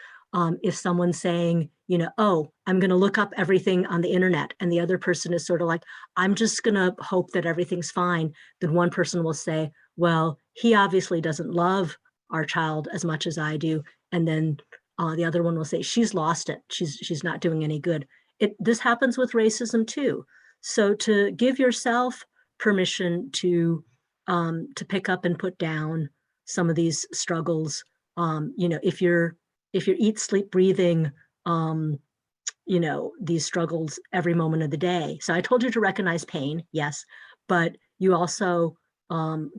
if someone's saying, oh, I'm going to look up everything on the internet, and the other person is sort of like, I'm just going to hope that everything's fine, then one person will say, well, he obviously doesn't love our child as much as I do. And then the other one will say, she's lost it. She's not doing any good. This happens with racism too. So to give yourself permission to pick up and put down some of these struggles, if you're eat, sleep, breathing, these struggles every moment of the day. So I told you to recognize pain, yes, but you also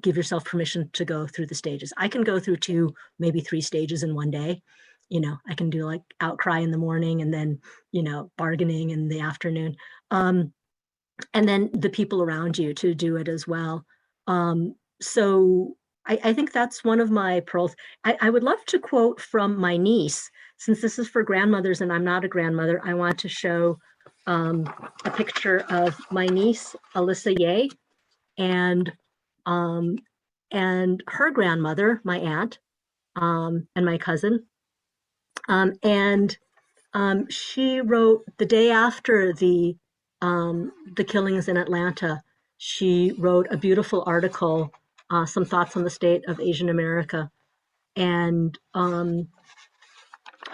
give yourself permission to go through the stages. I can go through 2, maybe 3 stages in one day. I can do like outcry in the morning and then, bargaining in the afternoon. And then the people around you to do it as well. So I think that's one of my pearls. I would love to quote from my niece, since this is for grandmothers and I'm not a grandmother. I want to show a picture of my niece, Alyssa Ye, and her grandmother, my aunt, and my cousin. She wrote the day after the killings in Atlanta, she wrote a beautiful article, some thoughts on the state of Asian America. And I'll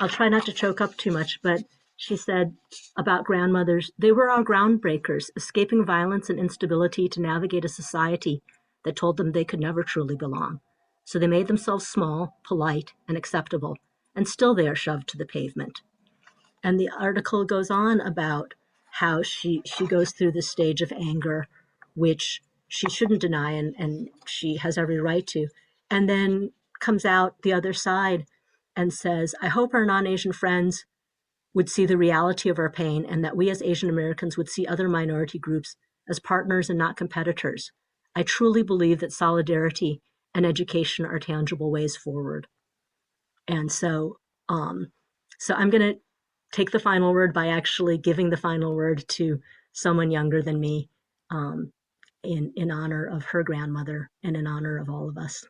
try not to choke up too much, but she said about grandmothers, they were our groundbreakers, escaping violence and instability to navigate a society that told them they could never truly belong. So they made themselves small, polite, and acceptable, and still they are shoved to the pavement. And the article goes on about how she goes through this stage of anger, which she shouldn't deny, and she has every right to, and then comes out the other side and says, I hope our non-Asian friends would see the reality of our pain, and that we as Asian Americans would see other minority groups as partners and not competitors. I truly believe that solidarity and education are tangible ways forward. And so I'm going to take the final word by actually giving the final word to someone younger than me, in honor of her grandmother and in honor of all of us.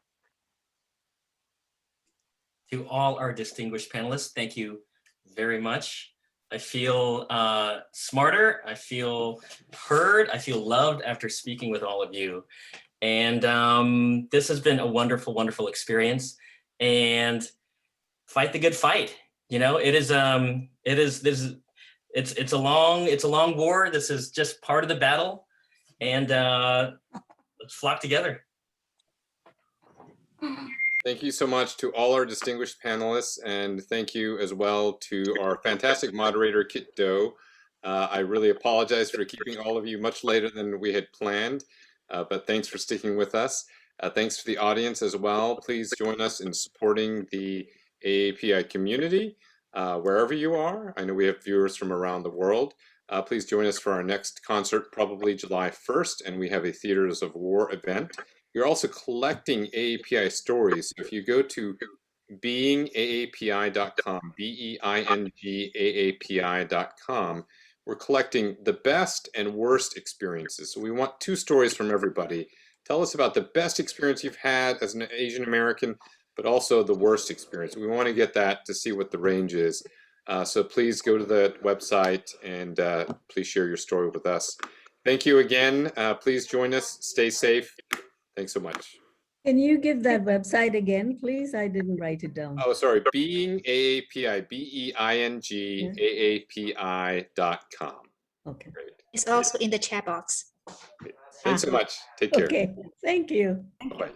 To all our distinguished panelists, thank you very much. I feel smarter, I feel heard, I feel loved after speaking with all of you. And this has been a wonderful, wonderful experience. And fight the good fight. You know, it's a long war. This is just part of the battle. And let's flock together. Thank you so much to all our distinguished panelists, and thank you as well to our fantastic moderator, Kit Do. I really apologize for keeping all of you much later than we had planned, but thanks for sticking with us. Thanks to the audience as well. Please join us in supporting the AAPI community wherever you are. I know we have viewers from around the world. Please join us for our next concert, probably July 1st, and we have a Theaters of War event. We're also collecting AAPI stories. So if you go to beingaapi.com, beingaapi.com, we're collecting the best and worst experiences. So we want 2 stories from everybody. Tell us about the best experience you've had as an Asian American, but also the worst experience. We want to get that to see what the range is. So please go to the website and please share your story with us. Thank you again. Please join us. Stay safe. Thanks so much. Can you give that website again, please? I didn't write it down. Oh, sorry. Being AAPI, beingaapi.com. Okay. Great. It's also in the chat box. Great. Thanks so much. Take care. Okay. Thank you. Bye-bye.